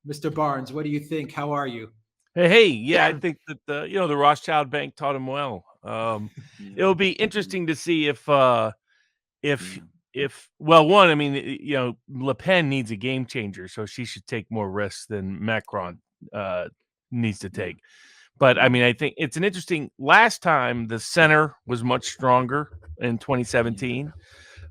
Mr. Barnes, what do you think? How are you? Hey, yeah, I think that the Rothschild Bank taught him well. Yeah. It'll be Mm. interesting to see if Yeah. if well, one, I mean, Le Pen needs a game changer, so she should take more risks than Yeah. Macron uh, needs to Yeah. take. But I Yeah. mean, I think it's an interesting. Last time the center was much stronger in Yeah. 2017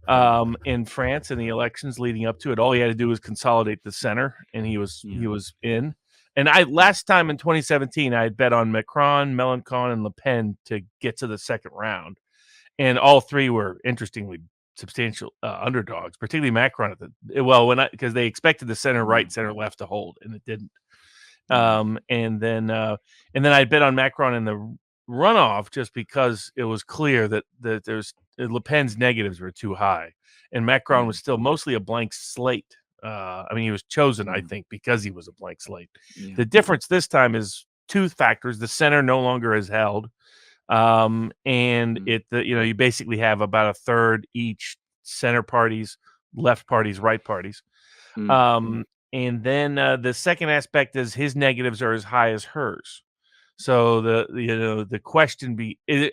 Yeah. in France in the elections leading up to it. All he had to do was consolidate the center, and he was Yeah. he was in. And I Yeah. last time in 2017, I had bet on Macron, Mélenchon, and Le Pen to get to the second round, and all three were interestingly substantial underdogs, particularly Macron at because they expected the center Yeah. right, center left to hold, and it didn't. Yeah. Um, and then uh, and then I bet on Macron in the runoff just because it was clear that there's Le Pen's negatives were too high, and Macron Yeah. was still mostly a blank slate. I mean, he was chosen, I Yeah. think, because he was a blank slate. Yeah. The difference this time is two factors: the center no longer is held, and Mm. you basically have about a third each center parties, left parties, right parties. Mm. Um, and then the second aspect is his negatives are as high as hers. So the question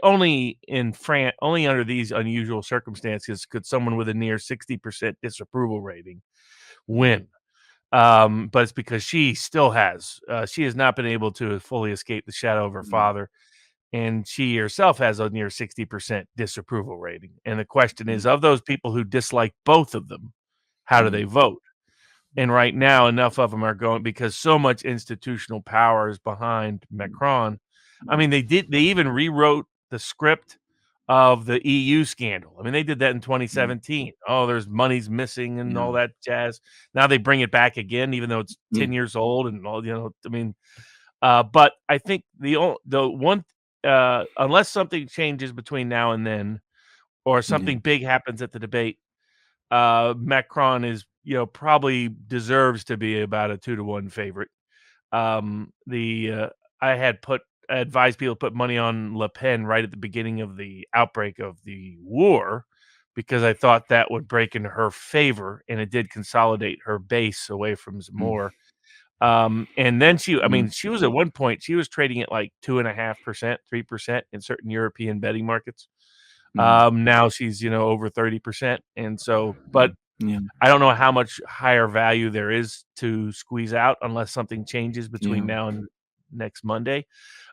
only in France, only under these unusual circumstances could someone with a near 60% disapproval rating Yeah. win. But it's because she has not been able to fully escape the shadow of her Mm. father, and she herself has a near 60% disapproval rating. And the question Yeah. is, of those people who dislike both of them, how do they Mm. vote? And right now, enough of them are going because so much institutional power is behind Mm. Macron. I Mm. mean, they even rewrote the script of the EU scandal. I mean, they did that in Mm. 2017. Oh, there's money's missing and Yeah. all that jazz. Now they bring it back again, even though it's Yeah. 10 years old and all, I mean, but I think the one, unless something changes between now and then, or Yeah. something big happens at the debate, Macron is, probably deserves to be about a 2-to-1 favorite. The I had advised people to put money on Le Pen right at the beginning of the outbreak of the war because I thought that would break into her favor, and it did consolidate her base away from Mm. Zemmour. And then I Mm. mean, she was at one point, she was trading at like 2.5%, 3% in certain European betting markets. Mm. Now she's, over 30%. And so, but Mm. Yeah. I don't know how much higher value there is to squeeze out unless something changes between Yeah. now and next Monday.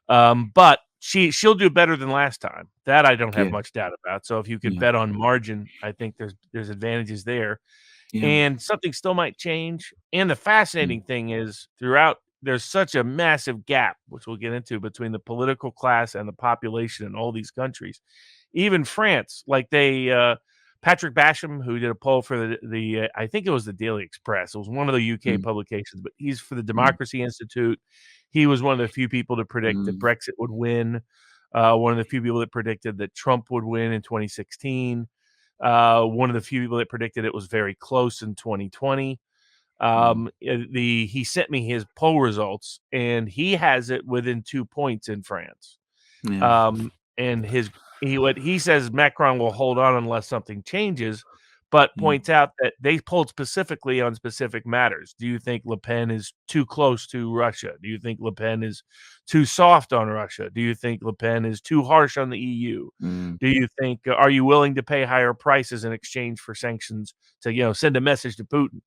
But she'll do better than last time. That I don't have Yeah. much doubt about. So if you could Yeah. bet on margin, I think there's advantages there. Yeah. And something still might change. And the Mm. fascinating thing is throughout there's such a massive gap, which we'll get into, between the political class and the population in all these countries. Even France, like Patrick Basham, who did a poll for the I think it was the Daily Express. It was one of the UK Mm. publications, but he's for the Mm. Democracy Institute. He was one of the few people to predict that Mm. Brexit would win. One of the few people that predicted that Trump would win in 2016. One of the few people that predicted it was very close in 2020. Mm. He sent me his poll results, and he has it within 2 points in France. Yeah. And what he says Macron will hold on unless something changes, but Yeah. points out that they polled specifically on specific matters. Do you think Le Pen is too close to Russia? Do you think Le Pen is too soft on Russia? Do you think Le Pen is too harsh on the EU? Mm. Do you think are you willing to pay higher prices in exchange for sanctions to send a message to Putin?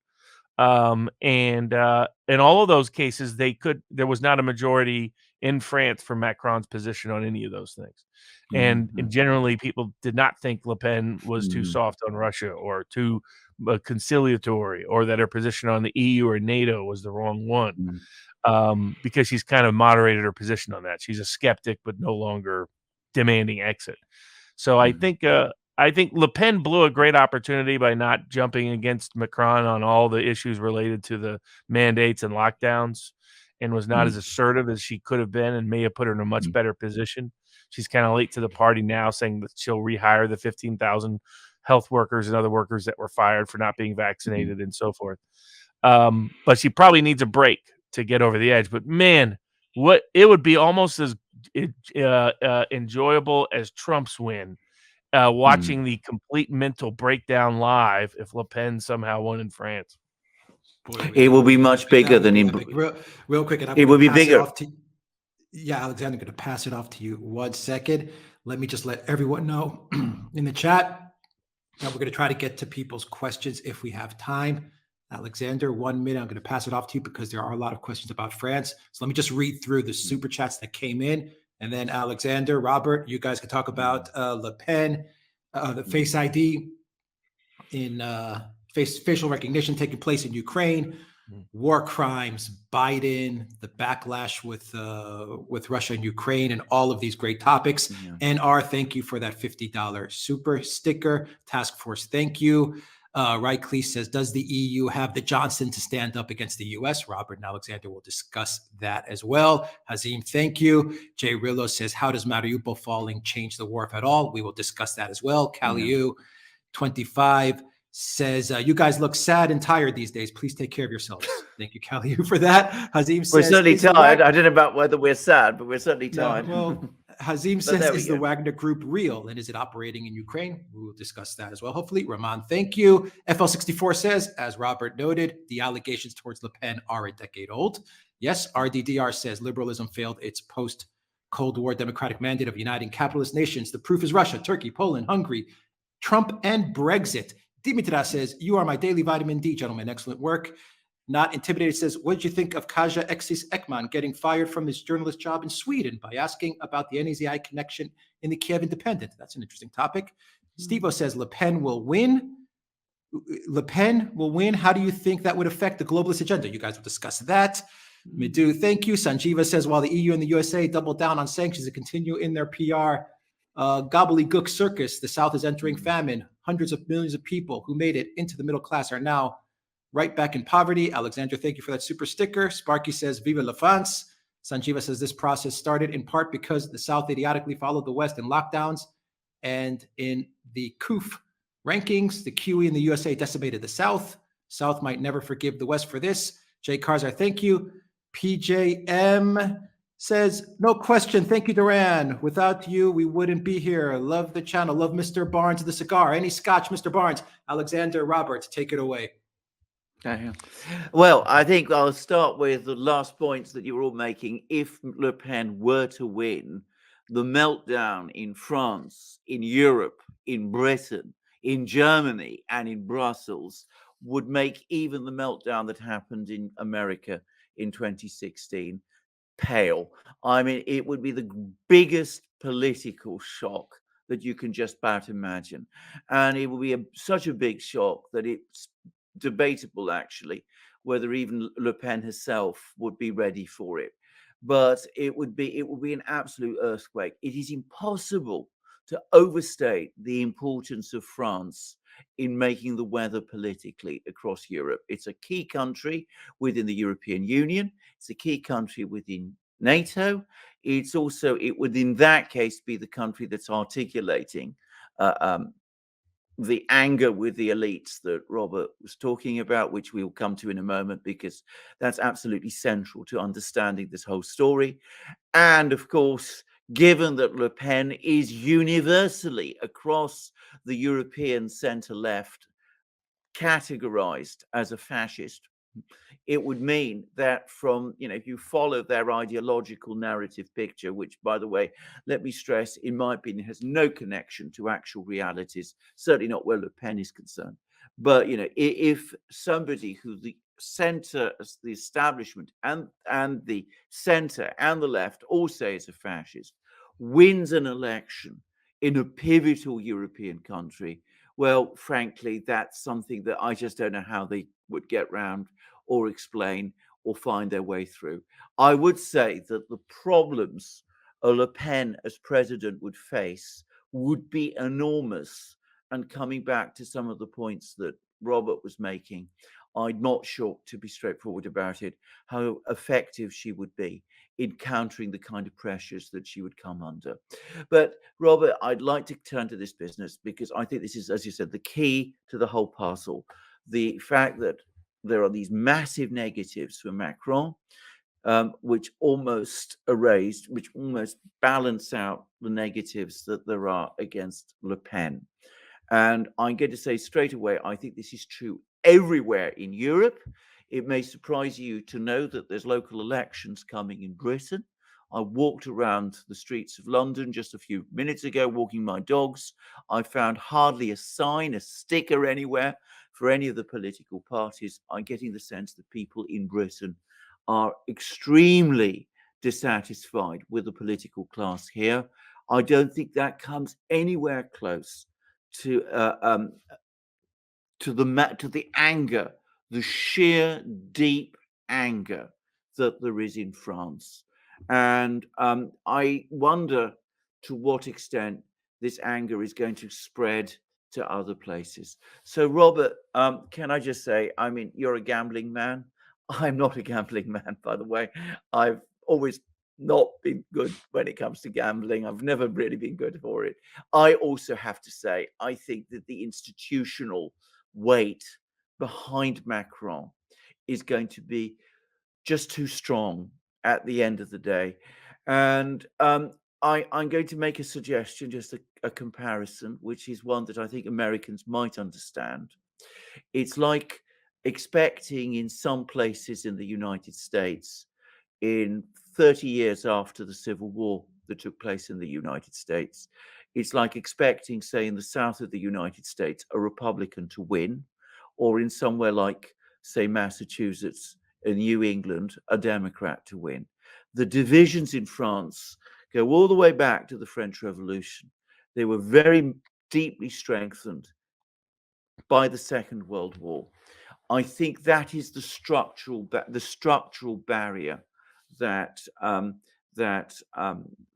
In all of those cases, there was not a majority in France for Macron's position on any of those things. Yeah. And generally, people did not think Le Pen was too Mm. soft on Russia or too conciliatory, or that her position on the EU or NATO was the wrong one, Mm. because she's kind of moderated her position on that. She's a skeptic, but no longer demanding exit. So Mm. I think Le Pen blew a great opportunity by not jumping against Macron on all the issues related to the mandates and lockdowns, and was not Mm. as assertive as she could have been, and may have put her in a much Mm. better position. She's kind of late to the party now, saying that she'll rehire the 15,000 health workers and other workers that were fired for not being Mm. vaccinated and so forth. But she probably needs a break to get over the edge. But man, what it would be almost as enjoyable as Trump's win, Mm. watching the complete mental breakdown live if Le Pen somehow won in France. Boy, It will be much bigger than in. Real quick, and I'm It will gonna be pass it bigger. off to. Yeah, Alexander, I'm going to pass it off to you 1 second. Let me just let everyone know in the chat that we're going to try to get to people's questions if we have time. Alexander, 1 minute. I'm going to pass it off to you because there are a lot of questions about France. So let me just read through the super chats that came in. And then Alexander, Robert, you guys can talk about Le Pen, the Face ID in facial recognition taking place in Ukraine, war crimes, Biden, the backlash with Russia and Ukraine, and all of these great topics. Yeah. And thank you for that $50 super sticker. Task Force, thank you. Right Cleese says, does the EU have the Johnson to stand up against the US? Robert and Alexander will discuss that as well. Hazim, thank you. Jay Rillo says, how does Mariupol falling change the war, if at all? We will discuss that as well. Kaliu, 25 says, you guys look sad and tired these days. Please take care of yourselves. Thank you, Kaliu, for that. Hazim says, We're certainly tired. I don't know about whether we're sad, but we're certainly tired. No, well, Hazim says, there we is the go. Wagner Group real? And is it operating in Ukraine? We will discuss that as well, hopefully. Rahman, thank you. FL64 says, as Robert noted, the allegations towards Le Pen are a decade old. Yes, RDDR says, liberalism failed its post-Cold War democratic mandate of uniting capitalist nations. The proof is Russia, Turkey, Poland, Hungary, Trump, and Brexit. Dimitra says, you are my daily vitamin D, gentlemen. Excellent work. Not Intimidated says, what did you think of Kaja Exis Ekman getting fired from his journalist job in Sweden by asking about the NAZI connection in the Kiev Independent? That's an interesting topic. Stevo says, Le Pen will win. Le Pen will win. How do you think that would affect the globalist agenda? You guys will discuss that. Midu, thank you. Sanjiva says, while the EU and the USA double down on sanctions and continue in their PR gobbledygook circus, the South is entering famine. Hundreds of millions of people who made it into the middle class are now right back in poverty. Alexander, thank you for that super sticker. Sparky says, Viva la France. Sanjiva says, this process started in part because the South idiotically followed the West in lockdowns, and in the COOF rankings, the QE in the USA decimated the South. South might never forgive the West for this. Jay Karzar, thank you. PJM says, no question. Thank you, Duran. Without you, we wouldn't be here. Love the channel. Love Mr. Barnes, the cigar. Any scotch, Mr. Barnes? Alexander Roberts, take it away. Well, I think I'll start with the last points that you were all making. If Le Pen were to win, the meltdown in France, in Europe, in Britain, in Germany, and in Brussels would make even the meltdown that happened in America in 2016 pale. I mean, it would be the biggest political shock that you can just about imagine. And it will be such a big shock that it's debatable, actually, whether even Le Pen herself would be ready for it. But it would be an absolute earthquake. It is impossible to overstate the importance of France in making the weather politically across Europe. It's a key country within the European Union. It's a key country within NATO. It's also, it would in that case be the country that's articulating the anger with the elites that Robert was talking about, which we will come to in a moment, because that's absolutely central to understanding this whole story. And of course, given that Le Pen is universally across the European center-left categorized as a fascist, it would mean that from, if you follow their ideological narrative picture, which, by the way, let me stress, in my opinion, has no connection to actual realities, certainly not where Le Pen is concerned. But, if somebody who the center, the establishment and the center and the left all say is a fascist, wins an election in a pivotal European country, well, frankly, that's something that I just don't know how they would get round or explain or find their way through. I would say that the problems a Le Pen as president would face would be enormous. And coming back to some of the points that Robert was making, I'm not sure, to be straightforward about it, how effective she would be in countering the kind of pressures that she would come under. But Robert, I'd like to turn to this business because I think this is, as you said, the key to the whole puzzle. The fact that there are these massive negatives for Macron, which almost balance out the negatives that there are against Le Pen. And I'm going to say straight away, I think this is true everywhere in Europe. It may surprise you to know that there's local elections coming in Britain. I walked around the streets of London just a few minutes ago, walking my dogs. I found hardly a sign, a sticker anywhere for any of the political parties. I'm getting the sense that people in Britain are extremely dissatisfied with the political class here. I don't think that comes anywhere close to the anger, the sheer deep anger that there is in France. And I wonder to what extent this anger is going to spread to other places. So, Robert, can I just say, I mean, you're a gambling man. I'm not a gambling man, by the way. I've always not been good when it comes to gambling. I've never really been good for it. I also have to say, I think that the institutional weight behind Macron is going to be just too strong at the end of the day. And I'm going to make a suggestion, just a comparison, which is one that I think Americans might understand. It's like expecting in some places in the United States, in 30 years after the Civil War that took place in the United States, it's like expecting, say, in the south of the United States, a Republican to win, or in somewhere like, say, Massachusetts and New England, a Democrat to win. The divisions in France go all the way back to the French Revolution. They were very deeply strengthened by the Second World War. I think that is the structural barrier that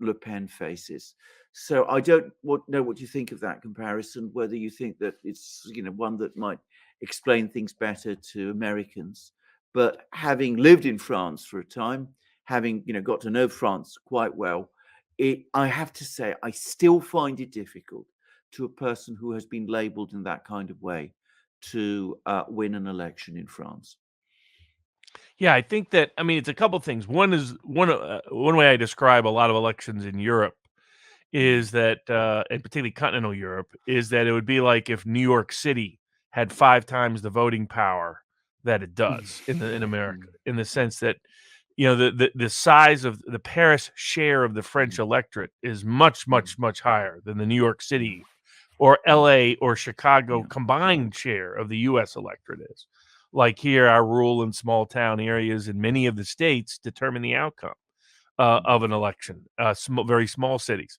Le Pen faces. So I don't know what you think of that comparison. Whether you think that it's one that might explain things better to Americans, but having lived in France for a time, having got to know France quite well, I have to say I still find it difficult to a person who has been labelled in that kind of way to win an election in France. Yeah, I think that, I mean, it's a couple things. One is one way I describe a lot of elections in Europe is that, and particularly continental Europe, is that it would be like if New York City had 5 times the voting power that it does in America, in the sense that the size of the Paris share of the French electorate is much higher than the New York City or LA or Chicago combined share of the US electorate is. Like here, our rural and small town areas in many of the states determine the outcome of an election, very small cities.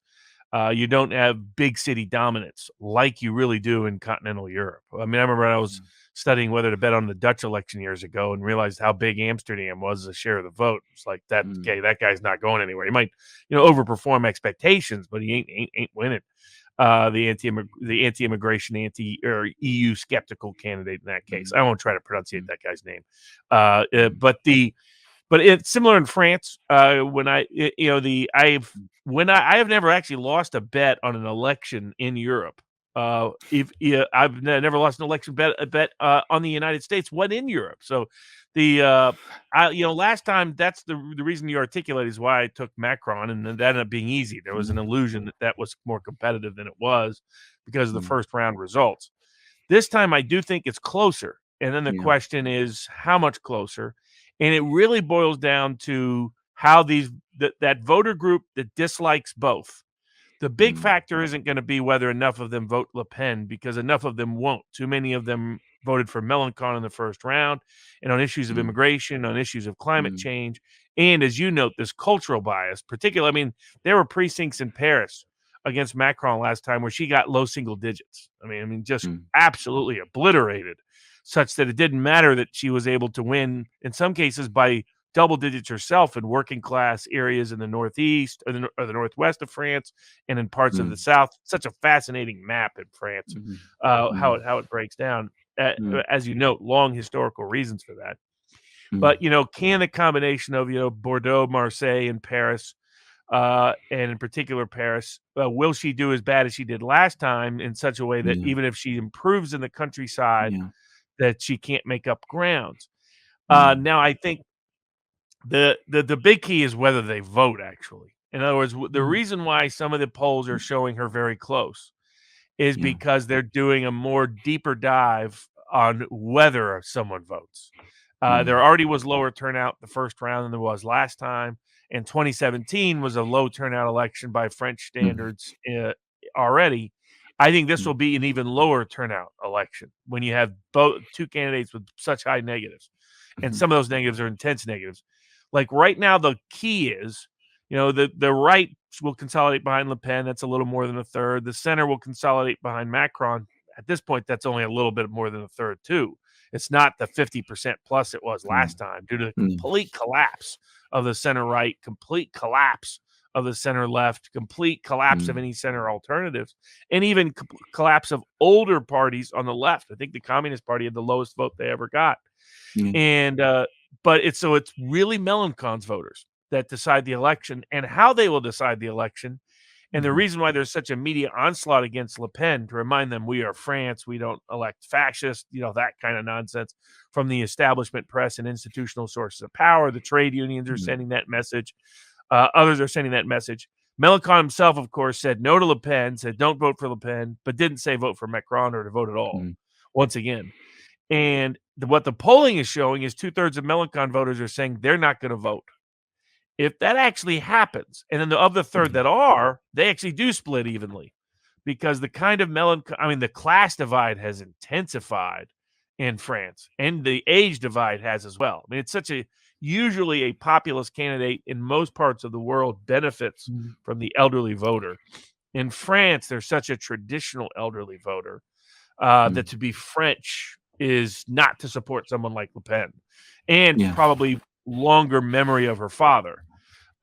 You don't have big city dominance like you really do in continental Europe. I mean, I remember I was studying whether to bet on the Dutch election years ago and realized how big Amsterdam was as a share of the vote. It's like that. Okay, that guy's not going anywhere. He might, overperform expectations, but he ain't winning. The anti-immigration, EU skeptical candidate in that case. I won't try to pronunciate that guy's name. But it's similar in France. I have never actually lost a bet on an election in Europe. I've never lost an election bet on the United States. What in Europe? So last time, that's the reason you articulate is why I took Macron, and that ended up being easy. There was an illusion that was more competitive than it was because of the first round results. This time, I do think it's closer. And then the question is, how much closer? And it really boils down to how that voter group that dislikes both. The big factor isn't going to be whether enough of them vote Le Pen, because enough of them won't. Too many of them voted for Mélenchon in the first round, and on issues of immigration, on issues of climate change, and as you note, this cultural bias. Particularly, I mean, there were precincts in Paris against Macron last time where she got low single digits. I mean, just absolutely obliterated, such that it didn't matter that she was able to win in some cases by double digits herself in working class areas in the northeast or the northwest of France and in parts of the south. Such a fascinating map in France, how it breaks down. As you note, long historical reasons for that. But can the combination of Bordeaux, Marseille, and Paris, and in particular Paris, will she do as bad as she did last time in such a way that even if she improves in the countryside, that she can't make up grounds? Now, I think the big key is whether they vote, actually. In other words, the reason why some of the polls are showing her very close is because they're doing a more deeper dive on whether someone votes. There already was lower turnout the first round than there was last time, and 2017 was a low turnout election by French standards already. I think this will be an even lower turnout election when you have both two candidates with such high negatives, and some of those negatives are intense negatives. Like right now, the key is, the right will consolidate behind Le Pen. That's a little more than a third. The center will consolidate behind Macron. At this point, that's only a little bit more than a third too. It's not the 50% plus it was last time due to the complete collapse of the center right, complete collapse of the center left, complete collapse of any center alternatives, and even collapse of older parties on the left. I think the Communist Party had the lowest vote they ever got. And but it's really Mélenchon's voters that decide the election and how they will decide the election. And the reason why there's such a media onslaught against Le Pen, to remind them we are France, we don't elect fascists, that kind of nonsense from the establishment press and institutional sources of power. The trade unions are sending that message. Others are sending that message. Mélenchon himself, of course, said no to Le Pen, said don't vote for Le Pen, but didn't say vote for Macron or to vote at all, once again. And what the polling is showing is 2/3 of Mélenchon voters are saying they're not going to vote. If that actually happens, and then of the third that are, they actually do split evenly, because the kind of the class divide has intensified in France, and the age divide has as well. I mean, it's usually a populist candidate in most parts of the world benefits from the elderly voter. In France, there's such a traditional elderly voter that to be French is not to support someone like Le Pen, and probably longer memory of her father.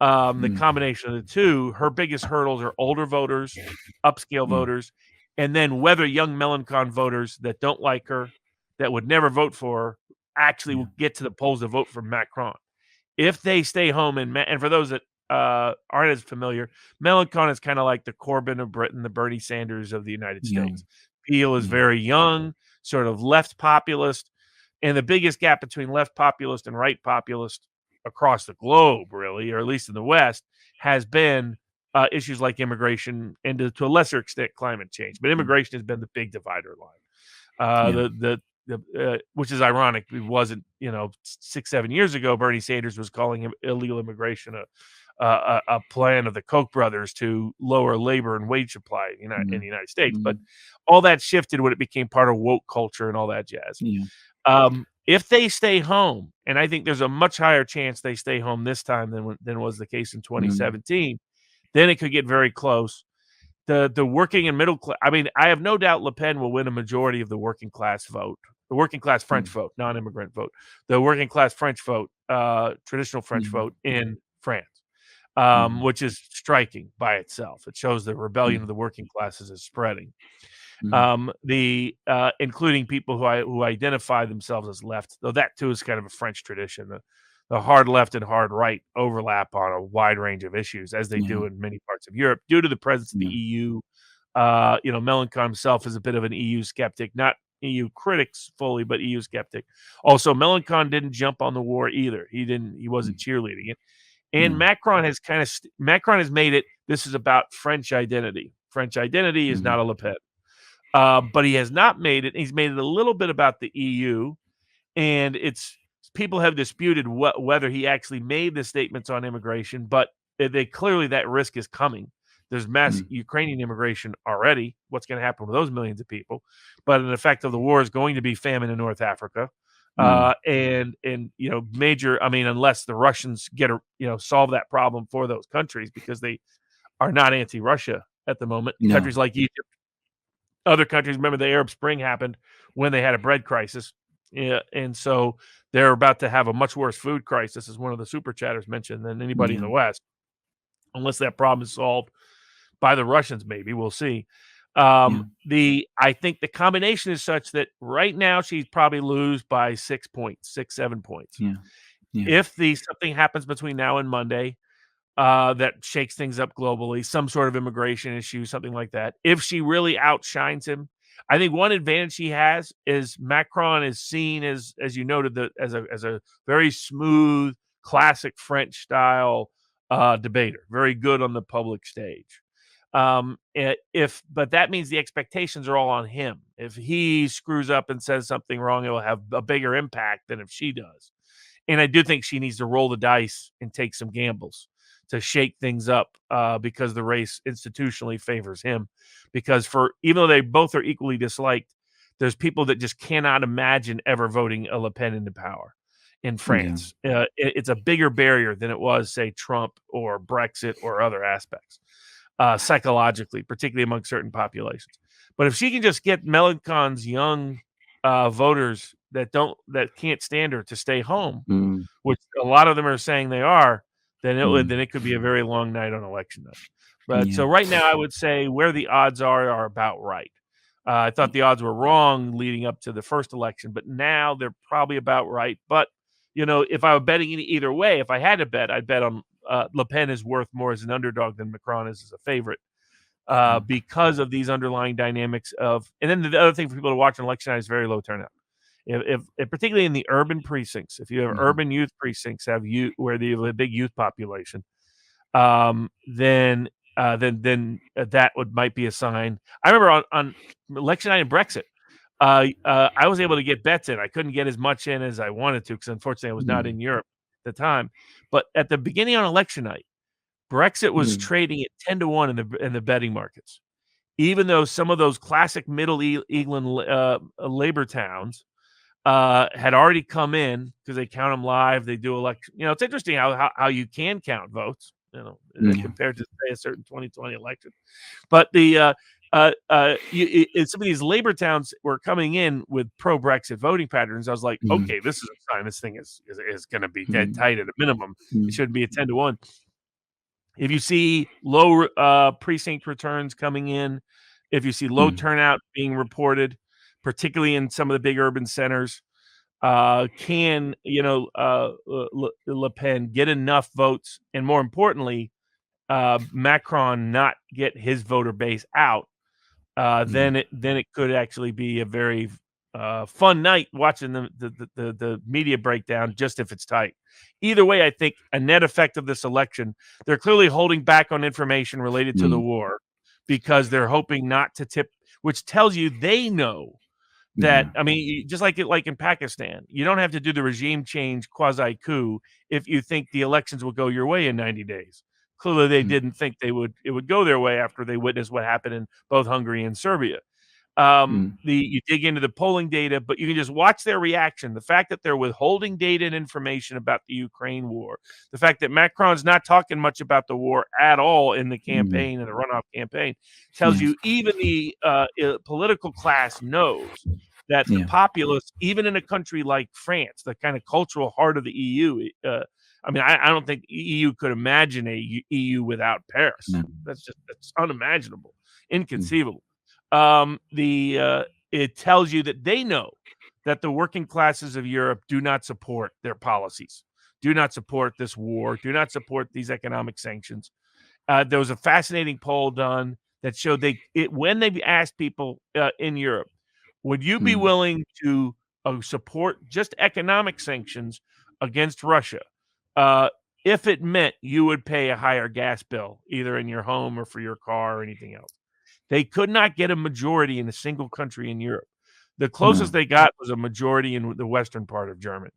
The combination of the two, her biggest hurdles are older voters, upscale voters, and then whether young Mélenchon voters that don't like her, that would never vote for her, actually will get to the polls to vote for Macron. If they stay home, and for those that aren't as familiar, Mélenchon is kind of like the Corbyn of Britain, the Bernie Sanders of the United States. Peel is very young, sort of left populist, and the biggest gap between left populist and right populist across the globe, really, or at least in the West, has been issues like immigration and to a lesser extent climate change. But immigration has been the big divider line. Which is ironic. It wasn't, 6-7 years ago, Bernie Sanders was calling illegal immigration a plan of the Koch brothers to lower labor and wage supply in the United States. But all that shifted when it became part of woke culture and all that jazz. If they stay home, and I think there's a much higher chance they stay home this time than was the case in 2017, then it could get very close. The working and middle class, I have no doubt Le Pen will win a majority of the working class vote, the working class French vote, non-immigrant vote, the working class French vote, traditional French vote in France, which is striking by itself. It shows the rebellion of the working classes is spreading. Including people who identify themselves as left, though that too is kind of a French tradition. The hard left and hard right overlap on a wide range of issues, as they do in many parts of Europe, due to the presence of the EU. Mélenchon himself is a bit of an EU skeptic, not EU critics fully, but EU skeptic. Also, Mélenchon didn't jump on the war either. He wasn't cheerleading it. And Macron has made it. This is about French identity. French identity is not a Le Pen. But he has not made it. He's made it a little bit about the EU, and people have disputed whether he actually made the statements on immigration, but they clearly that risk is coming. There's mass Ukrainian immigration already. What's going to happen with those millions of people? But an effect of the war is going to be famine in North Africa, and major. Unless the Russians solve that problem for those countries, because they are not anti-Russia at the moment. Countries like Egypt. Other countries, remember the Arab Spring happened when they had a bread crisis. And so they're about to have a much worse food crisis, as one of the super chatters mentioned, than anybody in the West, unless that problem is solved by the Russians. Maybe we'll see. I think the combination is such that right now she'd probably lose by 6 points, 7 points. If something happens between now and Monday, that shakes things up globally, some sort of immigration issue, something like that. If she really outshines him, I think one advantage he has is Macron is seen as you noted, as a very smooth, classic French style debater, very good on the public stage. But that means the expectations are all on him. If he screws up and says something wrong, it will have a bigger impact than if she does. And I do think she needs to roll the dice and take some gambles to shake things up, because the race institutionally favors him. Because even though they both are equally disliked, there's people that just cannot imagine ever voting a Le Pen into power in France. It's a bigger barrier than it was, say, Trump or Brexit or other aspects, psychologically, particularly among certain populations. But if she can just get Mélenchon's young voters that can't stand her to stay home, which a lot of them are saying they are, then it could be a very long night on election night. But so right now, I would say where the odds are about right. I thought the odds were wrong leading up to the first election, but now they're probably about right. But if I were betting either way, if I had to bet, I'd bet on Le Pen is worth more as an underdog than Macron is as a favorite, because of these underlying dynamics of. And then the other thing for people to watch on election night is very low turnout. If particularly in the urban precincts, if you have urban youth precincts where they have a big youth population, then that might be a sign. I remember on election night in Brexit, I was able to get bets in. I couldn't get as much in as I wanted to because unfortunately I was not in Europe at the time. But at the beginning on election night, Brexit was trading at 10-1 in the betting markets, even though some of those classic Middle England Labour towns had already come in because they count them live. They do election. It's interesting how you can count votes, compared to say a certain 2020 election. But some of these Labour towns were coming in with pro-Brexit voting patterns. I was like, okay, this is a sign this thing is going to be dead tight at a minimum. It shouldn't be a 10-1. If you see low precinct returns coming in, if you see low turnout being reported, particularly in some of the big urban centers, can Le Pen get enough votes, and more importantly, Macron not get his voter base out? Then it could actually be a very fun night watching the media breakdown, just if it's tight. Either way, I think a net effect of this election, they're clearly holding back on information related to the war because they're hoping not to tip, which tells you they know that. I mean, just like in Pakistan, you don't have to do the regime change quasi coup if you think the elections will go your way in 90 days. Clearly, they didn't think it would go their way after they witnessed what happened in both Hungary and Serbia. You dig into the polling data, but you can just watch their reaction. The fact that they're withholding data and information about the Ukraine war, the fact that Macron's not talking much about the war at all in the campaign and the runoff campaign, tells you even the political class knows that the populace, even in a country like France, the kind of cultural heart of the EU, I mean, I don't think EU could imagine a EU without Paris. That's unimaginable, inconceivable. It tells you that they know that the working classes of Europe do not support their policies, do not support this war, do not support these economic sanctions. There was a fascinating poll done that showed when they asked people in Europe, would you be willing to support just economic sanctions against Russia if it meant you would pay a higher gas bill, either in your home or for your car or anything else? They could not get a majority in a single country in Europe. The closest they got was a majority in the western part of Germany.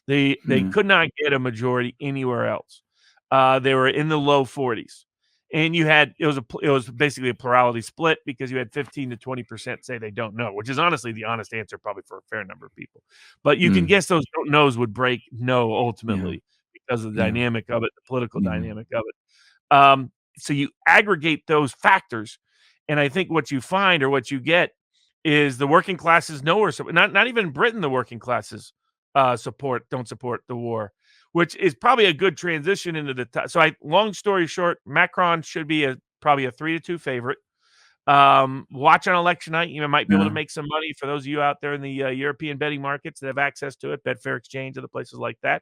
They could not get a majority anywhere else. They were in the low 40s. And it was basically a plurality split because you had 15 to 20% say they don't know, which is honestly the honest answer probably for a fair number of people. But you can guess those don't knows would break no ultimately because of the dynamic of it, the political dynamic of it. So you aggregate those factors, and I think what you find or what you get is the working classes nowhere. So not even Britain, the working classes don't support the war, which is probably a good transition into the long story short, Macron should be probably a 3-2 favorite. Watch on election night. You might be able to make some money for those of you out there in the European betting markets that have access to it, Betfair Exchange, other places like that.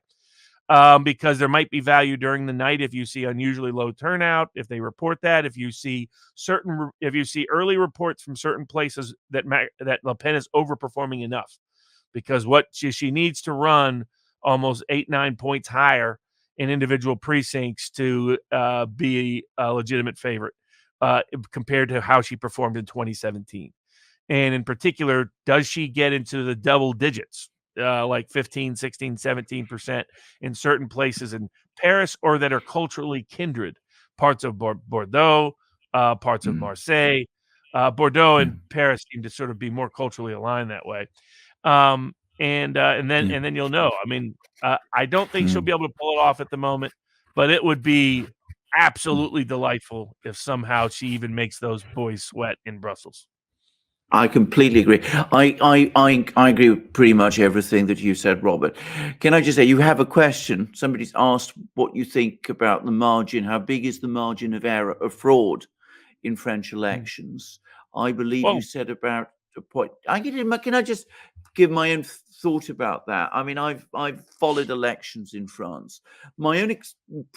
Because there might be value during the night if you see unusually low turnout, if they report that, if you see early reports from certain places that Le Pen is overperforming enough, because what she needs to run almost 8-9 points higher in individual precincts to be a legitimate favorite. compared to how she performed in 2017. And in particular, does she get into the double digits, like 15, 16, 17% in certain places in Paris, or that are culturally kindred? Parts of Bordeaux, parts of Marseille. Bordeaux and Paris seem to sort of be more culturally aligned that way. And then you'll know. I mean, I don't think she'll be able to pull it off at the moment, but it would be absolutely delightful if somehow she even makes those boys sweat in Brussels. I completely agree. I agree with pretty much everything that you said, Robert. Can I just say, you have a question? Somebody's asked what you think about the margin. How big is the margin of error, of fraud in French elections? I believe you said about a point. Can I just give my own thought about that? I mean, I've followed elections in France. My own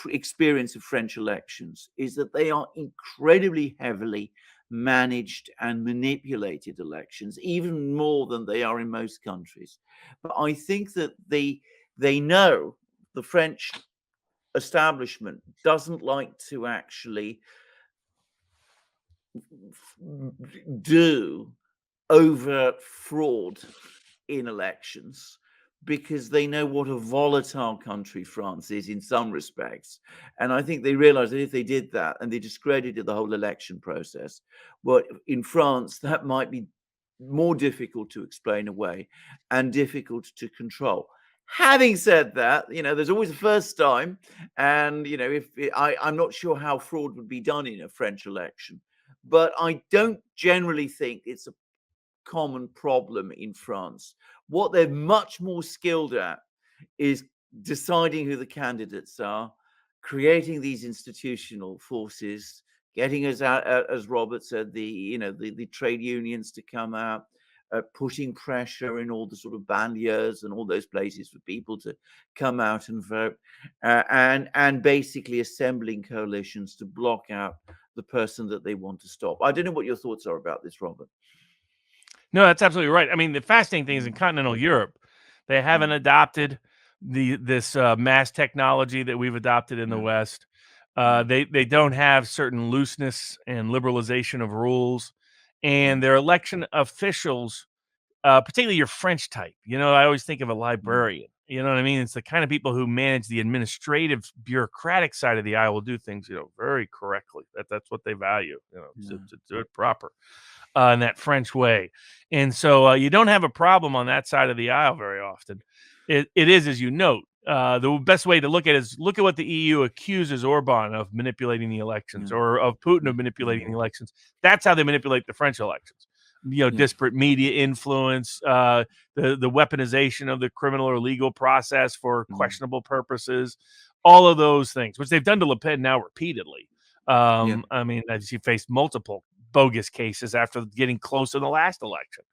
experience of French elections is that they are incredibly heavily managed and manipulated elections, even more than they are in most countries. But I think that they know, the French establishment doesn't like to actually do overt fraud in elections, because they know what a volatile country France is in some respects. And I think they realized that if they did that and they discredited the whole election process, well, in France, that might be more difficult to explain away and difficult to control. Having said that, there's always a first time. And, I'm not sure how fraud would be done in a French election, but I don't generally think it's a common problem in France. What they're much more skilled at is deciding who the candidates are, creating these institutional forces, getting us out, as Robert said, the trade unions to come out, putting pressure in all the sort of banlieues and all those places for people to come out and vote, and basically assembling coalitions to block out the person that they want to stop. I don't know what your thoughts are about this, Robert. No, that's absolutely right. I mean, the fascinating thing is in continental Europe, they haven't adopted this mass technology that we've adopted in the West. They don't have certain looseness and liberalization of rules, and their election officials, particularly your French type. I always think of a librarian. You know what I mean? It's the kind of people who manage the administrative, bureaucratic side of the aisle, will do things, very correctly. That's what they value. To do it proper. In that French way. And so you don't have a problem on that side of the aisle very often. It is, as you note, the best way to look at it is look at what the EU accuses Orban of manipulating the elections, or of Putin of manipulating the elections. That's how they manipulate the French elections. Disparate media influence, the weaponization of the criminal or legal process for questionable purposes, all of those things, which they've done to Le Pen now repeatedly. I mean, she faced multiple bogus cases after getting close in the last election,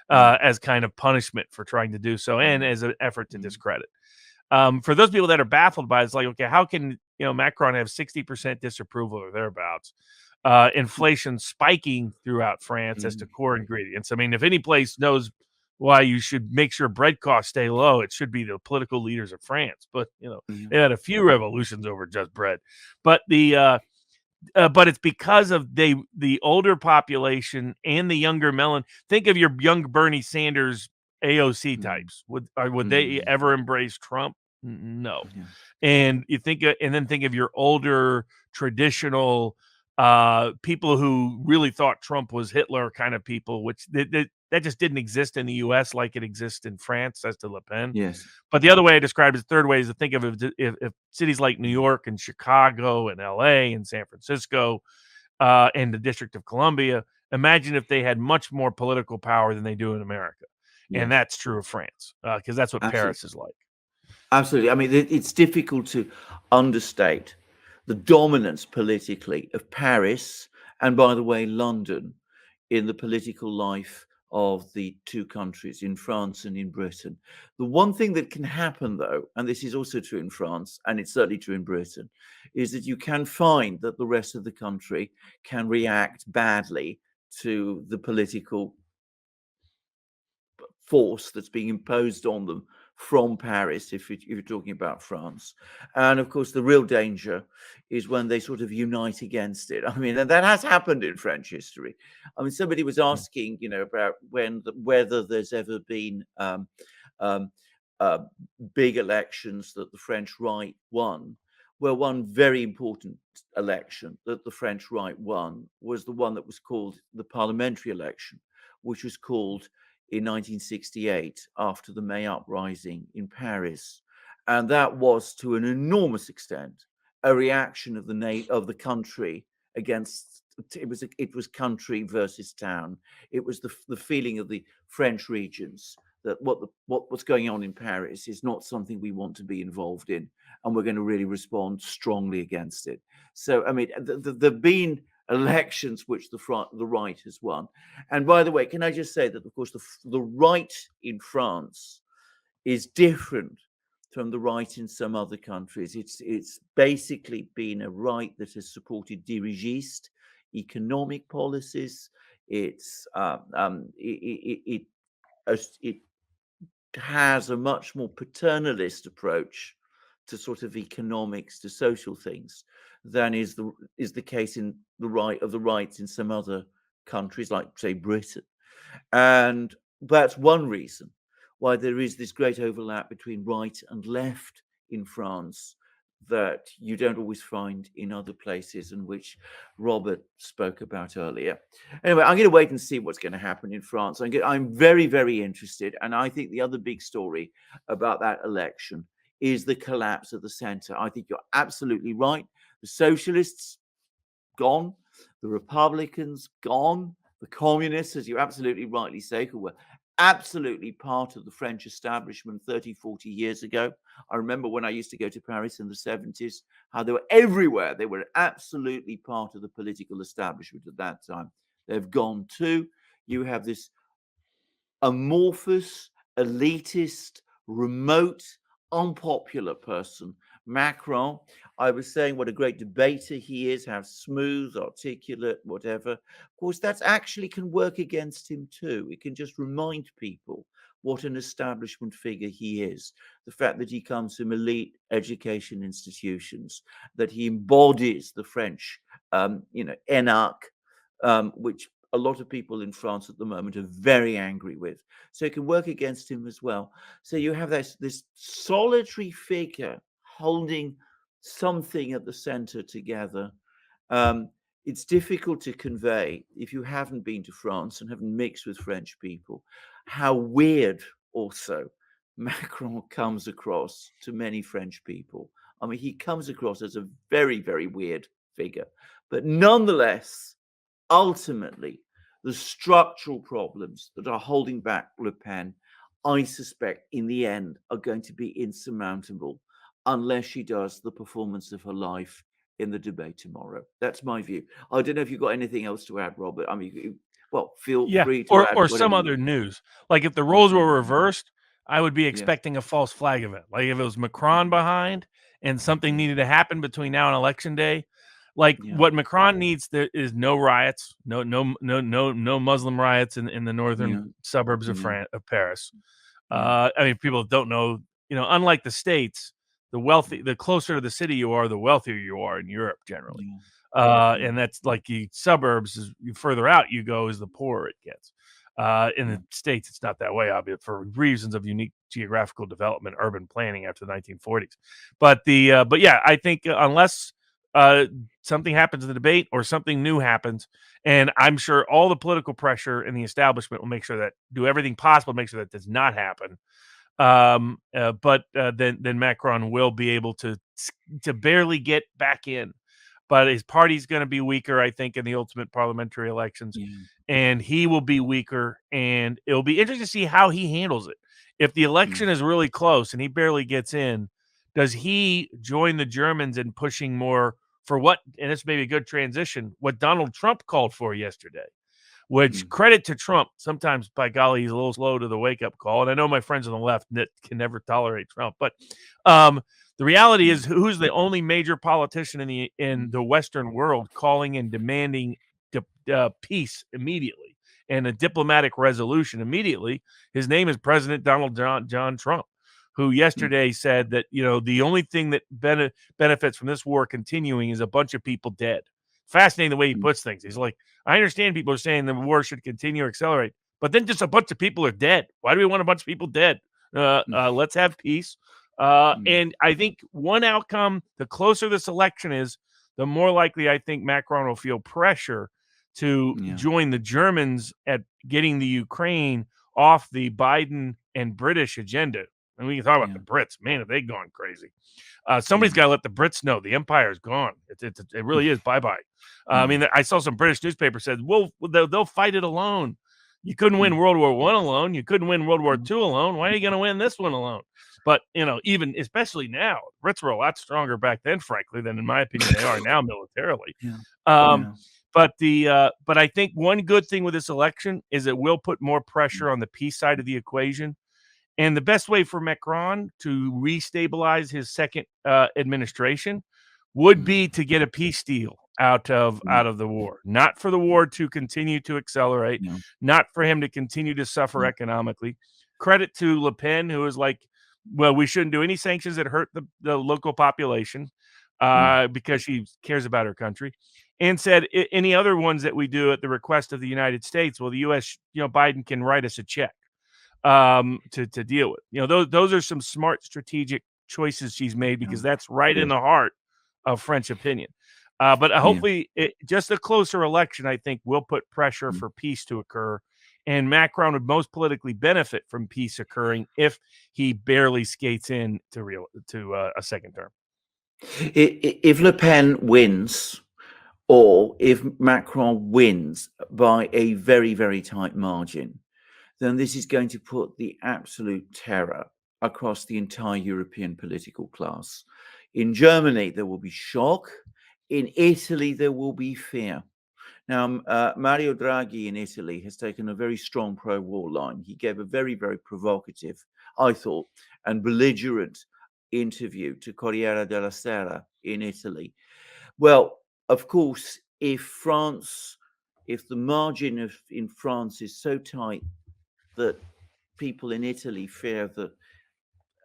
as kind of punishment for trying to do so, and as an effort to discredit. For those people that are baffled by it, it's like, okay, how can Macron have 60% disapproval or thereabouts? Inflation spiking throughout France as to core ingredients. I mean, if any place knows why you should make sure bread costs stay low, it should be the political leaders of France. But they had a few revolutions over just bread. But but it's because of the older population and the younger melon. Think of your young Bernie Sanders AOC types. Would they ever embrace Trump? No. And you think, and then think of your older traditional people who really thought Trump was Hitler kind of people, which that just didn't exist in the U.S. like it exists in France as to Le Pen. Yes. But the other way I described it, the third way, is to think of if cities like New York and Chicago and L.A. and San Francisco and the District of Columbia, imagine if they had much more political power than they do in America. Yes. And that's true of France, because that's what Paris is like. Absolutely. I mean, it's difficult to understate the dominance politically of Paris, and by the way, London, in the political life of the two countries, in France and in Britain. The one thing that can happen, though, and this is also true in France, and it's certainly true in Britain, is that you can find that the rest of the country can react badly to the political force that's being imposed on them from Paris, if you're talking about France. And of course, the real danger is when they sort of unite against it. I mean, and that has happened in French history. I mean, somebody was asking, about whether there's ever been um, uh, big elections that the French right won. Well, one very important election that the French right won was the one that was called the parliamentary election, which was called in 1968 after the May uprising in Paris. And that was to an enormous extent a reaction of the country against it was country versus town. It was the feeling of the French regions that what's going on in Paris is not something we want to be involved in, and we're going to really respond strongly against it. So, I mean, there've been elections which the right has won. And by the way, can I just say that, of course, the right in France is different from the right in some other countries. It's basically been a right that has supported dirigiste economic policies. It has a much more paternalist approach to sort of economics, to social things, than is the case in the rights in some other countries, like say Britain. And that's one reason why there is this great overlap between right and left in France that you don't always find in other places, and which Robert spoke about earlier. Anyway, I'm going to wait and see what's going to happen in France. I'm very, very interested. And I think the other big story about that election is the collapse of the center. I think you're absolutely right. The socialists, gone. The Republicans, gone. The communists, as you absolutely rightly say, who were absolutely part of the French establishment 30, 40 years ago. I remember when I used to go to Paris in the 70s, how they were everywhere. They were absolutely part of the political establishment at that time. They've gone too. You have this amorphous, elitist, remote, unpopular person, Macron. I was saying what a great debater he is, how smooth, articulate, whatever. Of course, that actually can work against him too. It can just remind people what an establishment figure he is. The fact that he comes from elite education institutions, that he embodies the French, énarque, which a lot of people in France at the moment are very angry with. So it can work against him as well. So you have this solitary figure holding something at the center together. It's difficult to convey if you haven't been to France and haven't mixed with French people, how weird also Macron comes across to many French people. I mean, he comes across as a very, very weird figure, but nonetheless, ultimately, the structural problems that are holding back Le Pen, I suspect in the end are going to be insurmountable unless she does the performance of her life in the debate tomorrow. That's my view. I don't know if you've got anything else to add, Robert. I mean, feel free to add or some whatever other you news. Like if the roles Okay. were reversed, I would be Yeah. expecting a false flag event. Like if it was Macron behind and something needed to happen between now and election day, like Yeah. what Macron needs is no riots, no Muslim riots in the northern suburbs of Paris. I mean, people don't know, unlike the States, the closer to the city you are, the wealthier you are in Europe generally. And that's like the suburbs, is further out you go, is the poorer it gets. In the States, it's not that way, obviously, for reasons of unique geographical development, urban planning after the 1940s. But yeah, I think unless something happens in the debate or something new happens, and I'm sure all the political pressure in the establishment will do everything possible to make sure that does not happen. But then Macron will be able to barely get back in. But his party's going to be weaker, I think, in the ultimate parliamentary elections, and he will be weaker. And it'll be interesting to see how he handles it. If the election is really close and he barely gets in, does he join the Germans in pushing more for what, and this may be a good transition, what Donald Trump called for yesterday? Which, credit to Trump, sometimes, by golly, he's a little slow to the wake-up call. And I know my friends on the left can never tolerate Trump. But the reality is, who's the only major politician in the Western world calling and demanding peace immediately and a diplomatic resolution immediately? His name is President Donald John Trump, who yesterday said that, the only thing that benefits from this war continuing is a bunch of people dead. Fascinating the way he puts things. He's like, I understand people are saying the war should continue or accelerate, but then just a bunch of people are dead. Why do we want a bunch of people dead? Let's have peace. And I think one outcome, the closer this election is, the more likely I think Macron will feel pressure to join the Germans at getting the Ukraine off the Biden and British agenda. And we can talk about the Brits. Man, have they gone crazy? Somebody's got to let the Brits know the empire is gone. It really is bye-bye. I mean, I saw some British newspaper said, well, they'll fight it alone. You couldn't win World War I alone. You couldn't win World War II alone. Why are you going to win this one alone? But, even especially now, Brits were a lot stronger back then, frankly, than in my opinion they are now militarily. But I think one good thing with this election is it will put more pressure on the peace side of the equation. And the best way for Macron to restabilize his second administration would be to get a peace deal out of the war, not for the war to continue to accelerate, not for him to continue to suffer economically. Credit to Le Pen, who is like, well, we shouldn't do any sanctions that hurt the local population because she cares about her country, and said any other ones that we do at the request of the United States, well, the U.S., Biden can write us a check to deal with. Those are some smart strategic choices she's made because that's right in the heart of French opinion. But hopefully, just a closer election, I think, will put pressure for peace to occur. And Macron would most politically benefit from peace occurring if he barely skates in to a second term. If Le Pen wins, or if Macron wins by a very, very tight margin, then this is going to put the absolute terror across the entire European political class. In Germany, there will be shock. In Italy, there will be fear. Now, Mario Draghi in Italy has taken a very strong pro-war line. He gave a very, very provocative, I thought, and belligerent interview to Corriere della Sera in Italy. Well, of course, if the margin in France is so tight that people in Italy fear that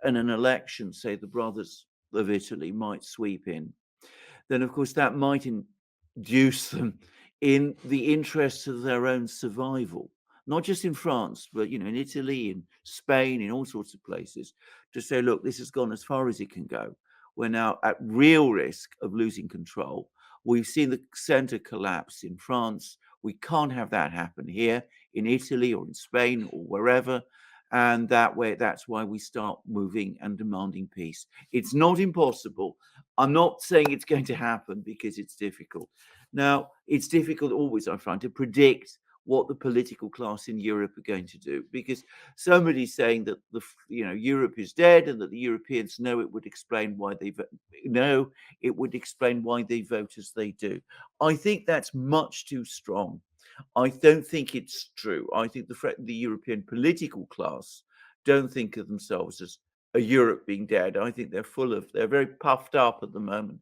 in an election, say the brothers of Italy might sweep in, then of course that might induce them in the interests of their own survival, not just in France, but in Italy, in Spain, in all sorts of places, to say, look, this has gone as far as it can go. We're now at real risk of losing control. We've seen the center collapse in France. We can't have that happen here in Italy or in Spain or wherever. And that's why we start moving and demanding peace. It's not impossible. I'm not saying it's going to happen because it's difficult. Now, it's difficult always, I find, to predict what the political class in Europe are going to do, because somebody's saying that Europe is dead and that the Europeans know it would explain why they vote as they do. I think that's much too strong. I don't think it's true. I think the European political class don't think of themselves as a Europe being dead. I think they're very puffed up at the moment.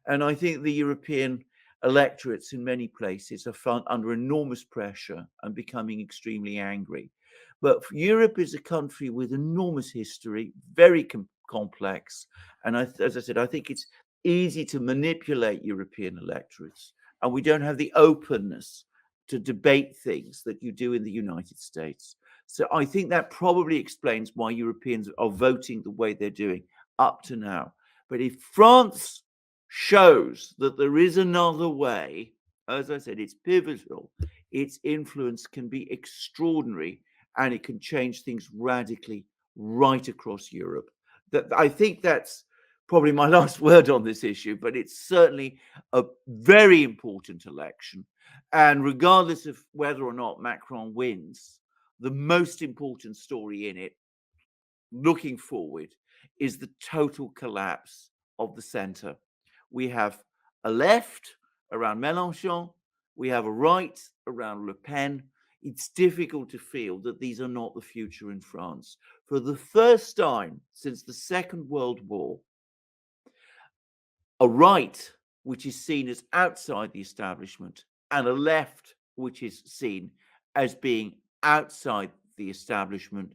And I think the European electorates in many places are found under enormous pressure and becoming extremely angry. But Europe is a country with enormous history, very complex. And as I said, I think it's easy to manipulate European electorates. And we don't have the openness to debate things that you do in the United States. So I think that probably explains why Europeans are voting the way they're doing up to now. But if France shows that there is another way, as I said, it's pivotal, its influence can be extraordinary, and it can change things radically right across Europe. I think that's probably my last word on this issue, but it's certainly a very important election. And regardless of whether or not Macron wins, the most important story in it, looking forward, is the total collapse of the center. We have a left around Mélenchon. We have a right around Le Pen. It's difficult to feel that these are not the future in France. For the first time since the Second World War, a right which is seen as outside the establishment and a left which is seen as being outside the establishment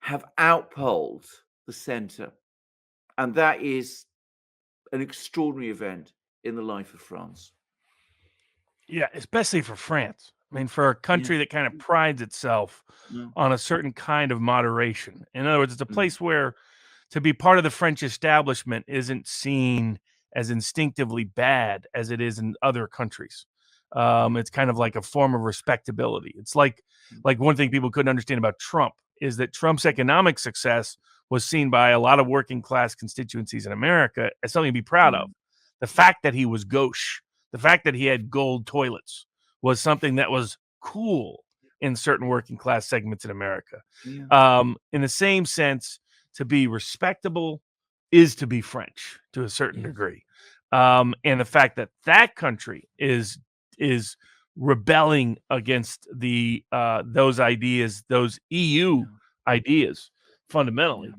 have outpolled the center. And that is an extraordinary event in the life of France. Yeah, especially for France. I mean, for a country that kind of prides itself Yeah. on a certain kind of moderation. In other words, it's a Mm. place where to be part of the French establishment isn't seen as instinctively bad as it is in other countries. It's kind of like a form of respectability. It's like one thing people couldn't understand about Trump is that Trump's economic success was seen by a lot of working class constituencies in America as something to be proud of. The fact that he was gauche, the fact that he had gold toilets was something that was cool in certain working class segments in America. Yeah. In the same sense, to be respectable is to be French to a certain Yes. degree. And the fact that that country is rebelling against the those ideas, those EU ideas, fundamentally,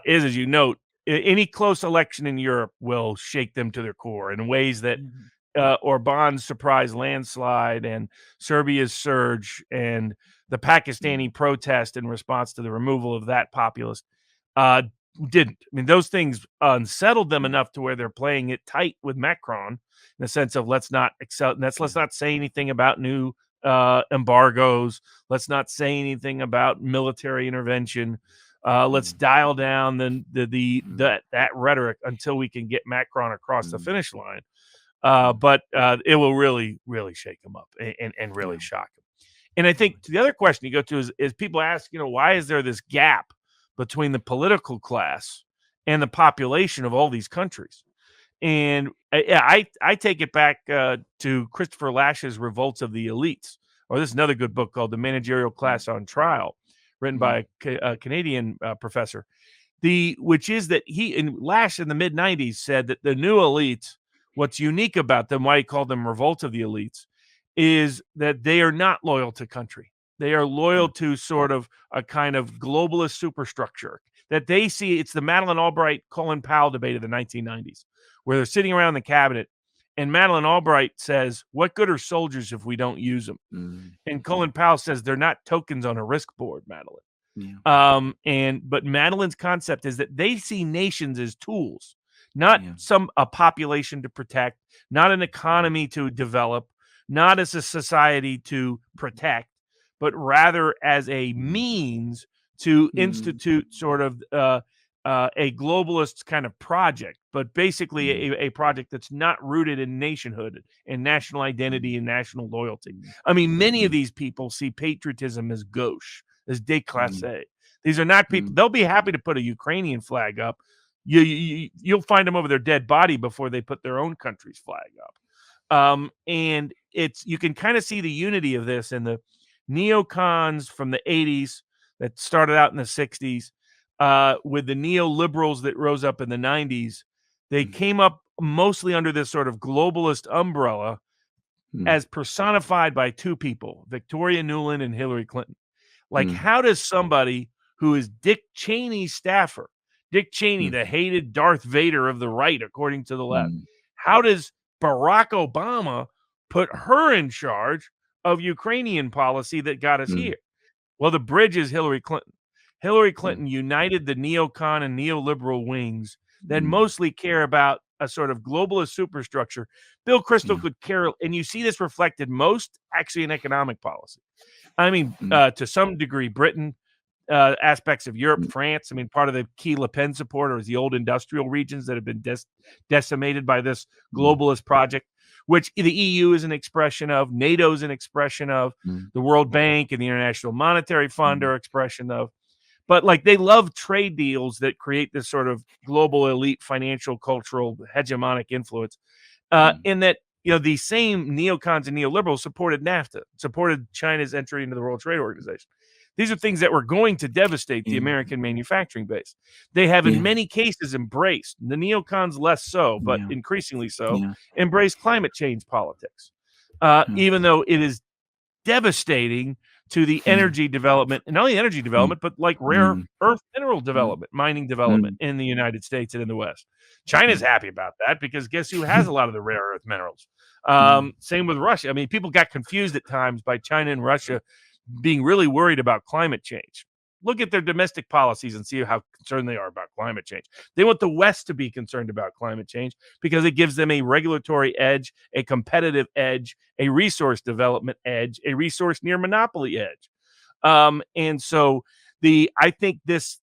is, as you note, any close election in Europe will shake them to their core in ways that Orban's surprise landslide and Serbia's surge and the Pakistani protest in response to the removal of that populist didn't. I mean, those things unsettled them enough to where they're playing it tight with Macron in the sense of let's not say anything about new embargoes. Let's not say anything about military intervention. Let's dial down that rhetoric until we can get Macron across the finish line. But it will really, really shake him up and really shock him. And I think the other question you go to is people ask, why is there this gap between the political class and the population of all these countries? And I take it back to Christopher Lash's Revolts of the Elites, or this is another good book called The Managerial Class on Trial, written by a Canadian professor. Which is that Lash in the mid 90s said that the new elites, what's unique about them, why he called them Revolt of the Elites, is that they are not loyal to country. They are loyal to sort of a kind of globalist superstructure that they see. It's the Madeleine Albright, Colin Powell debate of the 1990s, where they're sitting around the cabinet and Madeleine Albright says, what good are soldiers if we don't use them? And Colin Powell says, they're not tokens on a risk board, Madeleine. But Madeleine's concept is that they see nations as tools, not a population to protect, not an economy to develop, not as a society to protect, but rather as a means to institute sort of a globalist kind of project, but basically a project that's not rooted in nationhood and national identity and national loyalty. I mean, many of these people see patriotism as gauche, as déclassé. These are not people. They'll be happy to put a Ukrainian flag up. You'll find them over their dead body before they put their own country's flag up. And you can kind of see the unity of this in the neocons from the 80s that started out in the 60s with the neoliberals that rose up in the 90s. They came up mostly under this sort of globalist umbrella as personified by two people, Victoria Nuland and Hillary Clinton. Like, how does somebody who is Dick Cheney's staffer, Dick Cheney, the hated Darth Vader of the right, according to the left, how does Barack Obama put her in charge of Ukrainian policy that got us here? Well, the bridge is Hillary Clinton. Hillary Clinton united the neocon and neoliberal wings that mostly care about a sort of globalist superstructure. Bill Kristol could care, and you see this reflected most actually in economic policy. I mean, to some degree, Britain, aspects of Europe, France. I mean, part of the key Le Pen supporter is the old industrial regions that have been decimated by this globalist project, which the EU is an expression of, NATO is an expression of, the World Bank and the International Monetary Fund are expression of. But like, they love trade deals that create this sort of global elite financial, cultural, hegemonic influence. In that, the same neocons and neoliberals supported NAFTA, supported China's entry into the World Trade Organization. These are things that were going to devastate the American manufacturing base. They have in many cases embraced, the neocons less so, but increasingly so, embraced climate change politics, even though it is devastating to the energy development, and not only energy development, but like rare earth mineral development, mining development in the United States and in the West. China's happy about that because guess who has a lot of the rare earth minerals? Same with Russia. I mean, people got confused at times by China and Russia being really worried about climate change. look at their domestic policies and see how concerned they are about climate change. They want the West to be concerned about climate change because it gives them a regulatory edge, a competitive edge, a resource development edge, a resource near monopoly edge. And so I think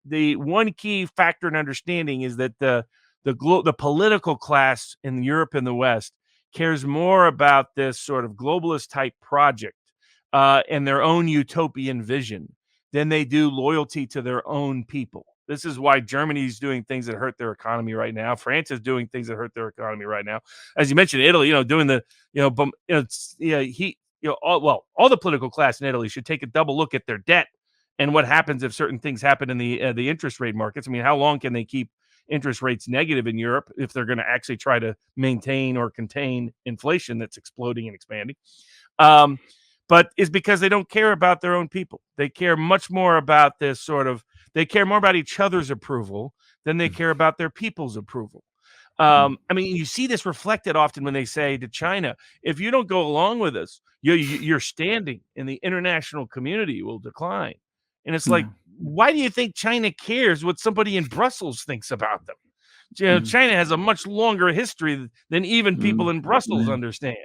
the one key factor in understanding is that the political class in Europe and the West cares more about this sort of globalist type project and their own utopian vision than they do loyalty to their own people. This is why Germany's doing things that hurt their economy right now. France is doing things that hurt their economy right now. As you mentioned, Italy, doing the, all the political class in Italy should take a double look at their debt and what happens if certain things happen in the interest rate markets. I mean, how long can they keep interest rates negative in Europe if they're going to actually try to maintain or contain inflation that's exploding and expanding? But it's because they don't care about their own people. They care much more about they care more about each other's approval than they care about their people's approval. I mean, you see this reflected often when they say to China, if you don't go along with us, your standing in the international community will decline. And it's like, why do you think China cares what somebody in Brussels thinks about them? China has a much longer history than even people in Brussels understand.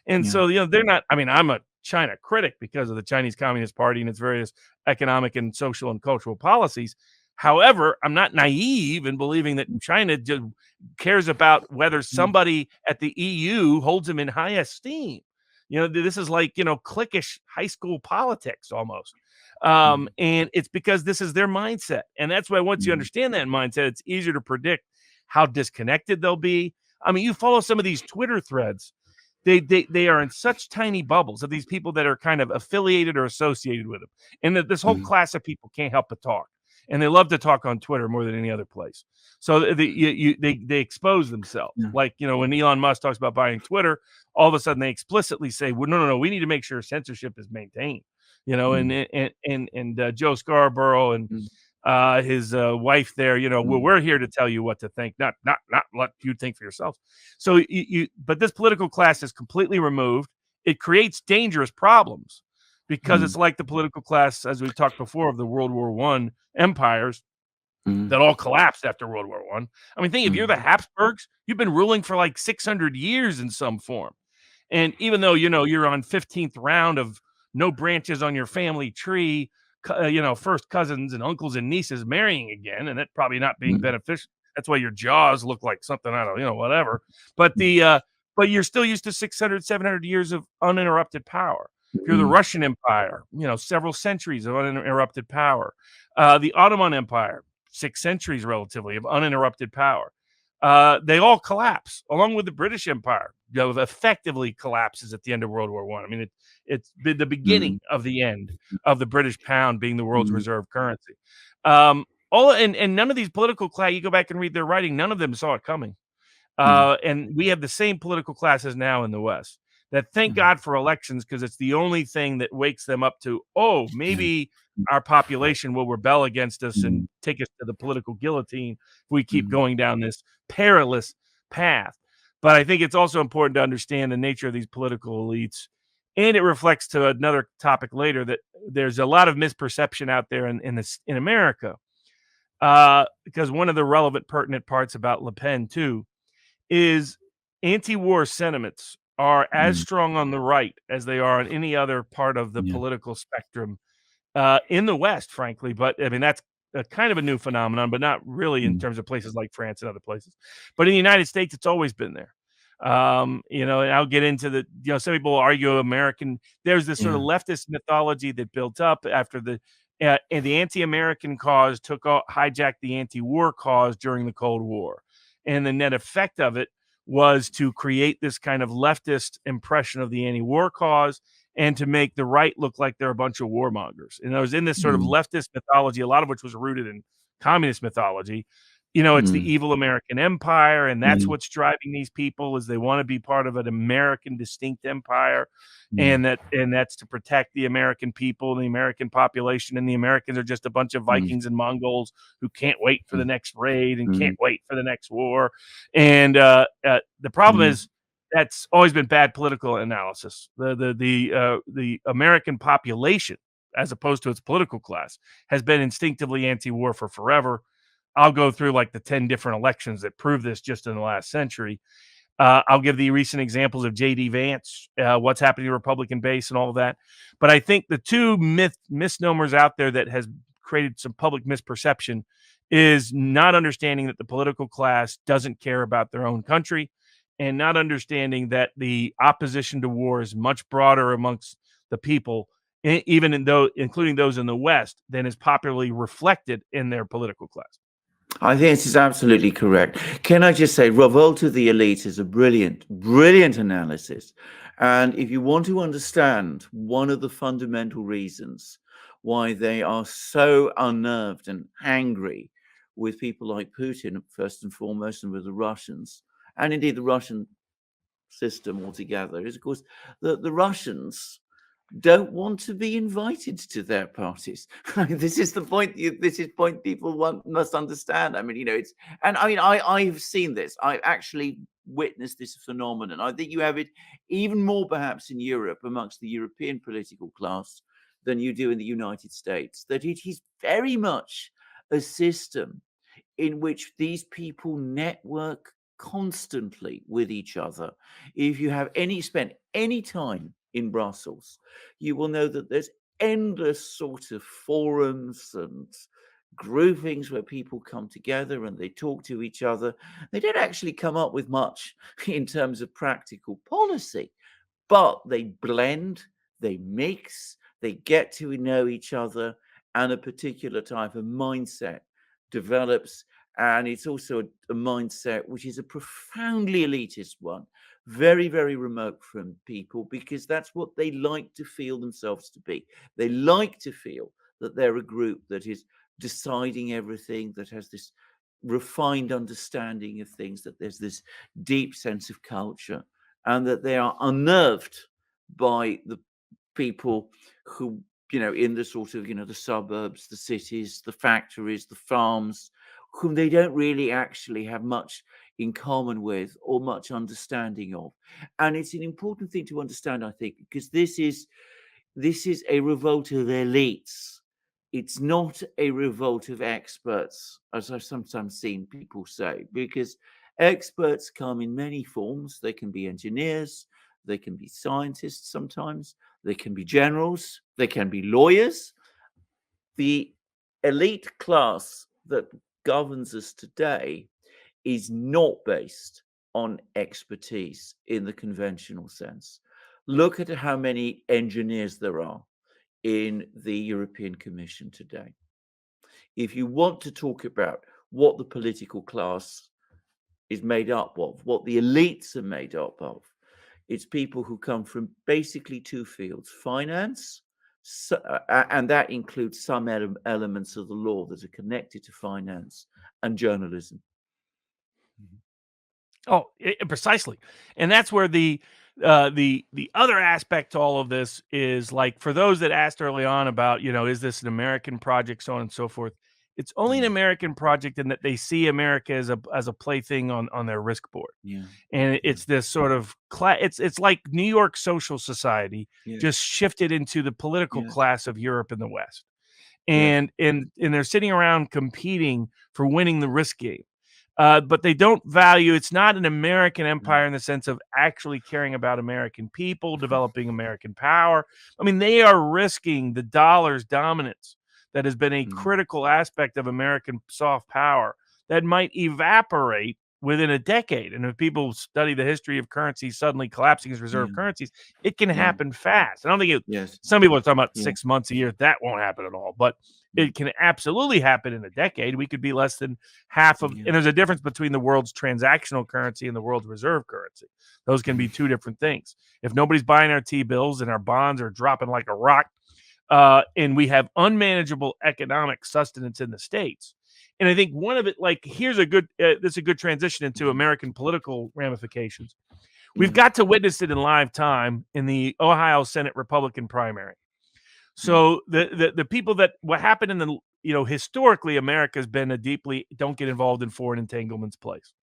And so, they're not, I mean, I'm a China critic because of the Chinese Communist Party and its various economic and social and cultural policies. However, I'm not naive in believing that China just cares about whether somebody at the EU holds them in high esteem. This is like, cliquish high school politics almost. And it's because this is their mindset. And that's why once you understand that mindset, it's easier to predict how disconnected they'll be. I mean, you follow some of these Twitter threads. They are in such tiny bubbles of these people that are kind of affiliated or associated with them. And that this whole class of people can't help but talk. And they love to talk on Twitter more than any other place. So they expose themselves. Like, when Elon Musk talks about buying Twitter, all of a sudden they explicitly say, well, no, we need to make sure censorship is maintained. And Joe Scarborough and his wife there, well, we're here to tell you what to think, not let you think for yourself. So but this political class is completely removed. It creates dangerous problems because it's like the political class, as we've talked before, of the World War I empires that all collapsed after World War I. I mean, think if you're the Habsburgs, you've been ruling for like 600 years in some form. And even though, you're on 15th round of no branches on your family tree, first cousins and uncles and nieces marrying again, and that probably not being beneficial. That's why your jaws look like something, I don't know, whatever. But but you're still used to 600, 700 years of uninterrupted power. If you're the Russian Empire, several centuries of uninterrupted power. The Ottoman Empire, 6 centuries relatively of uninterrupted power. They all collapse, along with the British Empire. Effectively collapses at the end of World War I. I mean, it's been the beginning of the end of the British pound being the world's reserve currency. And none of these political class, you go back and read their writing, none of them saw it coming. And we have the same political classes now in the West that thank God for elections, because it's the only thing that wakes them up to, maybe our population will rebel against us and take us to the political guillotine if we keep going down this perilous path. But I think it's also important to understand the nature of these political elites. And it reflects to another topic later that there's a lot of misperception out there in America. Because one of the relevant, pertinent parts about Le Pen, too, is anti-war sentiments are as strong on the right as they are on any other part of the political spectrum in the West, frankly. But I mean, that's kind of a new phenomenon, but not really in terms of places like France and other places. But in the United States, it's always been there. And I'll get into some people argue there's this sort of leftist mythology that built up after the anti-American cause hijacked the anti-war cause during the Cold War. And the net effect of it was to create this kind of leftist impression of the anti-war cause and to make the right look like they're a bunch of warmongers. And I was in this sort of leftist mythology, a lot of which was rooted in communist mythology. It's the evil American empire, and that's what's driving these people is they want to be part of an American distinct empire, and that's to protect the American people, the American population, and the Americans are just a bunch of Vikings and Mongols who can't wait for the next raid and can't wait for the next war. And the problem is that's always been bad political analysis. The American population as opposed to its political class, has been instinctively anti-war for forever. I'll go through like the 10 different elections that prove this just in the last century. I'll give the recent examples of J.D. Vance, what's happening to the Republican base and all of that. But I think the two misnomers out there that has created some public misperception is not understanding that the political class doesn't care about their own country, and not understanding that the opposition to war is much broader amongst the people, even including those in the West, than is popularly reflected in their political class. I think this is absolutely correct. Can I just say, Revolt of the Elite is a brilliant, brilliant analysis. And if you want to understand one of the fundamental reasons why they are so unnerved and angry with people like Putin, first and foremost, and with the Russians, and indeed the Russian system altogether, is, of course, that the Russians don't want to be invited to their parties. This is the point. This is point people must understand. I mean, I've seen this. I've actually witnessed this phenomenon. I think you have it even more perhaps in Europe amongst the European political class than you do in the United States. That it is very much a system in which these people network constantly with each other. If you have spent any time in Brussels, you will know that there's endless sort of forums and groupings where people come together and they talk to each other. They don't actually come up with much in terms of practical policy, but they blend, they mix, they get to know each other, and a particular type of mindset develops. And it's also a mindset which is a profoundly elitist one, very, very remote from people, because that's what they like to feel themselves to be. They like to feel that they're a group that is deciding everything, that has this refined understanding of things, that there's this deep sense of culture, and that they are unnerved by the people who, in the sort of, the suburbs, the cities, the factories, the farms, whom they don't really actually have much in common with or much understanding of. And it's an important thing to understand, I think, because this is a revolt of elites. It's not a revolt of experts, as I've sometimes seen people say, because experts come in many forms. They can be engineers, they can be scientists sometimes, they can be generals, they can be lawyers. The elite class that governs us today is not based on expertise in the conventional sense. Look at how many engineers there are in the European Commission today. If you want to talk about what the political class is made up of, what the elites are made up of, it's people who come from basically two fields: finance, and that includes some elements of the law that are connected to finance, and journalism. Oh, precisely. And that's where the other aspect to all of this is, like, for those that asked early on about, is this an American project, so on and so forth. It's only an American project in that they see America as a plaything on their risk board. Yeah. And it's this sort of it's like New York social society just shifted into the political class of Europe and the West. And they're sitting around competing for winning the risk game. But they don't value, it's not an American empire in the sense of actually caring about American people, developing American power. I mean, they are risking the dollar's dominance that has been a critical aspect of American soft power that might evaporate within a decade. And if people study the history of currencies suddenly collapsing as reserve currencies, it can happen fast. I don't think some people are talking about 6 months, a year. That won't happen at all. But it can absolutely happen in a decade. We could be less than half of, and there's a difference between the world's transactional currency and the world's reserve currency. Those can be two different things. If nobody's buying our T-bills and our bonds are dropping like a rock, and we have unmanageable economic sustenance in the States. And I think one of it, like, here's a good, this is a good transition into American political ramifications. We've got to witness it in live time in the Ohio Senate Republican primary. So the people that, what happened in the, historically, America has been a deeply don't get involved in foreign entanglements place.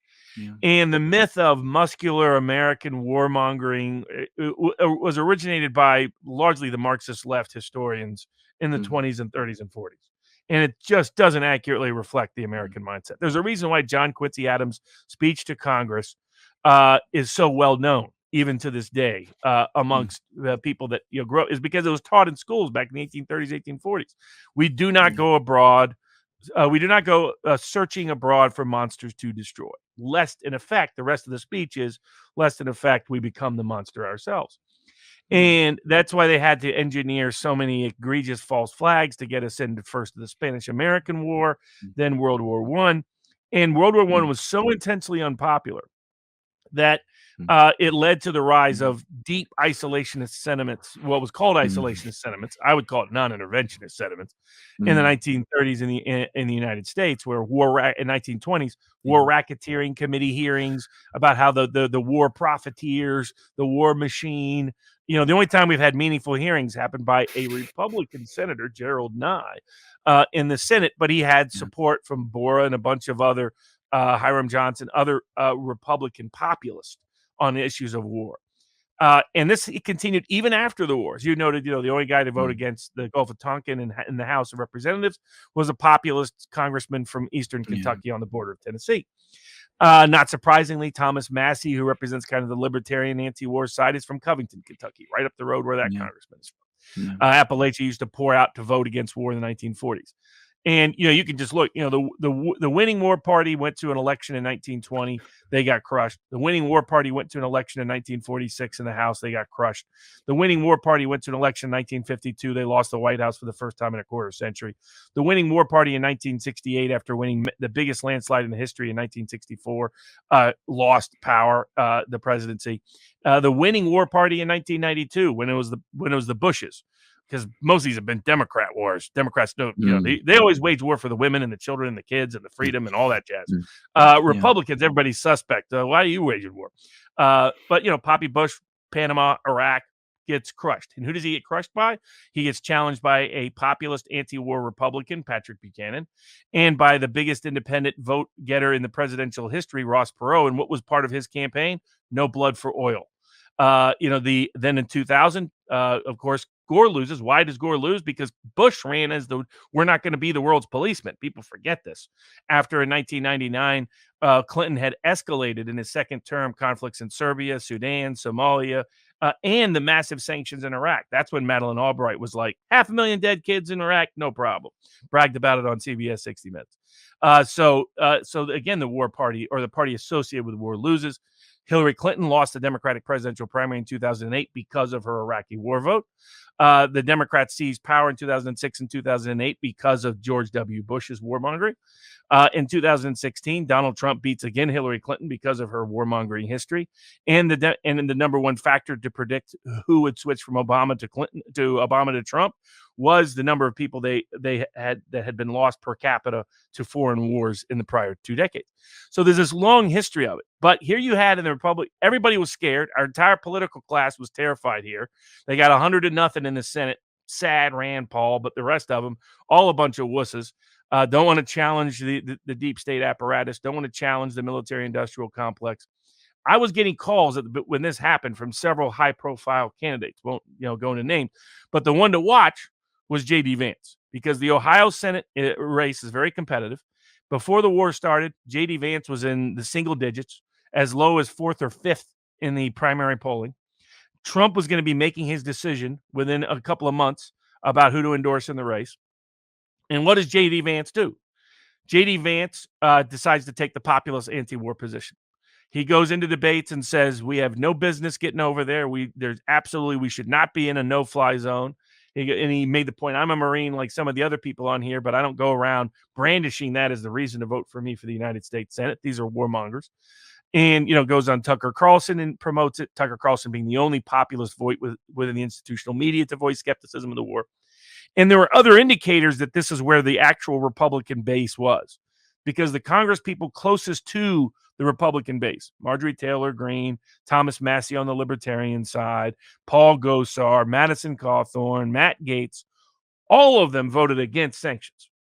And the myth of muscular American warmongering was originated by largely the Marxist left historians in the 20s and 30s and 40s. And it just doesn't accurately reflect the American mindset. There's a reason why John Quincy Adams' speech to Congress is so well known, even to this day, amongst the people that grew up, is because it was taught in schools back in the 1830s, 1840s. We do not go abroad. We do not go searching abroad for monsters to destroy. Lest, in effect, the rest of the speech is, lest, in effect, we become the monster ourselves. And that's why they had to engineer so many egregious false flags to get us into first the Spanish-American War, then World War I. And World War I was so intensely unpopular that it led to the rise of deep isolationist sentiments, what was called isolationist sentiments. I would call it non-interventionist sentiments in the 1930s in the United States, where in 1920s, war racketeering committee hearings about how the war profiteers, the war machine. The only time we've had meaningful hearings happened by a Republican senator, Gerald Nye, in the Senate, but he had support from Bora and a bunch of other Hiram Johnson, other Republican populists on the issues of war. And this continued even after the wars. You noted, the only guy to vote against the Gulf of Tonkin in the House of Representatives was a populist congressman from eastern Kentucky on the border of Tennessee. Not surprisingly, Thomas Massey, who represents kind of the libertarian anti-war side, is from Covington, Kentucky, right up the road where that congressman is from. Appalachia used to pour out to vote against war in the 1940s. And, you can just look, the winning war party went to an election in 1920. They got crushed. The winning war party went to an election in 1946 in the House. They got crushed. The winning war party went to an election in 1952. They lost the White House for the first time in a quarter century. The winning war party in 1968, after winning the biggest landslide in the history in 1964, lost power, the presidency. The winning war party in 1992, when it was the Bushes, because most of these have been Democrat wars. Democrats don't, they always wage war for the women and the children and the kids and the freedom and all that jazz. Republicans, everybody's suspect. Why are you waging war? But, Poppy Bush, Panama, Iraq gets crushed. And who does he get crushed by? He gets challenged by a populist anti-war Republican, Patrick Buchanan, and by the biggest independent vote getter in the presidential history, Ross Perot. And what was part of his campaign? No blood for oil. Then in 2000, of course, Gore loses. Why does Gore lose? Because Bush ran as we're not going to be the world's policeman. People forget this. After in 1999, Clinton had escalated in his second term conflicts in Serbia, Sudan, Somalia, and the massive sanctions in Iraq. That's when Madeleine Albright was like, 500,000 dead kids in Iraq, no problem. Bragged about it on CBS 60 Minutes. So again, the war party, or the party associated with the war, loses. Hillary Clinton lost the Democratic presidential primary in 2008 because of her Iraqi war vote. The Democrats seized power in 2006 and 2008 because of George W. Bush's warmongering. In 2016, Donald Trump beats again Hillary Clinton because of her warmongering history. And the number one factor to predict who would switch from Obama to Trump was the number of people that had been lost per capita to foreign wars in the prior 2 decades. So there's this long history of it. But here you had in the Republic, everybody was scared. Our entire political class was terrified here. They got 100-0 in the Senate. Sad Rand Paul, but the rest of them, all a bunch of wusses. Don't want to challenge the deep state apparatus. Don't want to challenge the military-industrial complex. I was getting calls when this happened from several high-profile candidates. Won't go into names, but the one to watch was J.D. Vance, because the Ohio Senate race is very competitive. Before the war started, J.D. Vance was in the single digits, as low as 4th or 5th in the primary polling. Trump was going to be making his decision within a couple of months about who to endorse in the race. And what does J.D. Vance do? J.D. Vance decides to take the populist anti-war position. He goes into debates and says, we have no business getting over there. We should not be in a no-fly zone. And he made the point, I'm a Marine like some of the other people on here, but I don't go around brandishing that as the reason to vote for me for the United States Senate. These are warmongers. And, goes on Tucker Carlson and promotes it. Tucker Carlson being the only populist voice within the institutional media to voice skepticism of the war. And there were other indicators that this is where the actual Republican base was, because the Congress people closest to the Republican base, Marjorie Taylor Greene, Thomas Massey on the Libertarian side, Paul Gosar, Madison Cawthorn, Matt Gaetz, all of them voted against sanctions.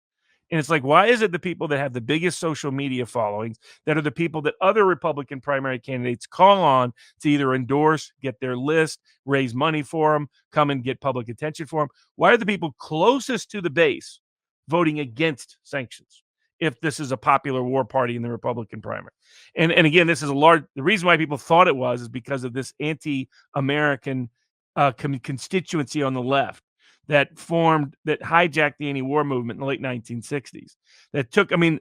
And it's like, why is it the people that have the biggest social media followings, that are the people that other Republican primary candidates call on to either endorse, get their list, raise money for them, come and get public attention for them? Why are the people closest to the base voting against sanctions if this is a popular war party in the Republican primary? And again, this is the reason why people thought it was is because of this anti-American constituency on the left that hijacked the anti-war movement in the late 1960s.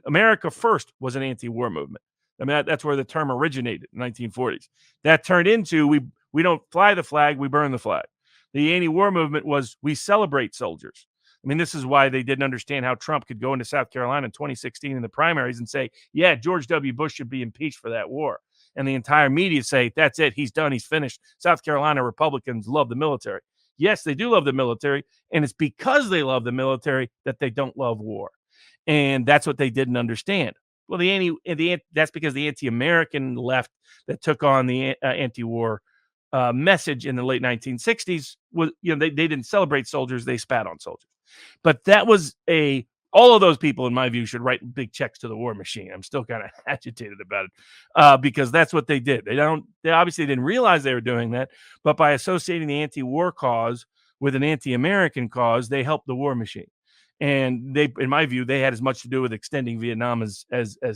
America First was an anti-war movement. I mean, that's where the term originated in the 1940s. That turned into we don't fly the flag, we burn the flag. The anti-war movement was we celebrate soldiers. I mean, this is why they didn't understand how Trump could go into South Carolina in 2016 in the primaries and say, yeah, George W. Bush should be impeached for that war. And the entire media say, that's it, he's done, he's finished. South Carolina Republicans love the military. Yes, they do love the military, and it's because they love the military that they don't love war. And that's what they didn't understand. Well, that's because the anti-American left that took on the anti-war message in the late 1960s was, they didn't celebrate soldiers, they spat on soldiers. But that was all of those people, in my view, should write big checks to the war machine. I'm still kind of agitated about it because that's what they did. They obviously didn't realize they were doing that, but by associating the anti-war cause with an anti-American cause, they helped the war machine. And in my view, they had as much to do with extending Vietnam as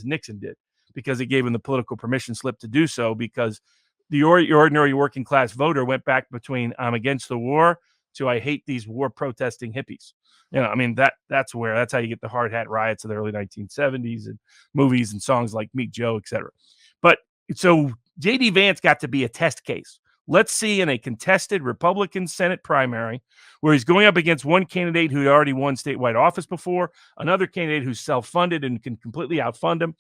Nixon did, because it gave him the political permission slip to do so, because your ordinary working class voter went back between I'm against the war to I hate these war protesting hippies. That's how you get the hard hat riots of the early 1970s and movies and songs like Meet Joe, etc. But so J.D. Vance got to be a test case. Let's see, in a contested Republican Senate primary where he's going up against one candidate who already won statewide office before, another candidate who's self-funded and can completely outfund him.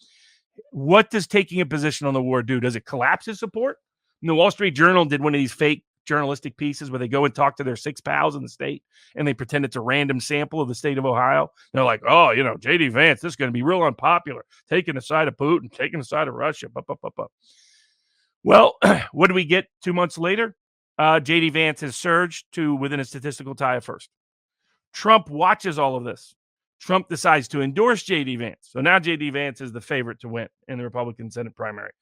What does taking a position on the war do? Does it collapse his support? The Wall Street Journal did one of these fake journalistic pieces where they go and talk to their 6 pals in the state and they pretend it's a random sample of the state of Ohio. They're like, oh, J.D. Vance, this is going to be real unpopular, taking the side of Putin, taking the side of Russia. Well, what do we get 2 months later? J.D. Vance has surged to within a statistical tie of first. Trump watches all of this. Trump decides to endorse J.D. Vance. So now J.D. Vance is the favorite to win in the Republican Senate primary.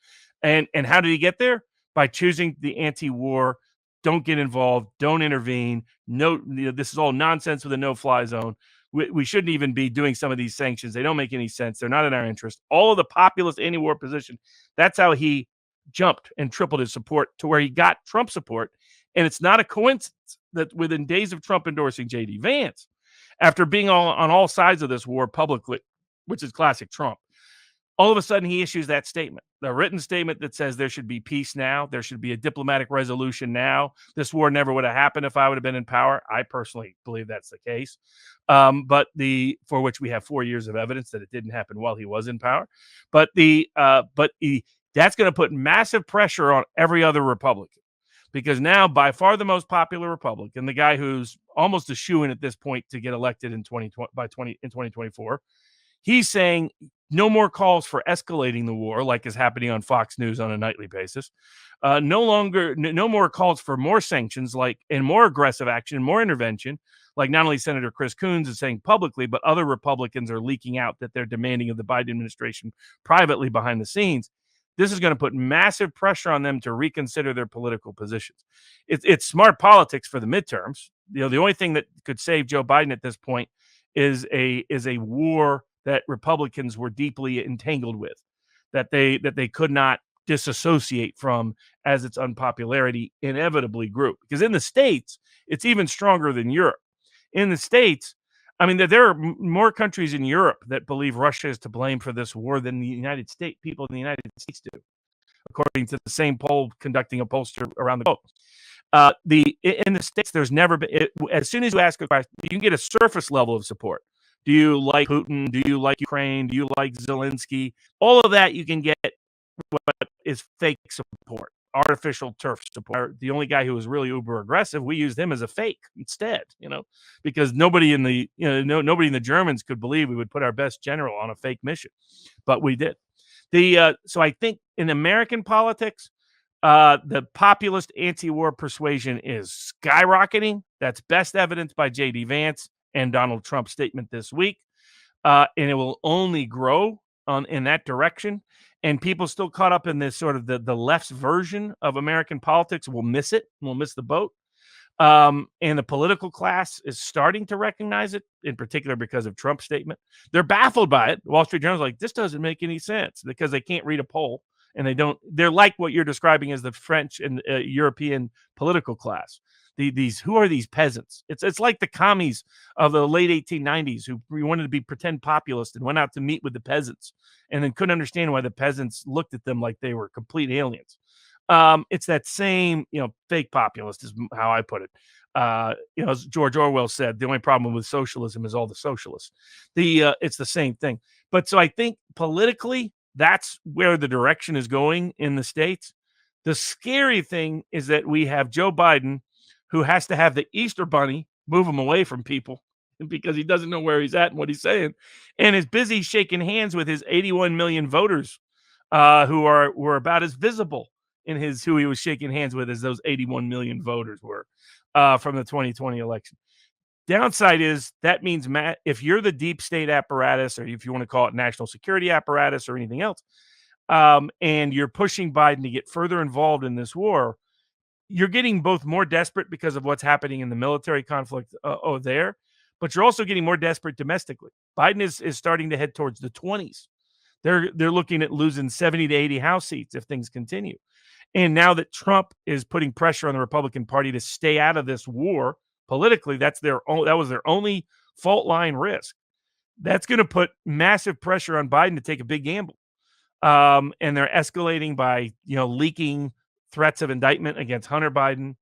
And how did he get there? By choosing the anti-war, don't get involved, don't intervene. No, this is all nonsense with a no-fly zone. We shouldn't even be doing some of these sanctions. They don't make any sense. They're not in our interest. All of the populist anti-war position, that's how he jumped and tripled his support to where he got Trump support. And it's not a coincidence that within days of Trump endorsing J.D. Vance, after being on all sides of this war publicly, which is classic Trump, all of a sudden he issues that statement, the written statement that says there should be peace now. There should be a diplomatic resolution now. This war never would have happened if I would have been in power. I personally believe that's the case. But for which we have 4 years of evidence that it didn't happen while he was in power. But that's going to put massive pressure on every other Republican, because now by far the most popular Republican, the guy who's almost a shoo-in at this point to get elected in 2024, he's saying no more calls for escalating the war like is happening on Fox News on a nightly basis. No more calls for more sanctions and more aggressive action, more intervention, like not only Senator Chris Coons is saying publicly, but other Republicans are leaking out that they're demanding of the Biden administration privately behind the scenes. This is going to put massive pressure on them to reconsider their political positions. It's smart politics for the midterms. The only thing that could save Joe Biden at this point is a war that Republicans were deeply entangled with, that they could not disassociate from as its unpopularity inevitably grew. Because in the States, it's even stronger than Europe. In the States, there are more countries in Europe that believe Russia is to blame for this war than the United States people in the United States do, according to the same poll conducting a pollster around the globe. In the States, there's never been. As soon as you ask a question, you can get a surface level of support. Do you like Putin? Do you like Ukraine? Do you like Zelensky? All of that you can get what is fake support, artificial turf support. The only guy who was really uber aggressive, we used him as a fake instead, because nobody in the Germans could believe we would put our best general on a fake mission, but we did. So I think in American politics, the populist anti-war persuasion is skyrocketing. That's best evidenced by J.D. Vance and Donald Trump's statement this week. and it will only grow in that direction. And people still caught up in this sort of the left's version of American politics will miss it, will miss the boat. And the political class is starting to recognize it, in particular because of Trump's statement. They're baffled by it. Wall Street Journal's like, this doesn't make any sense because they can't read a poll and they're like what you're describing as the French and European political class. Who are these peasants? It's like the commies of the late 1890s who wanted to be pretend populist and went out to meet with the peasants and then couldn't understand why the peasants looked at them like they were complete aliens. It's that same, fake populist is how I put it. As George Orwell said, the only problem with socialism is all the socialists. It's the same thing. But so I think politically, that's where the direction is going in the States. The scary thing is that we have Joe Biden, who has to have the Easter Bunny move him away from people because he doesn't know where he's at and what he's saying, and is busy shaking hands with his 81 million voters who were about as visible in who he was shaking hands with as those 81 million voters were from the 2020 election. Downside is that means, Matt, if you're the deep state apparatus, or if you want to call it national security apparatus or anything else, and you're pushing Biden to get further involved in this war, you're getting both more desperate because of what's happening in the military conflict there, but you're also getting more desperate domestically. Biden is starting to head towards the 20s. They're looking at losing 70 to 80 House seats if things continue. And now that Trump is putting pressure on the Republican Party to stay out of this war politically, that was their only fault line risk. That's going to put massive pressure on Biden to take a big gamble. And they're escalating by leaking threats of indictment against Hunter Biden.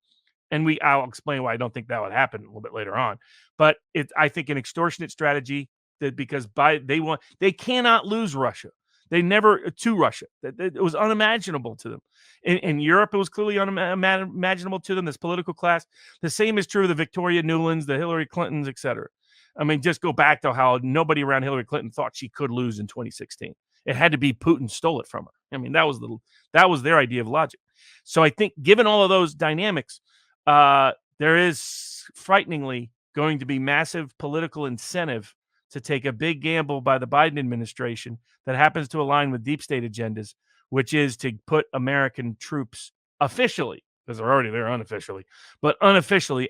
And I'll explain why I don't think that would happen a little bit later on. But I think an extortionate strategy that because they cannot lose Russia. They never to Russia. It was unimaginable to them. In Europe, it was clearly unimaginable to them, this political class. The same is true of the Victoria Nulands, the Hillary Clintons, et cetera. I mean, just go back to how nobody around Hillary Clinton thought she could lose in 2016. It had to be Putin stole it from her. I mean, that was their idea of logic. So I think given all of those dynamics, there is frighteningly going to be massive political incentive to take a big gamble by the Biden administration that happens to align with deep state agendas, which is to put American troops officially, because they're already there unofficially, but unofficially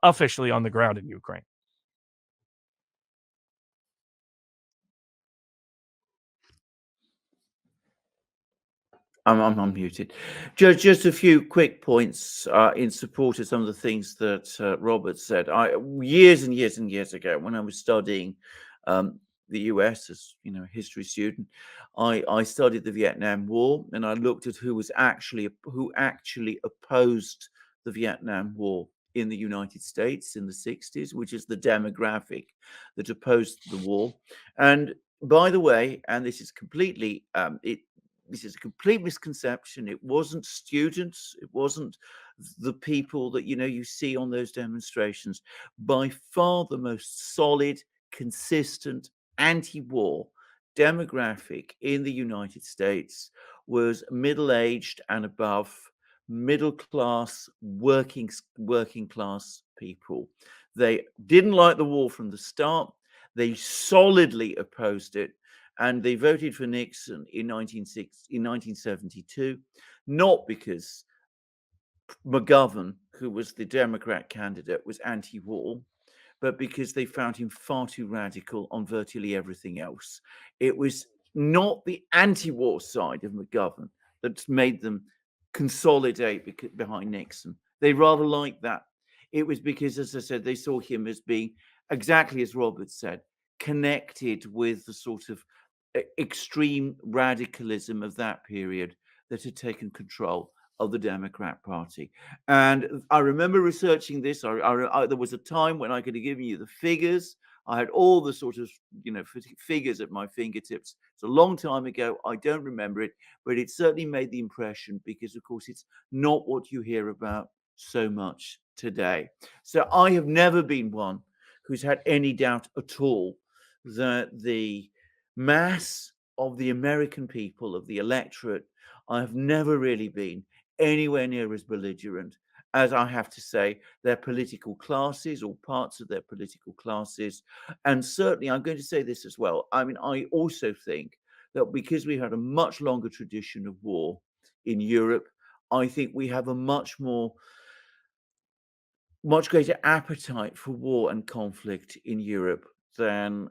officially on the ground in Ukraine. I'm unmuted. Just a few quick points in support of some of the things that Robert said. Years and years and years ago, when I was studying the US as a history student, I studied the Vietnam War, and I looked at who actually opposed the Vietnam War in the United States in the 60s, which is the demographic that opposed the war. And by the way, and this is completely this is a complete misconception. It wasn't students. It wasn't the people that you see on those demonstrations. By far the most solid, consistent anti-war demographic in the United States was middle-aged and above, middle class, working class people. They didn't like the war from the start. They solidly opposed it. And they voted for Nixon in 1972, not because McGovern, who was the Democrat candidate, was anti-war, but because they found him far too radical on virtually everything else. It was not the anti-war side of McGovern that made them consolidate behind Nixon. They rather liked that. It was because, as I said, they saw him as being, exactly as Robert said, connected with the sort of extreme radicalism of that period that had taken control of the Democrat Party. And I remember researching this. There was a time when I could have given you the figures. I had all the sort of figures at my fingertips. It's a long time ago. I don't remember it, but it certainly made the impression because, of course, it's not what you hear about so much today. So I have never been one who's had any doubt at all that the mass of the American people, of the electorate, I have never really been anywhere near as belligerent as I have to say, their political classes or parts of their political classes. And certainly, I'm going to say this as well. I mean, I also think that because we had a much longer tradition of war in Europe, I think we have a much greater appetite for war and conflict in Europe than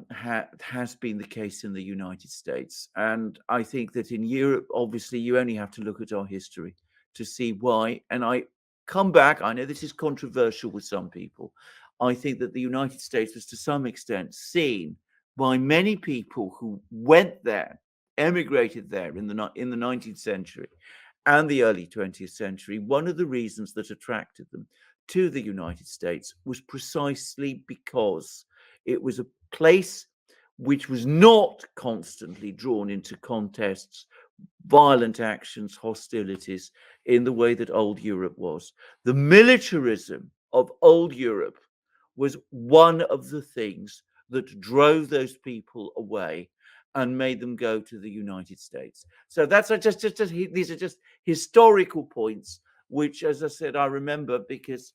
has been the case in the United States. And I think that in Europe, obviously, you only have to look at our history to see why. And I come back, I know this is controversial with some people. I think that the United States was to some extent seen by many people who went there, emigrated there in the 19th century and the early 20th century. One of the reasons that attracted them to the United States was precisely because it was a place which was not constantly drawn into contests, violent actions, hostilities in the way that old Europe was. The militarism of old Europe was one of the things that drove those people away and made them go to the United States. So that's just these are just historical points, which, as I said, I remember because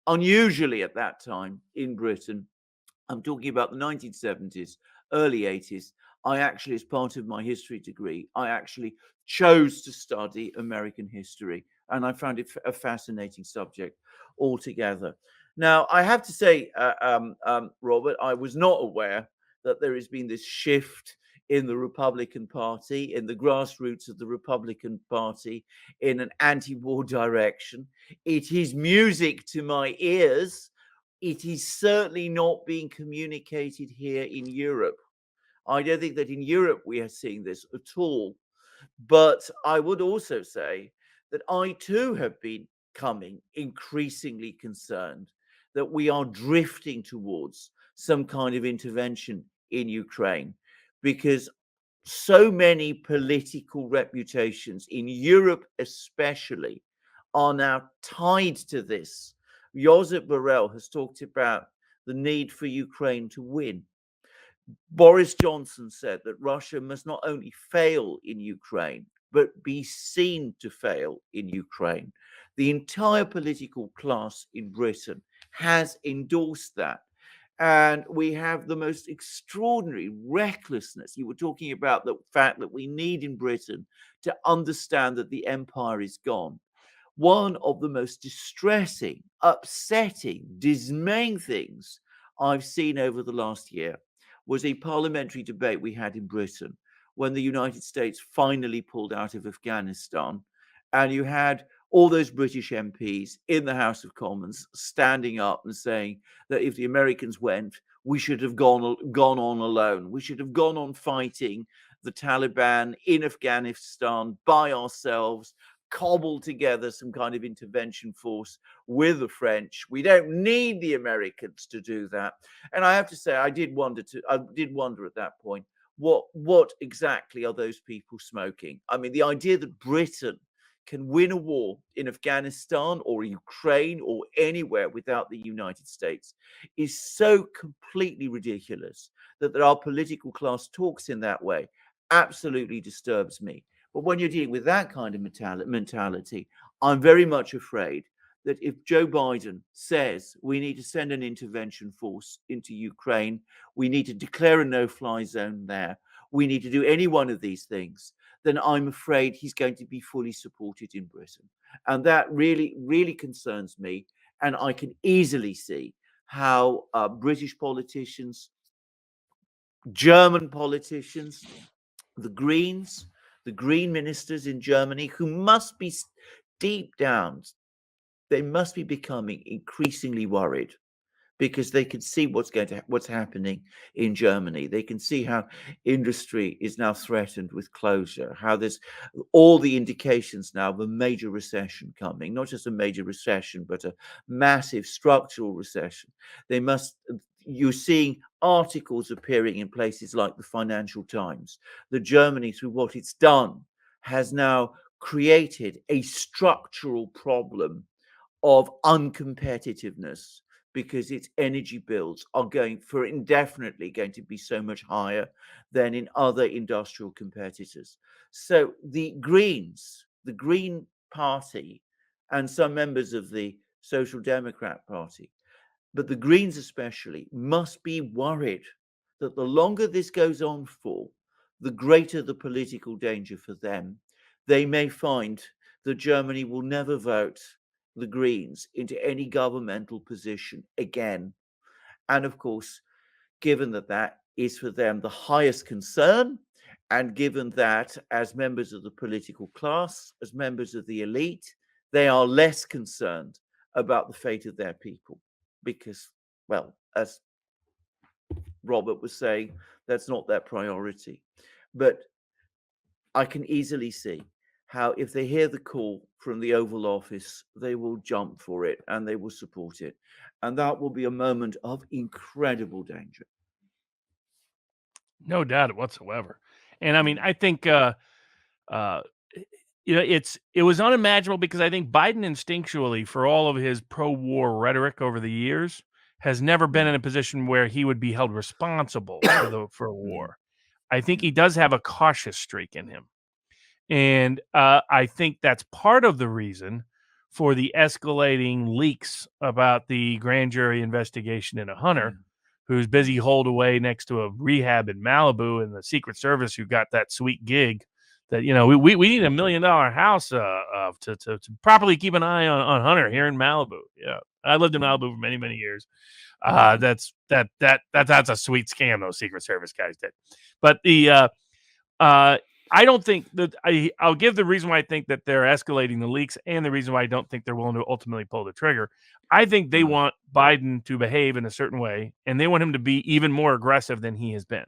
unusually at that time in Britain, I'm talking about the 1970s, early 80s. I actually, as part of my history degree, I actually chose to study American history, and I found it a fascinating subject altogether. Now, I have to say, Robert, I was not aware that there has been this shift in the Republican Party, in the grassroots of the Republican Party, in an anti-war direction. It is music to my ears. It is certainly not being communicated here in Europe. I don't think that in Europe we are seeing this at all. But I would also say that I too have been becoming increasingly concerned that we are drifting towards some kind of intervention in Ukraine because so many political reputations in Europe, especially, are now tied to this. Josep Borrell has talked about the need for Ukraine to win. Boris Johnson said that Russia must not only fail in Ukraine, but be seen to fail in Ukraine. The entire political class in Britain has endorsed that. And we have the most extraordinary recklessness. You were talking about the fact that we need in Britain to understand that the empire is gone. One of the most distressing, upsetting, dismaying things I've seen over the last year was a parliamentary debate we had in Britain when the United States finally pulled out of Afghanistan. And you had all those British MPs in the House of Commons standing up and saying that if the Americans went, we should have gone on alone. We should have gone on fighting the Taliban in Afghanistan by ourselves, cobbled together some kind of intervention force with the French. We don't need the Americans to do that. And I have to say, I did wonder at that point, what exactly are those people smoking? I mean, the idea that Britain can win a war in Afghanistan or Ukraine or anywhere without the United States is so completely ridiculous that our political class talks in that way absolutely disturbs me. But when you're dealing with that kind of mentality, I'm very much afraid that if Joe Biden says we need to send an intervention force into Ukraine, we need to declare a no-fly zone there, we need to do any one of these things, then I'm afraid he's going to be fully supported in Britain. And that really, really concerns me. And I can easily see how British politicians, German politicians, the Greens, the Green ministers in Germany, who must be deep down, they must be becoming increasingly worried because they can see what's happening in Germany. They can see how industry is now threatened with closure, how there's all the indications now of a major recession coming, not just a major recession, but a massive structural recession. You're seeing articles appearing in places like the Financial Times that Germany, through what it's done, has now created a structural problem of uncompetitiveness because its energy bills are indefinitely going to be so much higher than in other industrial competitors. So the Greens, the Green Party, and some members of the Social Democrat Party, but the Greens especially, must be worried that the longer this goes on for, the greater the political danger for them. They may find that Germany will never vote the Greens into any governmental position again. And of course, given that that is for them the highest concern, and given that as members of the political class, as members of the elite, they are less concerned about the fate of their people because, well, as Robert was saying, that's not their priority. But I can easily see how if they hear the call from the Oval Office, they will jump for it and they will support it. And that will be a moment of incredible danger. No doubt whatsoever. And I mean, I think it was unimaginable because I think Biden instinctually, for all of his pro-war rhetoric over the years, has never been in a position where he would be held responsible for a war. I think he does have a cautious streak in him. And I think that's part of the reason for the escalating leaks about the grand jury investigation into Hunter, who's busy holed away next to a rehab in Malibu, and the Secret Service who got that sweet gig that, we need $1 million house to properly keep an eye on Hunter here in Malibu. Yeah. I lived in Malibu for many, many years. That's a sweet scam those Secret Service guys did. But I don't think that I'll give the reason why I think that they're escalating the leaks and the reason why I don't think they're willing to ultimately pull the trigger. I think they want Biden to behave in a certain way, and they want him to be even more aggressive than he has been.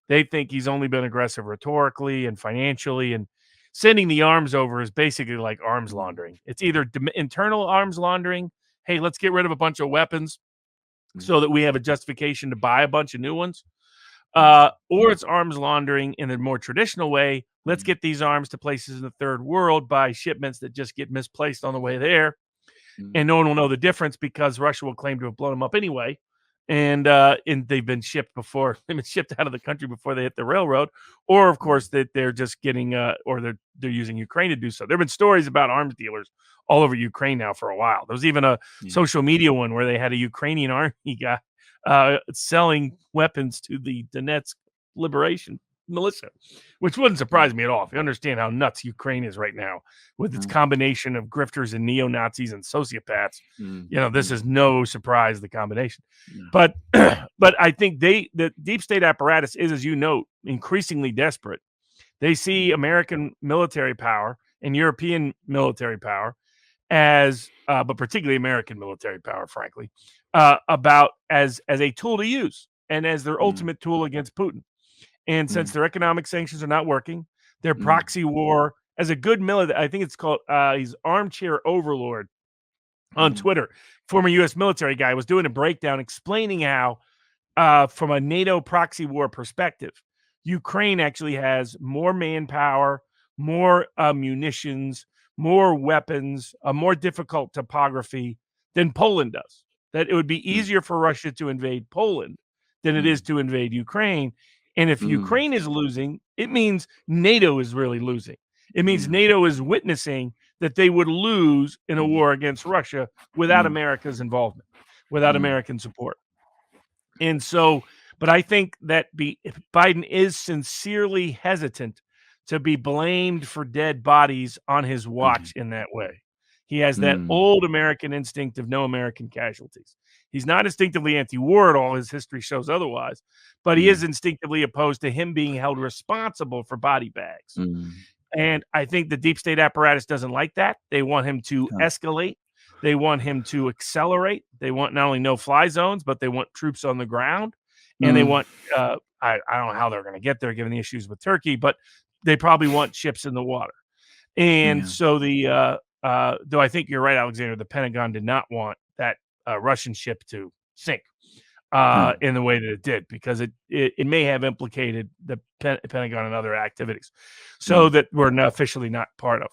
They think he's only been aggressive rhetorically and financially, and sending the arms over is basically like arms laundering. It's either internal arms laundering. Hey, let's get rid of a bunch of weapons so that we have a justification to buy a bunch of new ones. Or it's arms laundering in a more traditional way. Let's get these arms to places in the third world by shipments that just get misplaced on the way there. And no one will know the difference because Russia will claim to have blown them up anyway. And they've been shipped before. They've been shipped out of the country before they hit the railroad. Or, of course, that they're just getting or they're using Ukraine to do so. There have been stories about arms dealers all over Ukraine now for a while. There was even a social media one where they had a Ukrainian army guy selling weapons to the Donetsk Liberation Militia, which wouldn't surprise me at all if you understand how nuts Ukraine is right now with its combination of grifters and neo-Nazis and sociopaths. This is no surprise, the combination. But I think the deep state apparatus is, as you note, increasingly desperate. They see American military power and European military power as, but particularly American military power, frankly, about as a tool to use and as their ultimate tool against Putin. And since their economic sanctions are not working, their proxy war as a good military, I think it's called, he's Armchair Overlord on Twitter, former U.S. military guy, was doing a breakdown explaining how, from a NATO proxy war perspective, Ukraine actually has more manpower, more munitions, more weapons, a more difficult topography than Poland does. That it would be easier for Russia to invade Poland than it is to invade Ukraine. And if Ukraine is losing, it means NATO is really losing. It means NATO is witnessing that they would lose in a war against Russia without America's involvement, without American support. And so, but I think that Biden is sincerely hesitant to be blamed for dead bodies on his watch in that way. He has that old American instinct of no American casualties. He's not instinctively anti-war at all. His history shows otherwise, but he is instinctively opposed to him being held responsible for body bags. And I think the deep state apparatus doesn't like that. They want him to escalate. They want him to accelerate. They want not only no-fly zones, but they want troops on the ground. And they want, I don't know how they're going to get there given the issues with Turkey, but they probably want ships in the water. And so though I think you're right, Alexander, the Pentagon did not want that Russian ship to sink in the way that it did, because it may have implicated the Pentagon and other activities, so that we're officially not part of.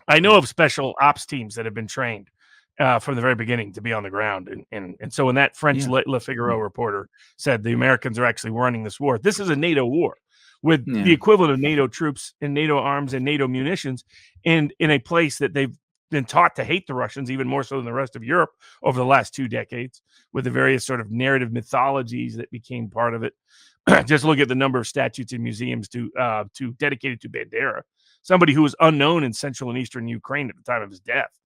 I know of special ops teams that have been trained from the very beginning to be on the ground. And so when that French Le Figaro reporter said the Americans are actually running this war, this is a NATO war with the equivalent of NATO troops and NATO arms and NATO munitions in a place that they've been taught to hate the Russians even more so than the rest of Europe over the last 2 decades, with the various sort of narrative mythologies that became part of it. Just look at the number of statues in museums dedicated to Bandera, somebody who was unknown in Central and Eastern Ukraine at the time of his death.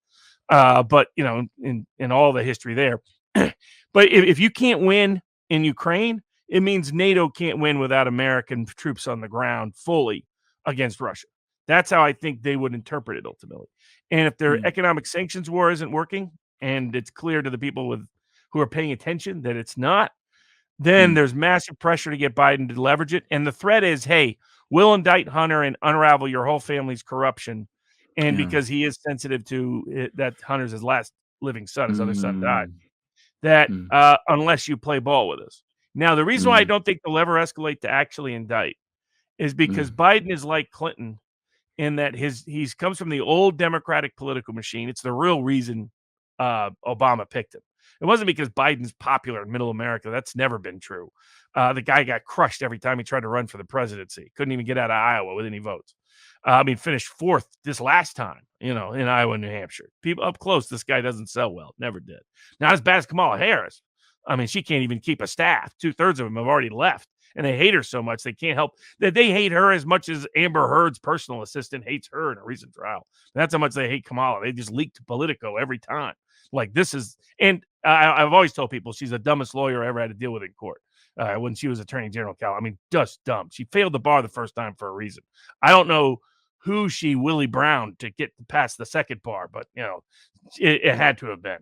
But in all the history there. But if you can't win in Ukraine, it means NATO can't win without American troops on the ground fully against Russia. That's how I think they would interpret it ultimately. And if their economic sanctions war isn't working, and it's clear to the people who are paying attention that it's not, then there's massive pressure to get Biden to leverage it. And the threat is, hey, we'll indict Hunter and unravel your whole family's corruption. And because he is sensitive to it, that Hunter's his last living son, his other son died, that unless you play ball with us. Now, the reason why I don't think they'll ever escalate to actually indict is because Biden is like Clinton in that he's comes from the old Democratic political machine. It's the real reason Obama picked him. It wasn't because Biden's popular in middle America. That's never been true. The guy got crushed every time he tried to run for the presidency. Couldn't even get out of Iowa with any votes. Finished 4th this last time, in Iowa and New Hampshire. People up close, this guy doesn't sell well. Never did. Not as bad as Kamala Harris. She can't even keep a staff. 2/3 of them have already left. And they hate her so much they can't help that. They hate her as much as Amber Heard's personal assistant hates her in a recent trial. That's how much they hate Kamala. They just leak to Politico every time. Like this is, and I've always told people she's the dumbest lawyer I ever had to deal with in court when she was Attorney General Cal. Just dumb. She failed the bar the first time for a reason. I don't know who she Willie Brown to get past the second bar, but it had to have been.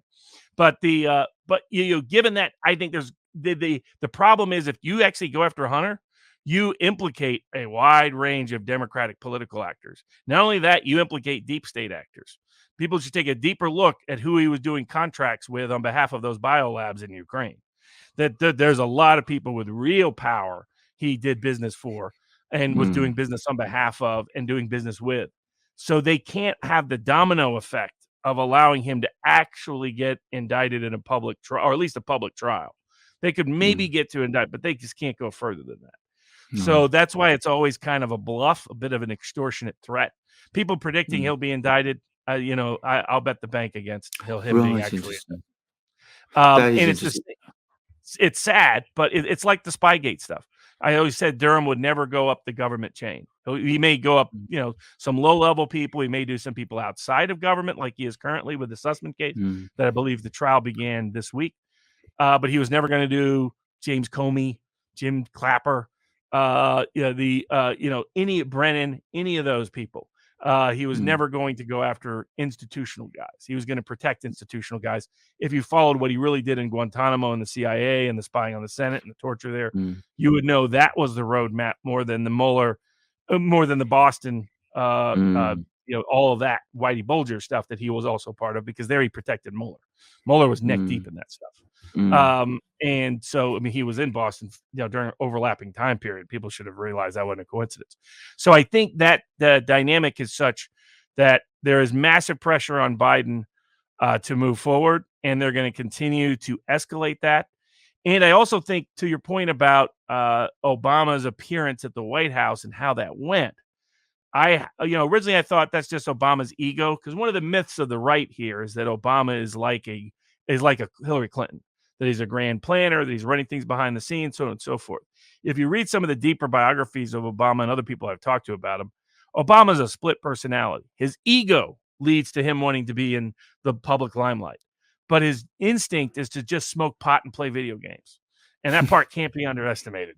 But given that, I think there's the problem is if you actually go after Hunter, you implicate a wide range of Democratic political actors. Not only that, you implicate deep state actors. People should take a deeper look at who he was doing contracts with on behalf of those biolabs in Ukraine. That there's a lot of people with real power he did business for and was doing business on behalf of and doing business with. So they can't have the domino effect of allowing him to actually get indicted in a public trial, or at least a public trial. They could maybe get to indict, but they just can't go further than that. So that's why it's always kind of a bluff, a bit of an extortionate threat. People predicting he'll be indicted, I'll bet the bank against him being actually. And it's sad, but it's like the Spygate stuff. I always said Durham would never go up the government chain. He may go up, some low-level people. He may do some people outside of government, like he is currently with the Sussman case that I believe the trial began this week. But he was never going to do James Comey, Jim Clapper, any Brennan, any of those people. He was never going to go after institutional guys. He was going to protect institutional guys. If you followed what he really did in Guantanamo and the CIA and the spying on the Senate and the torture there, you would know that was the roadmap more than the Mueller, more than the Boston, all of that Whitey Bulger stuff that he was also part of, because there he protected Mueller. Mueller was neck deep in that stuff. And so, he was in Boston, during an overlapping time period. People should have realized that wasn't a coincidence. So I think that the dynamic is such that there is massive pressure on Biden to move forward, and they're going to continue to escalate that. And I also think, to your point about Obama's appearance at the White House and how that went, originally I thought that's just Obama's ego, because one of the myths of the right here is that Obama is like a Hillary Clinton, that he's a grand planner, that he's running things behind the scenes, so on and so forth. If you read some of the deeper biographies of Obama and other people I've talked to about him, Obama's a split personality. His ego leads to him wanting to be in the public limelight, but his instinct is to just smoke pot and play video games. And that part can't be underestimated.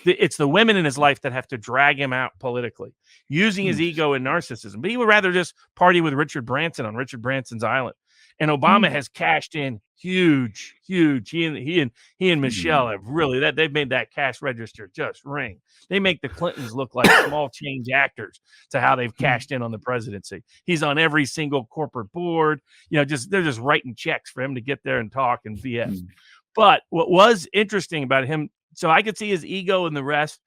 It's the women in his life that have to drag him out politically, using his ego and narcissism. But he would rather just party with Richard Branson on Richard Branson's island. And Obama has cashed in huge. He and Michelle have really they've made that cash register just ring. They make the Clintons look like small change actors to how they've cashed in on the presidency. He's on every single corporate board. They're just writing checks for him to get there and talk and BS. But what was interesting about him, so I could see his ego and the rest.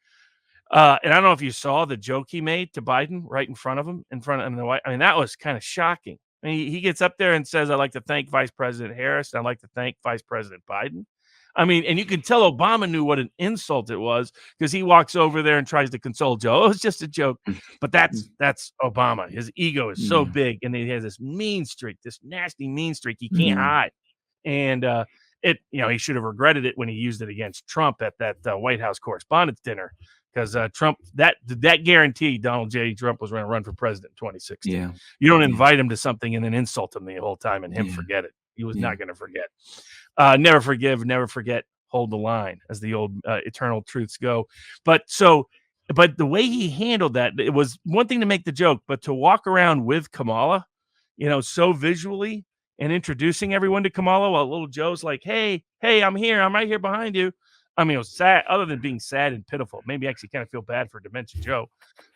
And I don't know if you saw the joke he made to Biden right in front of him, in the White. That was kind of shocking. He gets up there and says, "I'd like to thank Vice President Harris. I'd like to thank Vice President Biden." I mean, and you can tell Obama knew what an insult it was because he walks over there and tries to console Joe. Oh, it's just a joke. But that's Obama. His ego is so big, and he has this mean streak, this nasty mean streak he can't hide. And he should have regretted it when he used it against Trump at that White House Correspondents' Dinner, because Trump that guaranteed Donald J. Trump was going to run for president in 2016. Yeah. You don't invite him to something and then insult him the whole time and him forget it. He was not going to forget. Never forgive, never forget, hold the line, as the old eternal truths go. But the way he handled that, it was one thing to make the joke, but to walk around with Kamala, so visually and introducing everyone to Kamala while little Joe's like, hey, I'm here. I'm right here behind you. I mean, it was sad, other than being sad and pitiful. It made me actually kind of feel bad for Dementia Joe,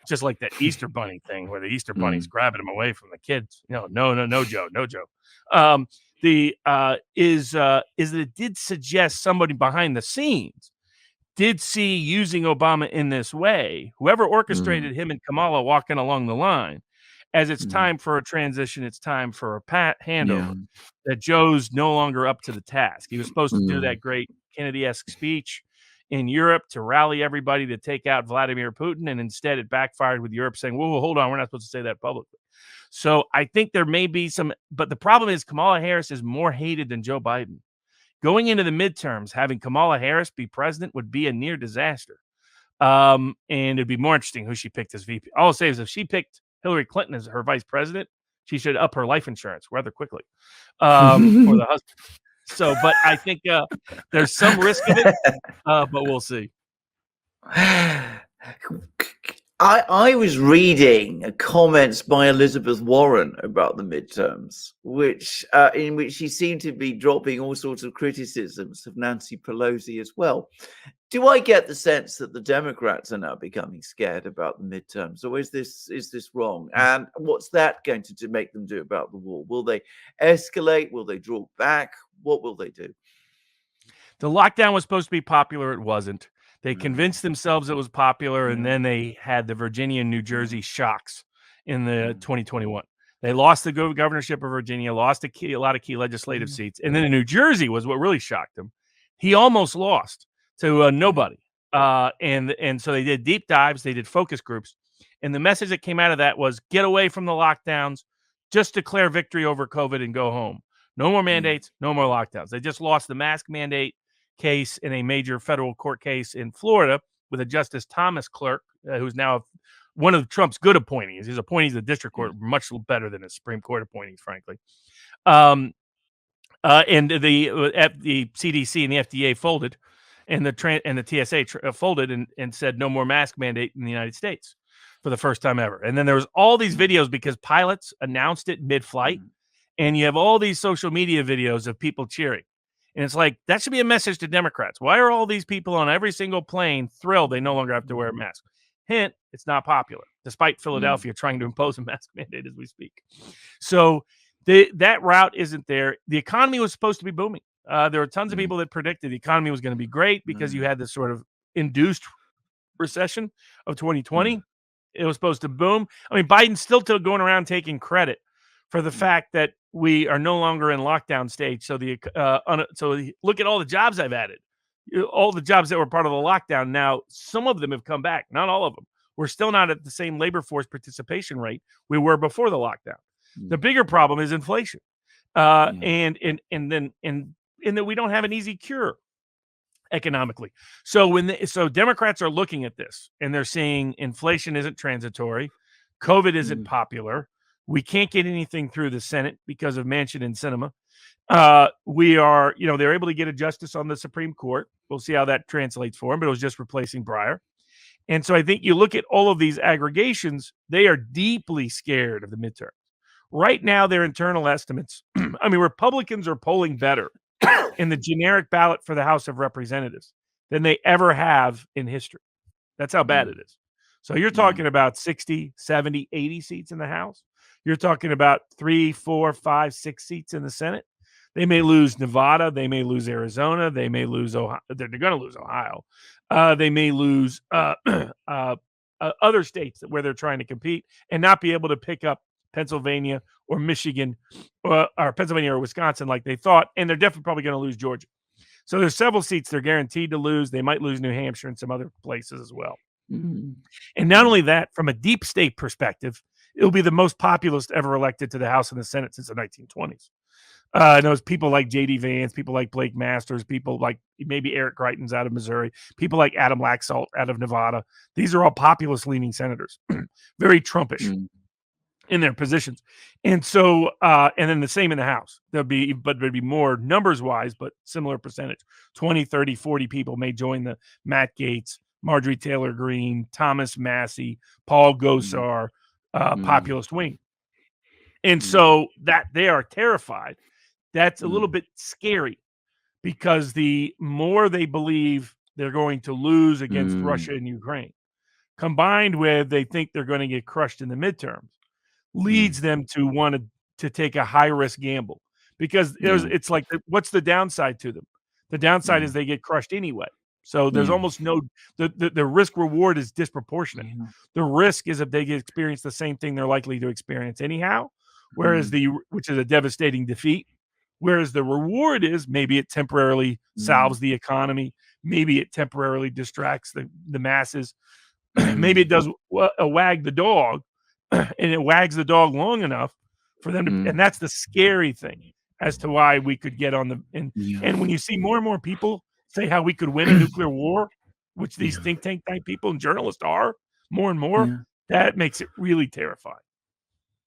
just like that Easter Bunny thing where the Easter Bunny's grabbing him away from the kids. No, Joe, no, Joe. Is that it did suggest somebody behind the scenes did see using Obama in this way, whoever orchestrated him and Kamala walking along the line, as it's time for a transition, it's time for a handover, that Joe's no longer up to the task. He was supposed to do that great Kennedy-esque speech in Europe to rally everybody to take out Vladimir Putin, and instead it backfired with Europe saying, whoa, hold on, we're not supposed to say that publicly. So I think there may be some, but the problem is Kamala Harris is more hated than Joe Biden. Going into the midterms, having Kamala Harris be president would be a near disaster. And it'd be more interesting who she picked as VP. All I'll say is if she picked Hillary Clinton as her vice president, she should up her life insurance rather quickly for the husband. So, but I think there's some risk of it, but we'll see. I was reading comments by Elizabeth Warren about the midterms, in which she seemed to be dropping all sorts of criticisms of Nancy Pelosi as well. Do I get the sense that the Democrats are now becoming scared about the midterms, or is this wrong? And what's that going to make them do about the war? Will they escalate? Will they draw back? What will they do? The lockdown was supposed to be popular. It wasn't. They convinced themselves it was popular, and then they had the Virginia and New Jersey shocks in the 2021. They lost the governorship of Virginia, lost a lot of key legislative seats, and then in New Jersey was what really shocked him. He almost lost to nobody, and so they did deep dives, they did focus groups, and the message that came out of that was get away from the lockdowns, just declare victory over COVID and go home. No more mandates, no more lockdowns. They just lost the mask mandate case in a major federal court case in Florida with a Justice Thomas clerk, who's now one of Trump's good appointees. His appointees in the district court are much better than his Supreme Court appointees, frankly. And the CDC and the FDA folded, and the TSA folded and said no more mask mandate in the United States for the first time ever. And then there was all these videos because pilots announced it mid-flight, and you have all these social media videos of people cheering. And it's like, that should be a message to Democrats. Why are all these people on every single plane thrilled they no longer have to wear a mask? Hint, it's not popular, despite Philadelphia trying to impose a mask mandate as we speak. So that route isn't there. The economy was supposed to be booming. There were tons of people that predicted the economy was going to be great because you had this sort of induced recession of 2020. It was supposed to boom. I mean, Biden's still going around taking credit for the fact that we are no longer in lockdown stage. So look at all the jobs I've added, all the jobs that were part of the lockdown. Now, some of them have come back, not all of them. We're still not at the same labor force participation rate we were before the lockdown. The bigger problem is inflation, and that we don't have an easy cure economically. So so Democrats are looking at this and they're saying inflation isn't transitory, COVID isn't popular. We can't get anything through the Senate because of Manchin and Sinema. They're able to get a justice on the Supreme Court. We'll see how that translates for them, but it was just replacing Breyer. And so I think you look at all of these aggregations, they are deeply scared of the midterms. Right now, their internal estimates, Republicans are polling better in the generic ballot for the House of Representatives than they ever have in history. That's how bad it is. So you're talking about 60, 70, 80 seats in the House. You're talking about 3, 4, 5, 6 seats in the Senate. They may lose Nevada. They may lose Arizona. They may lose Ohio. They're going to lose Ohio. They may lose other states where they're trying to compete and not be able to pick up Pennsylvania or Michigan or Pennsylvania or Wisconsin like they thought. And they're definitely probably going to lose Georgia. So there's several seats they're guaranteed to lose. They might lose New Hampshire and some other places as well. Mm. And not only that, from a deep state perspective, it'll be the most populist ever elected to the House and the Senate since the 1920s. Knows people like J.D. Vance, people like Blake Masters, people like maybe Eric Greitens out of Missouri, people like Adam Laxalt out of Nevada. These are all populist-leaning senators, very Trumpish in their positions. And so, and then the same in the House. There'd be more numbers-wise, but similar percentage. 20, 30, 40 people may join the Matt Gaetz, Marjorie Taylor Greene, Thomas Massey, Paul Gosar, populist wing. And so that they are terrified. That's a little bit scary because the more they believe they're going to lose against Russia and Ukraine, combined with they think they're going to get crushed in the midterms, leads them to want to take a high risk gamble because it's like, what's the downside to them? The downside is they get crushed anyway. So there's almost no, the risk reward is disproportionate. The risk is if they experience the same thing they're likely to experience anyhow, whereas which is a devastating defeat. Whereas the reward is maybe it temporarily salves the economy. Maybe it temporarily distracts the masses. Maybe it does a wag the dog and it wags the dog long enough for them to, and that's the scary thing as to why we could get on the, and when you see more and more people say how we could win a nuclear war, which these think tank type people and journalists are more and more, that makes it really terrifying.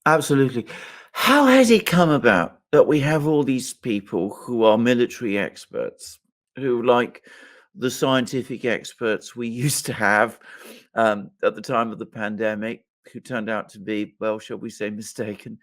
Absolutely. How has it come about that we have all these people who are military experts, who, like the scientific experts we used to have at the time of the pandemic, who turned out to be, well, shall we say, mistaken,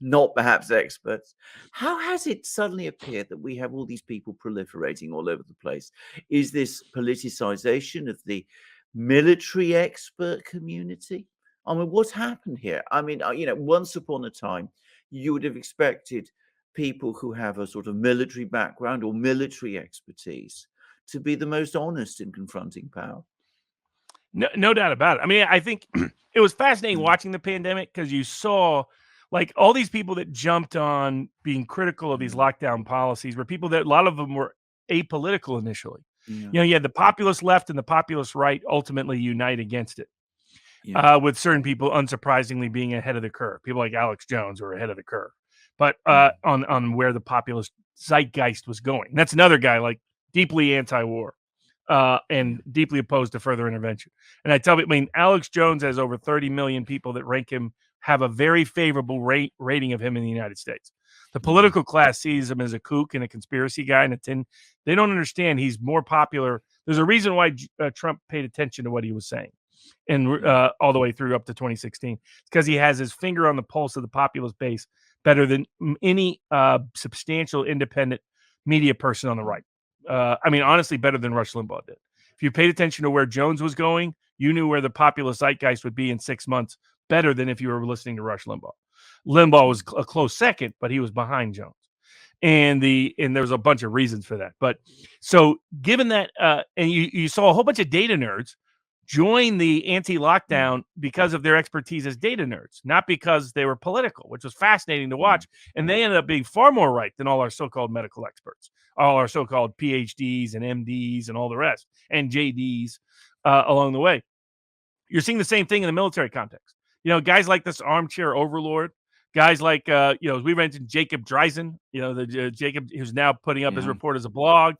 not perhaps experts? How has it suddenly appeared that we have all these people proliferating all over the place? Is this politicization of the military expert community? I mean, what's happened here? I mean, once upon a time, you would have expected people who have a sort of military background or military expertise to be the most honest in confronting power. No doubt about it. I mean, I think it was fascinating watching the pandemic because you saw like all these people that jumped on being critical of these lockdown policies were people that a lot of them were apolitical initially. You had the populist left and the populist right ultimately unite against it. With certain people, unsurprisingly, being ahead of the curve. People like Alex Jones were ahead of the curve, but on where the populist zeitgeist was going. And that's another guy like deeply anti-war and deeply opposed to further intervention. And I mean, Alex Jones has over 30 million people that rank him, have a very favorable rating of him in the United States. The political class sees him as a kook and a conspiracy guy and a tin. They don't understand he's more popular. There's a reason why Trump paid attention to what he was saying. And all the way through up to 2016, it's because he has his finger on the pulse of the populist base better than any substantial independent media person on the right. I mean, honestly, better than Rush Limbaugh did. If you paid attention to where Jones was going, you knew where the populist zeitgeist would be in 6 months better than if you were listening to Rush Limbaugh. Limbaugh was a close second, but he was behind Jones. And there was a bunch of reasons for that. But so given that, and you saw a whole bunch of data nerds join the anti-lockdown because of their expertise as data nerds, not because they were political, which was fascinating to watch. And they ended up being far more right than all our so-called medical experts, all our so-called PhDs and MDs and all the rest, and JDs along the way. You're seeing the same thing in the military context. Guys like this armchair overlord, guys like, we mentioned Jacob Dreisen, Jacob who's now putting up his report as a blog.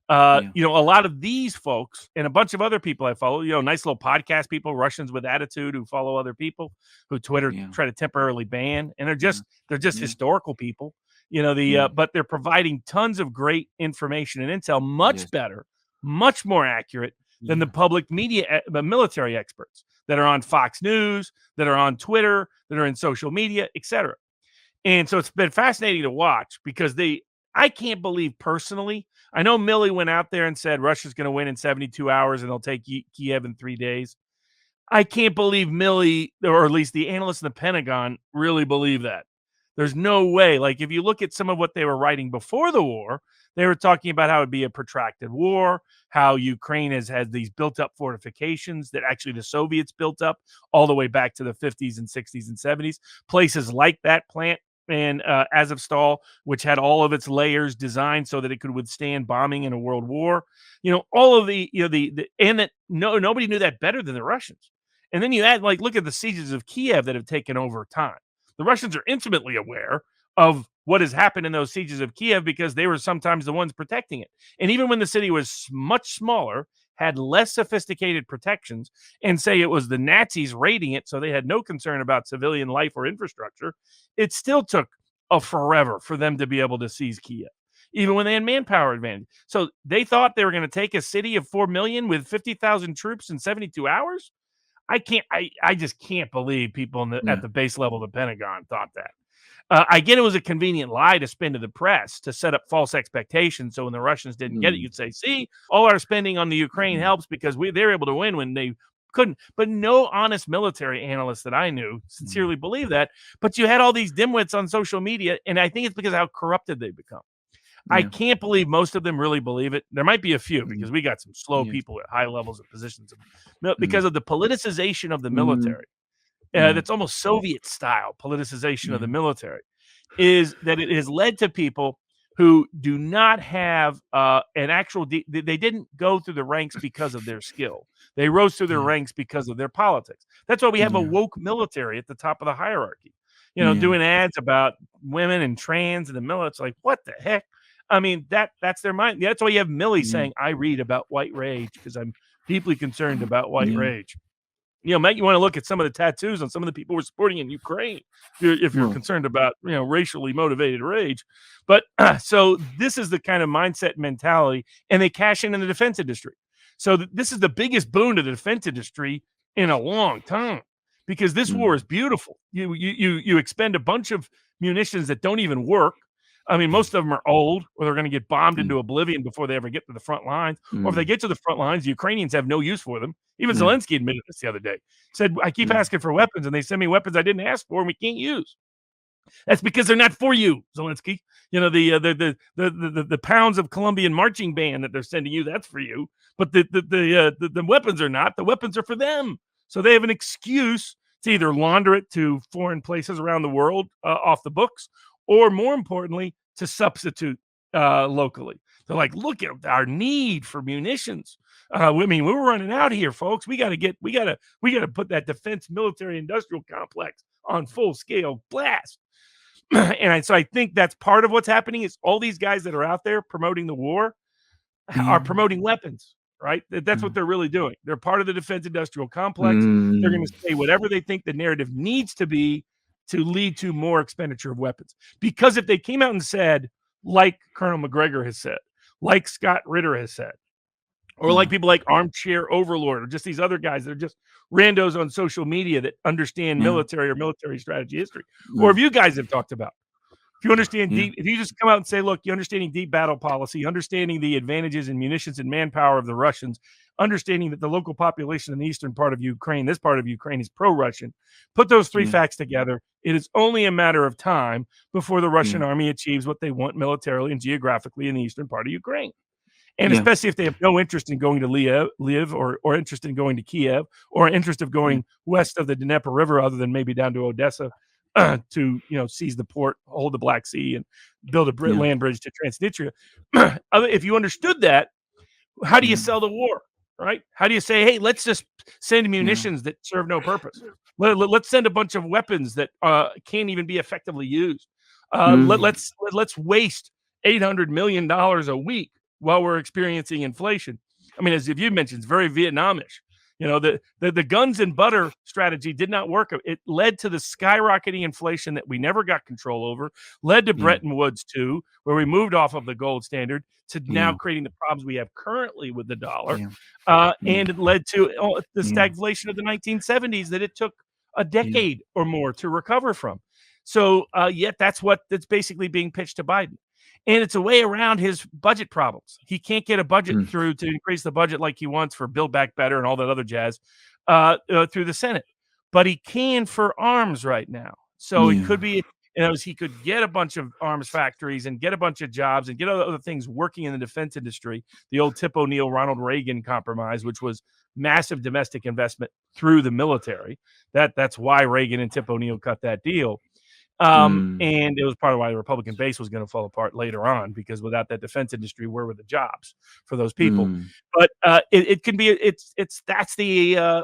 A lot of these folks and a bunch of other people I follow, nice little podcast people, Russians with attitude who follow other people who Twitter try to temporarily ban. And they're just historical people, but they're providing tons of great information and intel, much better, much more accurate than the public media, the military experts that are on Fox News, that are on Twitter, that are in social media, etc. And so it's been fascinating to watch because I can't believe personally. I know Milley went out there and said Russia's going to win in 72 hours and they'll take Kiev in 3 days. I can't believe Milley, or at least the analysts in the Pentagon, really believe that. There's no way. Like, if you look at some of what they were writing before the war, they were talking about how it'd be a protracted war, how Ukraine has had these built-up fortifications that actually the Soviets built up all the way back to the 50s and 60s and 70s. Places like that plant and Azovstal, which had all of its layers designed so that it could withstand bombing in a world war. All of the and that nobody knew that better than the Russians. And then you add, like, look at the sieges of Kiev that have taken over time. The Russians are intimately aware of what has happened in those sieges of Kiev because they were sometimes the ones protecting it. And even when the city was much smaller, had less sophisticated protections, and say it was the Nazis raiding it, so they had no concern about civilian life or infrastructure, it still took a forever for them to be able to seize Kiev, even when they had manpower advantage. So they thought they were going to take a city of 4 million with 50,000 troops in 72 hours. I just can't believe people at the base level of the Pentagon thought that. I get it was a convenient lie to spin to the press to set up false expectations. So when the Russians didn't get it, you'd say, see, all our spending on the Ukraine helps because they're able to win when they couldn't. But no honest military analyst that I knew sincerely believed that. But you had all these dimwits on social media, and I think it's because of how corrupted they've become. I can't believe most of them really believe it. There might be a few because we got some slow people at high levels of positions because of the politicization of the military. That's almost Soviet style politicization of the military, is that it has led to people who do not have an actual they didn't go through the ranks because of their skill. They rose through their ranks because of their politics. That's why we have a woke military at the top of the hierarchy, doing ads about women and trans and the military. It's like, what the heck? I mean, that's their mind. That's why you have Milley saying, I read about white rage because I'm deeply concerned about white rage. Matt, you want to look at some of the tattoos on some of the people we're supporting in Ukraine if you're concerned about, racially motivated rage. But so this is the kind of mindset and mentality, and they cash in the defense industry. So this is the biggest boon to the defense industry in a long time because this war is beautiful. You expend a bunch of munitions that don't even work. I mean, most of them are old, or they're going to get bombed into oblivion before they ever get to the front lines. Or if they get to the front lines, the Ukrainians have no use for them. Even Zelensky admitted this the other day. Said, I keep asking for weapons, and they send me weapons I didn't ask for, and we can't use. That's because they're not for you, Zelensky. The pounds of Colombian marching band that they're sending you, that's for you. But the weapons are not. The weapons are for them. So they have an excuse to either launder it to foreign places around the world off the books, or more importantly, to substitute locally. They're like, look at our need for munitions. We're running out here, folks. We got to put that defense military industrial complex on full scale blast. So I think that's part of what's happening is all these guys that are out there promoting the war are promoting weapons, right? That's what they're really doing. They're part of the defense industrial complex. They're going to say whatever they think the narrative needs to be to lead to more expenditure of weapons. Because if they came out and said, like Colonel McGregor has said, like Scott Ritter has said, or like people like Armchair Overlord, or just these other guys that are just randos on social media that understand military or military strategy history, or if you guys have talked about, if you understand if you just come out and say, look, you're understanding deep battle policy, understanding the advantages in munitions and manpower of the Russians, understanding that the local population in the eastern part of Ukraine, this part of Ukraine, is pro-Russian. Put those three facts together. It is only a matter of time before the Russian army achieves what they want militarily and geographically in the eastern part of Ukraine. And especially if they have no interest in going to Lviv or interest in going to Kiev or interest of going west of the Dnieper River, other than maybe down to Odessa to seize the port, hold the Black Sea, and build a land bridge to Transnistria. If you understood that, how do you sell the war? Right? How do you say, hey, let's just send munitions that serve no purpose? Let's send a bunch of weapons that can't even be effectively used. Let's waste $800 million a week while we're experiencing inflation. I mean, as you mentioned, it's very Vietnamish. The guns and butter strategy did not work. It led to the skyrocketing inflation that we never got control over, led to Bretton Woods too, where we moved off of the gold standard to now creating the problems we have currently with the dollar. And it led to the stagflation of the 1970s that it took a decade or more to recover from. So yet that's basically being pitched to Biden. And it's a way around his budget problems. He can't get a budget through to increase the budget like he wants for Build Back Better and all that other jazz through the Senate. But he can for arms right now. So it could be, he could get a bunch of arms factories and get a bunch of jobs and get other things working in the defense industry. The old Tip O'Neill, Ronald Reagan compromise, which was massive domestic investment through the military. That's why Reagan and Tip O'Neill cut that deal. And it was part of why the Republican base was going to fall apart later on, because without that defense industry, where were the jobs for those people? But it can be that's the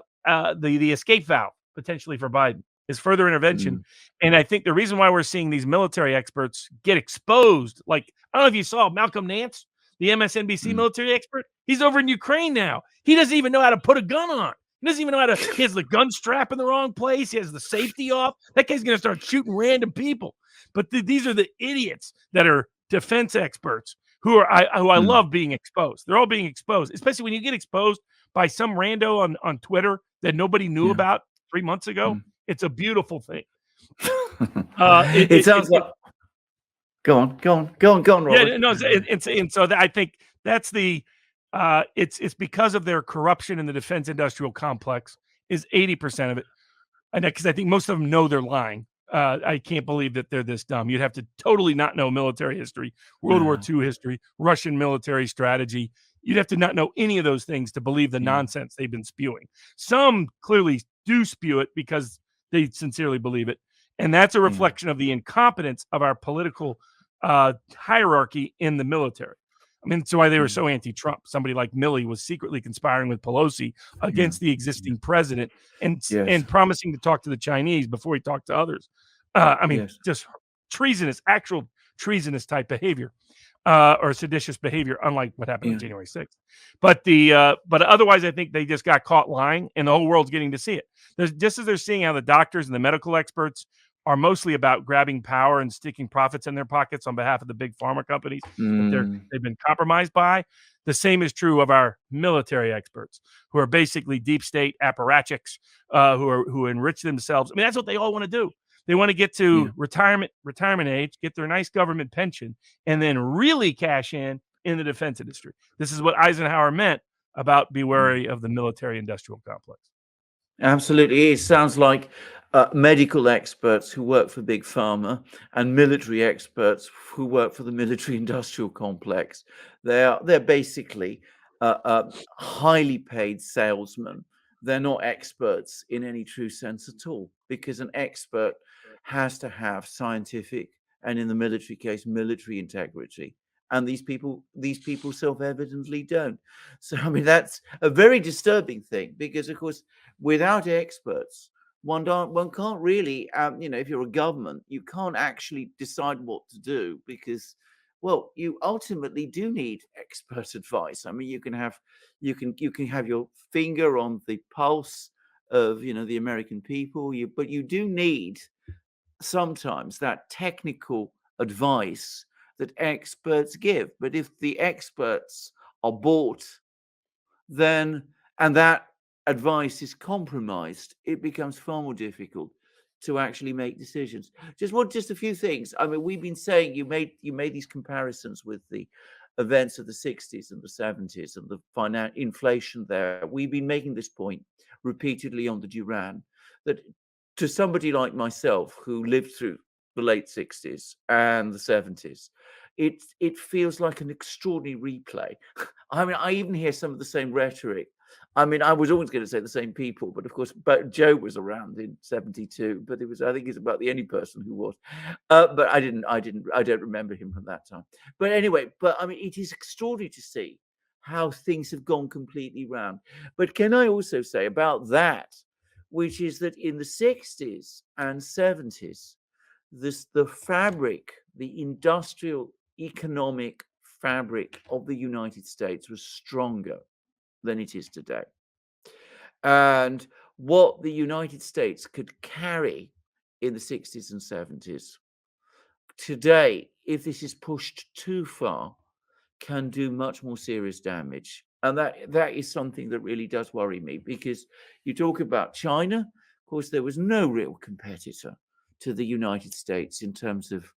escape valve potentially for Biden is further intervention. And I think the reason why we're seeing these military experts get exposed, like I don't know if you saw Malcolm Nance, the MSNBC military expert, he's over in Ukraine now. He doesn't even know how to put a gun on. He doesn't even know how to. He has the gun strap in the wrong place. He has the safety off. That guy's going to start shooting random people. But these are the idiots that are defense experts who I love being exposed. They're all being exposed, especially when you get exposed by some rando on Twitter that nobody knew about 3 months ago. It's a beautiful thing. It sounds like. Go on, Robert. Yeah, no, and so I think that's the. It's because of their corruption in the defense industrial complex is 80% of it, and because I think most of them know they're lying. I can't believe that they're this dumb. You'd have to totally not know military history, World War II history, Russian military strategy. You'd have to not know any of those things to believe the nonsense they've been spewing. Some clearly do spew it because they sincerely believe it, and that's a reflection of the incompetence of our political hierarchy in the military. I mean, that's why they were so anti-Trump. Somebody like Milley was secretly conspiring with Pelosi against the existing president and promising to talk to the Chinese before he talked to others. I mean, just treasonous, actual treasonous type behavior or seditious behavior, unlike what happened on January 6th. But but otherwise, I think they just got caught lying, and the whole world's getting to see it. Just as they're seeing how the doctors and the medical experts are mostly about grabbing power and sticking profits in their pockets on behalf of the big pharma companies that they've been compromised by. The same is true of our military experts, who are basically deep state apparatchiks who enrich themselves. I mean, that's what they all want to do. They want to get to retirement age, get their nice government pension, and then really cash in the defense industry. This is what Eisenhower meant about be wary of the military-industrial complex. Absolutely. It sounds like medical experts who work for Big Pharma and military experts who work for the military-industrial complex. They're basically highly paid salesmen. They're not experts in any true sense at all, because an expert has to have scientific, and in the military case, military integrity. And these people self-evidently don't. So, I mean, that's a very disturbing thing, because, of course, without experts, one can't really, if you're a government, you can't actually decide what to do, because, well, you ultimately do need expert advice. I mean, you can have your finger on the pulse of, the American people, but you do need sometimes that technical advice that experts give. But if the experts are bought, then, and that advice is compromised, it becomes far more difficult to actually make decisions. Just a few things. I mean, we've been saying you made these comparisons with the events of the 60s and the 70s and the inflation there. We've been making this point repeatedly on the Duran, that to somebody like myself who lived through the late 60s and the 70s, it feels like an extraordinary replay. I mean, I even hear some of the same rhetoric. I mean, I was always going to say the same people, but of course, Joe was around in 72, but I think it's about the only person who was. But I don't remember him from that time. But anyway, I mean, it is extraordinary to see how things have gone completely round. But can I also say about that, which is that in the 60s and 70s, the fabric, the industrial economic fabric of the United States was stronger than it is today. And what the United States could carry in the 60s and 70s, today, if this is pushed too far, can do much more serious damage. And that is something that really does worry me, because you talk about China. Of course, there was no real competitor to the United States in terms of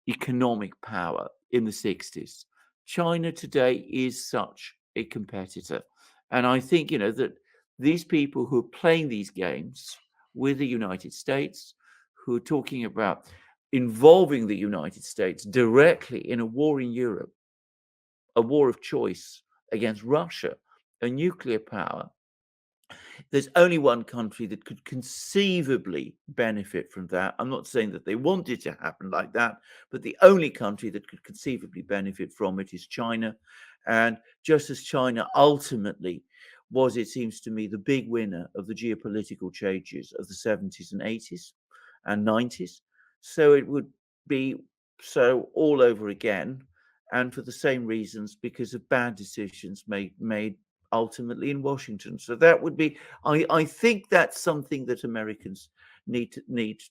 economic power in the 60s. China today is such a competitor. And I think, that these people who are playing these games with the United States, who are talking about involving the United States directly in a war in Europe, a war of choice against Russia, a nuclear power, There's only one country that could conceivably benefit from that. I'm not saying that they want it to happen like that, but the only country that could conceivably benefit from it is China. And just as China ultimately was, it seems to me, the big winner of the geopolitical changes of the 70s and 80s and 90s, so it would be so all over again, and for the same reasons, because of bad decisions made ultimately in Washington. So that would be, I think that's something that Americans need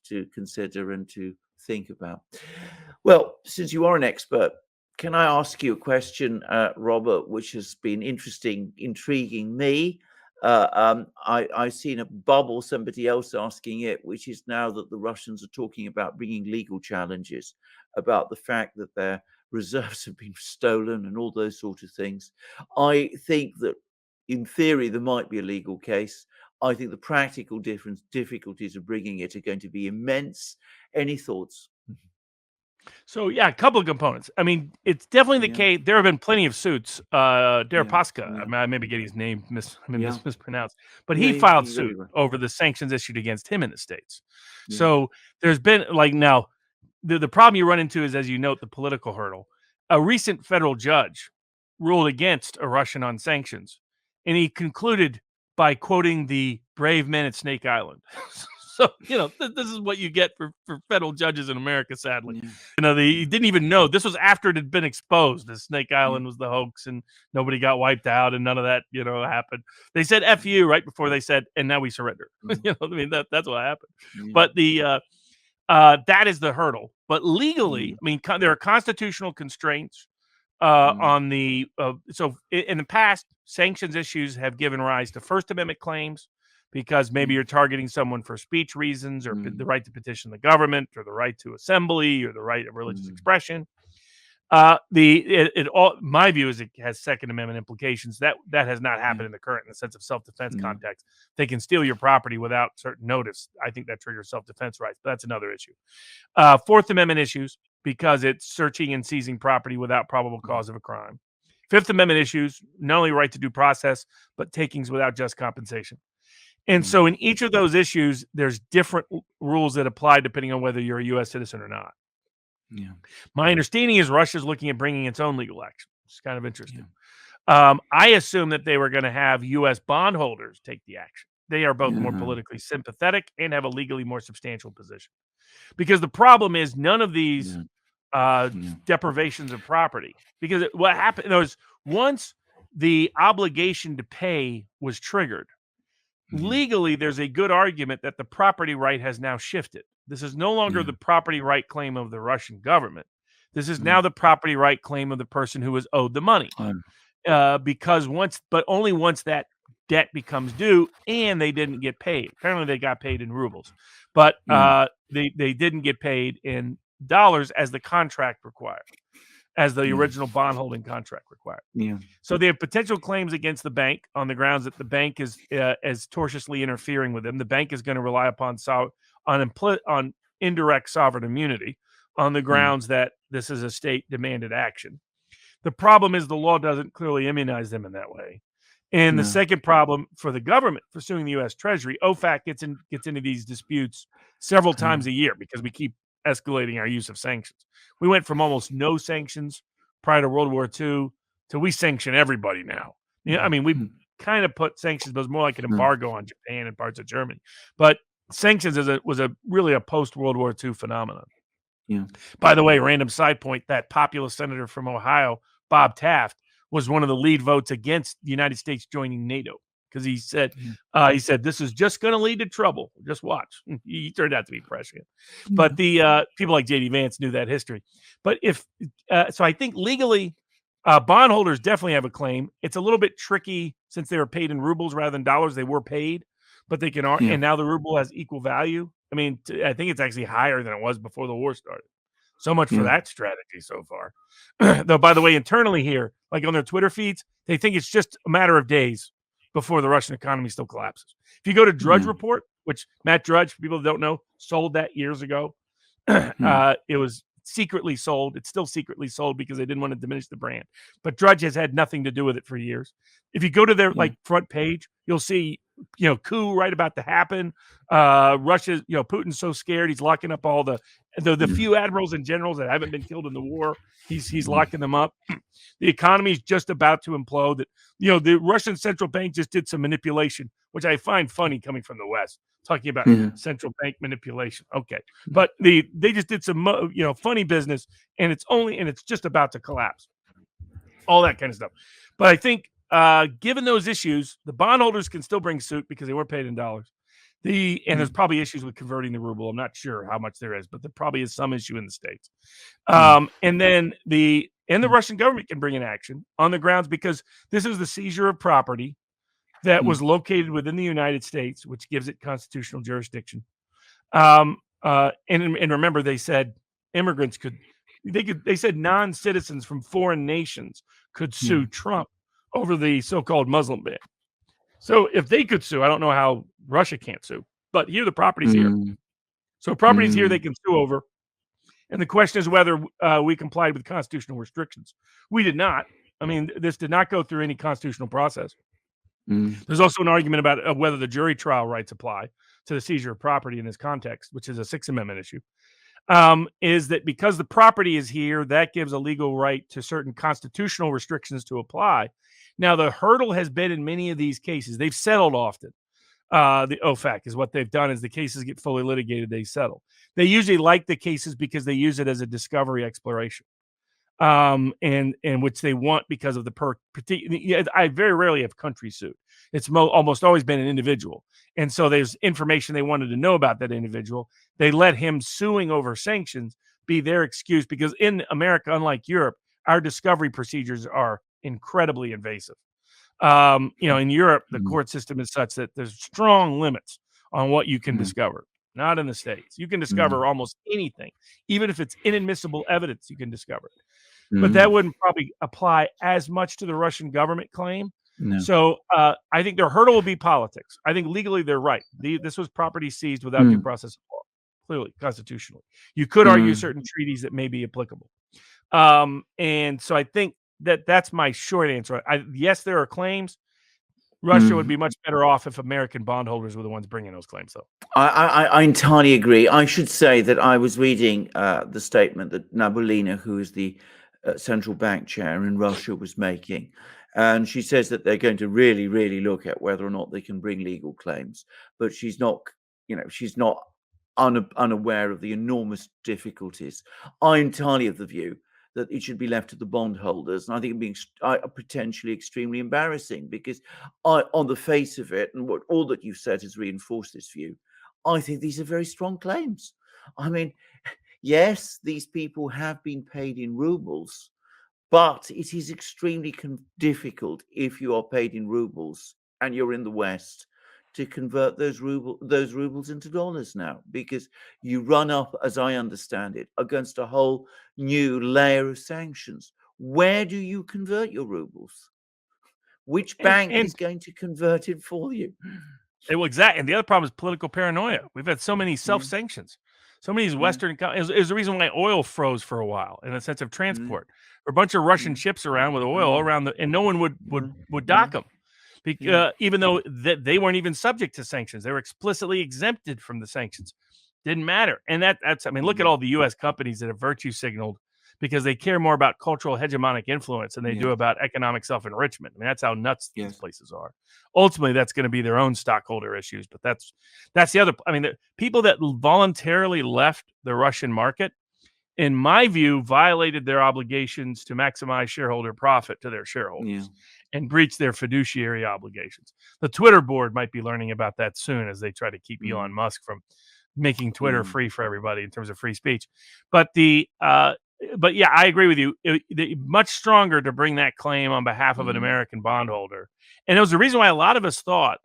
to consider and to think about. Well, since you are an expert, can I ask you a question, Robert, which has been intriguing me? I've seen a bubble, somebody else asking it, which is now that the Russians are talking about bringing legal challenges about the fact that their reserves have been stolen and all those sort of things. I think that in theory there might be a legal case. I think the practical difficulties of bringing it are going to be immense. Any thoughts? So yeah, a couple of components. I mean, it's definitely the Yeah. case. There have been plenty of suits. Deripaska, yeah. I may be getting his name Yeah. mispronounced, but Yeah, he filed you're very suit right. over the sanctions issued against him in the States. Yeah. So there's been like now the problem you run into is, as you note, the political hurdle. A recent federal judge ruled against a Russian on sanctions, and he concluded by quoting the brave men at Snake Island. So, this is what you get for federal judges in America, sadly. Yeah. He didn't even know. This was after it had been exposed that Snake Yeah. Island was the hoax and nobody got wiped out and none of that, happened. They said F you right before they said, and now we surrender. That's what happened. Yeah. But that is the hurdle. But legally, I mean, there are constitutional constraints on the so in the past, sanctions issues have given rise to First Amendment claims because maybe you're targeting someone for speech reasons or the right to petition the government or the right to assembly or the right of religious expression. My view is it has Second Amendment implications. That has not happened in the sense of self-defense context. They can steal your property without certain notice. I think that triggers self-defense rights, but that's another issue. Fourth Amendment issues, because it's searching and seizing property without probable cause of a crime. Fifth Amendment issues, not only right to due process, but takings without just compensation. And so in each of those issues, there's different rules that apply depending on whether you're a U.S. citizen or not. Yeah. My understanding is Russia's looking at bringing its own legal action. It's kind of interesting. I assume that they were going to have U.S. bondholders take the action. They are both more politically sympathetic and have a legally more substantial position. Because the problem is none of these deprivations of property. Because what happened was once the obligation to pay was triggered, legally, there's a good argument that the property right has now shifted. This is no longer the property right claim of the Russian government. This is now the property right claim of the person who was owed the money. Because only once that debt becomes due and they didn't get paid. Apparently, they got paid in rubles, but they didn't get paid in dollars as the contract required, as the original bondholding contract required. So they have potential claims against the bank on the grounds that the bank is tortiously interfering with them. The bank is going to rely upon on indirect sovereign immunity on the grounds that this is a state-demanded action. The problem is the law doesn't clearly immunize them in that way. And the second problem for the government for suing the U.S. Treasury, OFAC gets into these disputes several times a year because we keep escalating our use of sanctions. We went from almost no sanctions prior to World War II to we sanction everybody now. I mean, we kind of put sanctions, but it was more like an embargo on Japan and parts of Germany. But sanctions was really a post-World War II phenomenon. By the way, random side point, that populist senator from Ohio, Bob Taft, was one of the lead votes against the United States joining NATO because he said this is just going to lead to trouble. Just watch. He turned out to be prescient. But the people like J.D. Vance knew that history. But so I think legally, bondholders definitely have a claim. It's a little bit tricky since they were paid in rubles rather than dollars. They were paid, but they can and now the ruble has equal value. I mean, I think it's actually higher than it was before the war started. So much for that strategy so far. Though, by the way, internally here, like on their Twitter feeds, they think it's just a matter of days before the Russian economy still collapses. If you go to Drudge Report, which Matt Drudge, for people that don't know, sold that years ago, it was secretly sold. It's still secretly sold because they didn't want to diminish the brand. But Drudge has had nothing to do with it for years. If you go to their front page, you'll see coup right about to happen. Russia's, Putin's so scared he's locking up all the few admirals and generals that haven't been killed in the war. He's locking them up. The economy is just about to implode. That the Russian central bank just did some manipulation, which I find funny coming from the West, talking about central bank manipulation. Okay, but they just did some funny business, and it's just about to collapse. All that kind of stuff. But I think given those issues, the bondholders can still bring suit because they were paid in dollars. And there's probably issues with converting the ruble. I'm not sure how much there is, but there probably is some issue in the States. And then the Russian government can bring an action on the grounds because this is the seizure of property that was located within the United States, which gives it constitutional jurisdiction. And remember, they said immigrants they said non-citizens from foreign nations could sue Trump over the so-called Muslim ban. So if they could sue, I don't know how Russia can't sue, but here the property's here. So property's here, they can sue over. And the question is whether we complied with constitutional restrictions. We did not. I mean, this did not go through any constitutional process. There's also an argument about whether the jury trial rights apply to the seizure of property in this context, which is a Sixth Amendment issue. Is that because the property is here, that gives a legal right to certain constitutional restrictions to apply. Now, the hurdle has been in many of these cases, they've settled often. The OFAC is what they've done is the cases get fully litigated, they settle. They usually like the cases because they use it as a discovery exploration. And which they want because of the I very rarely have country suit. It's almost always been an individual. And so there's information they wanted to know about that individual. They let him suing over sanctions be their excuse because in America, unlike Europe, our discovery procedures are incredibly invasive. In Europe, the court system is such that there's strong limits on what you can discover. Not in the States. You can discover almost anything. Even if it's inadmissible evidence, you can discover it. But that wouldn't probably apply as much to the Russian government claim. No. So I think their hurdle will be politics. I think legally they're right. This was property seized without due process of law, clearly, constitutionally. You could argue certain treaties that may be applicable. And so I think that's my short answer. Yes, there are claims. Russia would be much better off if American bondholders were the ones bringing those claims, though. I entirely agree. I should say that I was reading the statement that Nabulina, who is the central bank chair in Russia, was making. And she says that they're going to really, really look at whether or not they can bring legal claims. But she's not unaware of the enormous difficulties. I'm entirely of the view that it should be left to the bondholders. And I think it being potentially extremely embarrassing because on the face of it, and all that you've said has reinforced this view, I think these are very strong claims. I mean, yes, these people have been paid in rubles, but it is extremely difficult if you are paid in rubles and you're in the West to convert those rubles into dollars now, because you run up, as I understand it, against a whole new layer of sanctions. Where do you convert your rubles? Which bank is going to convert it for you? Exactly. And the other problem is political paranoia. We've had so many self-sanctions. So many of these Western is the reason why oil froze for a while in the sense of transport. There were a bunch of Russian ships around with oil around and no one would dock them. Even though they weren't even subject to sanctions, they were explicitly exempted from the sanctions. Didn't matter. And look at all the U.S. companies that have virtue signaled because they care more about cultural hegemonic influence than they do about economic self-enrichment. I mean, that's how nuts these places are. Ultimately, that's going to be their own stockholder issues. But that's the other. I mean, the people that voluntarily left the Russian market, in my view, violated their obligations to maximize shareholder profit to their shareholders and breached their fiduciary obligations. The Twitter board might be learning about that soon as they try to keep Elon Musk from making Twitter free for everybody in terms of free speech. But yeah, I agree with you. Much stronger to bring that claim on behalf of an American bondholder. And it was the reason why a lot of us thought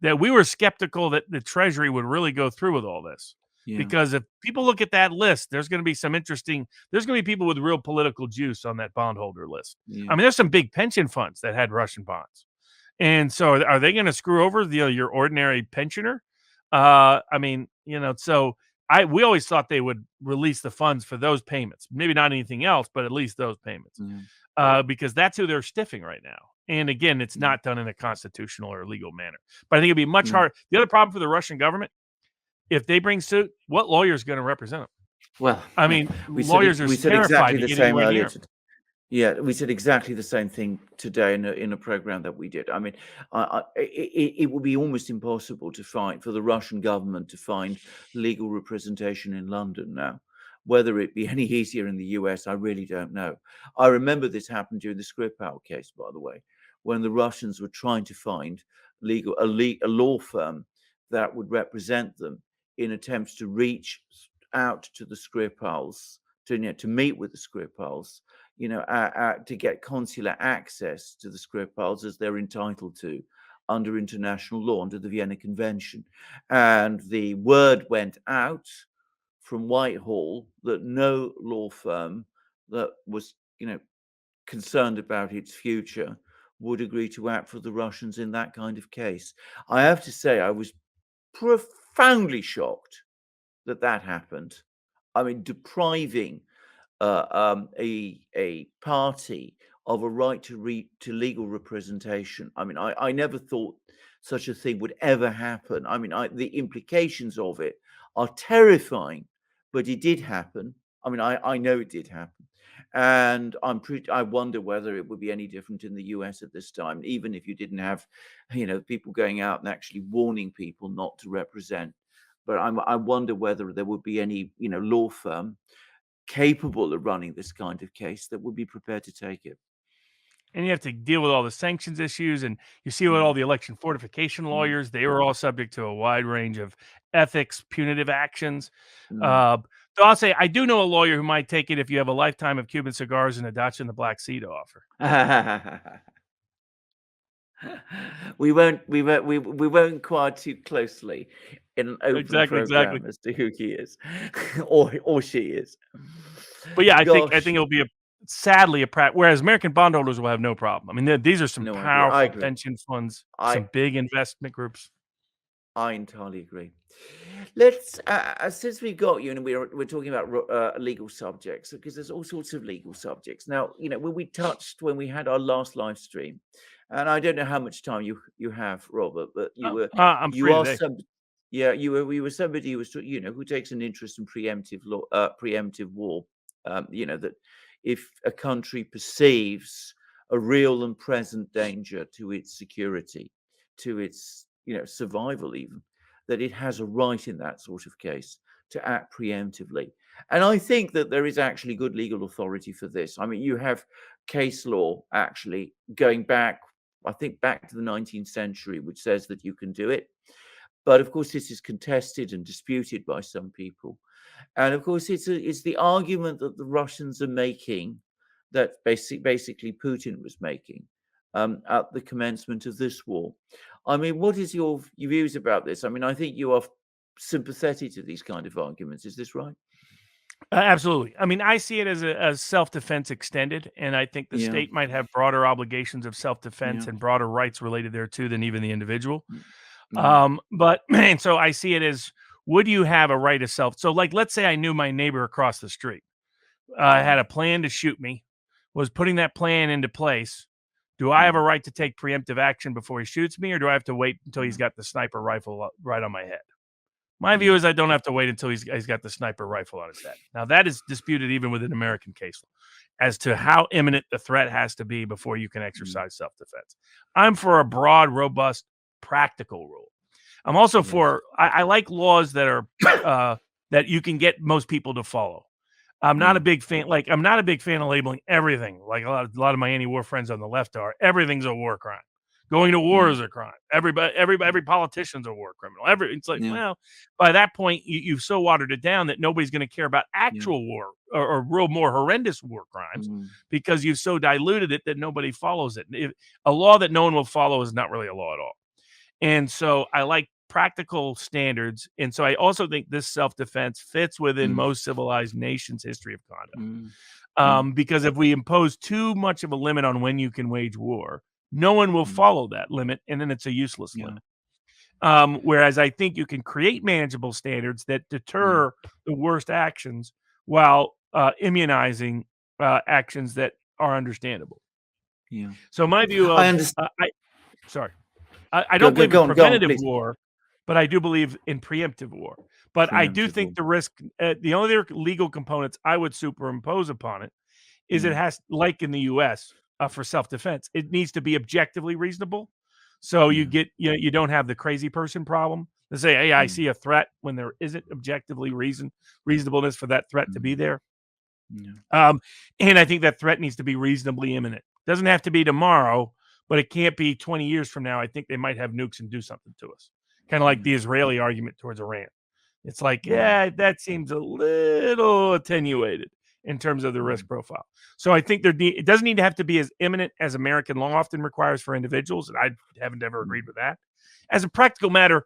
that we were skeptical that the Treasury would really go through with all this. Because if people look at that list, there's going to be there's going to be people with real political juice on that bondholder list. I mean, there's some big pension funds that had Russian bonds. And so are they going to screw over your ordinary pensioner? We always thought they would release the funds for those payments. Maybe not anything else, but at least those payments. Because that's who they're stiffing right now. And again, it's not done in a constitutional or legal manner. But I think it'd be much harder. The other problem for the Russian government, if they bring suit, what lawyer is going to represent them? Well, I mean, we lawyers are said terrified exactly to the get same anywhere earlier. near 'em. Yeah, we said exactly the same thing today in a program that we did. I mean, it would be almost impossible to find for the Russian government to find legal representation in London now. Whether it be any easier in the US, I really don't know. I remember this happened during the Skripal case, by the way, when the Russians were trying to find a law firm that would represent them in attempts to reach out to the Skripals, to meet with the Skripals, to get consular access to the Skripals as they're entitled to under international law, under the Vienna Convention. And the word went out from Whitehall that no law firm that was, concerned about its future would agree to act for the Russians in that kind of case. I have to say, I was profoundly shocked that happened. I mean, depriving a party of a right to legal representation. I mean, I never thought such a thing would ever happen. I mean, the implications of it are terrifying, but it did happen. I mean, I know it did happen, and I wonder whether it would be any different in the US at this time, even if you didn't have, people going out and actually warning people not to represent. But I wonder whether there would be any, law firm capable of running this kind of case that would be prepared to take it. And you have to deal with all the sanctions issues. And you see with all the election fortification lawyers, they were all subject to a wide range of ethics, punitive actions. So I'll say, I do know a lawyer who might take it if you have a lifetime of Cuban cigars and a Dutch in the Black Sea to offer. We won't inquire too closely in an open program as to who he is or she is. But yeah, I think it'll be sadly a whereas American bondholders will have no problem. I mean, these are some powerful pension funds, some big investment groups. I entirely agree. Let's since we've got you and we're talking about legal subjects, because there's all sorts of legal subjects. Now, when we had our last live stream, and I don't know how much time you have, Robert, but you were somebody who was who takes an interest in preemptive law, preemptive war. That if a country perceives a real and present danger to its security, to its survival, even, that it has a right in that sort of case to act preemptively. And I think that there is actually good legal authority for this. I mean, you have case law actually going back, I think, back to the 19th century, which says that you can do it. But of course, this is contested and disputed by some people. And of course, it's the argument that the Russians are making, that basically Putin was making at the commencement of this war. I mean, what is your views about this? I mean, I think you are sympathetic to these kind of arguments. Is this right? Absolutely. I mean, I see it as self-defense extended, and I think the state might have broader obligations of self-defense and broader rights related thereto than even the individual. But and so I see it as, would you have a right of self? So, like, let's say I knew my neighbor across the street had a plan to shoot me, was putting that plan into place. Do I have a right to take preemptive action before he shoots me, or do I have to wait until he's got the sniper rifle right on my head? My view is I don't have to wait until he's got the sniper rifle on his head. Now, that is disputed even within American case law as to how imminent the threat has to be before you can exercise self-defense. I'm for a broad, robust, practical rule. I'm also for, I like laws that are that you can get most people to follow. I'm not a big fan. I'm not a big fan of labeling everything. Like a lot of my anti-war friends on the left are. Everything's a war crime. Going to war is a crime. Every politician's a war criminal. It's like, well, by that point, you've so watered it down that nobody's going to care about actual war or real more horrendous war crimes because you've so diluted it that nobody follows it. A law that no one will follow is not really a law at all. And so I like practical standards. And so I also think this self-defense fits within most civilized nations' history of conduct. Because if we impose too much of a limit on when you can wage war, no one will follow that limit, and then it's a useless limit. Whereas I think you can create manageable standards that deter the worst actions while immunizing actions that are understandable. Yeah. So my view I of understand. sorry, I Go, don't go, believe in go on, preventative please. war, but I do believe in preemptive war. But I do Preemptive war. think the risk, the only other legal components I would superimpose upon it is it Yeah. has, like in the U.S. For self-defense, it needs to be objectively reasonable. So Yeah. you don't have the crazy person problem to say, hey, I Mm, see a threat when there isn't objectively reasonableness for that threat to be mm, there. yeah. And I think that threat needs to be reasonably imminent. Doesn't have to be tomorrow, but it can't be 20 years from now. I think they might have nukes and do something to us. Kind of like Yeah. the Israeli argument towards Iran. It's like, Yeah. yeah, that seems a little attenuated in terms of the Mm, risk profile. So I think it doesn't need to have to be as imminent as American law often requires for individuals, and I haven't ever mm, agreed with that. As a practical matter,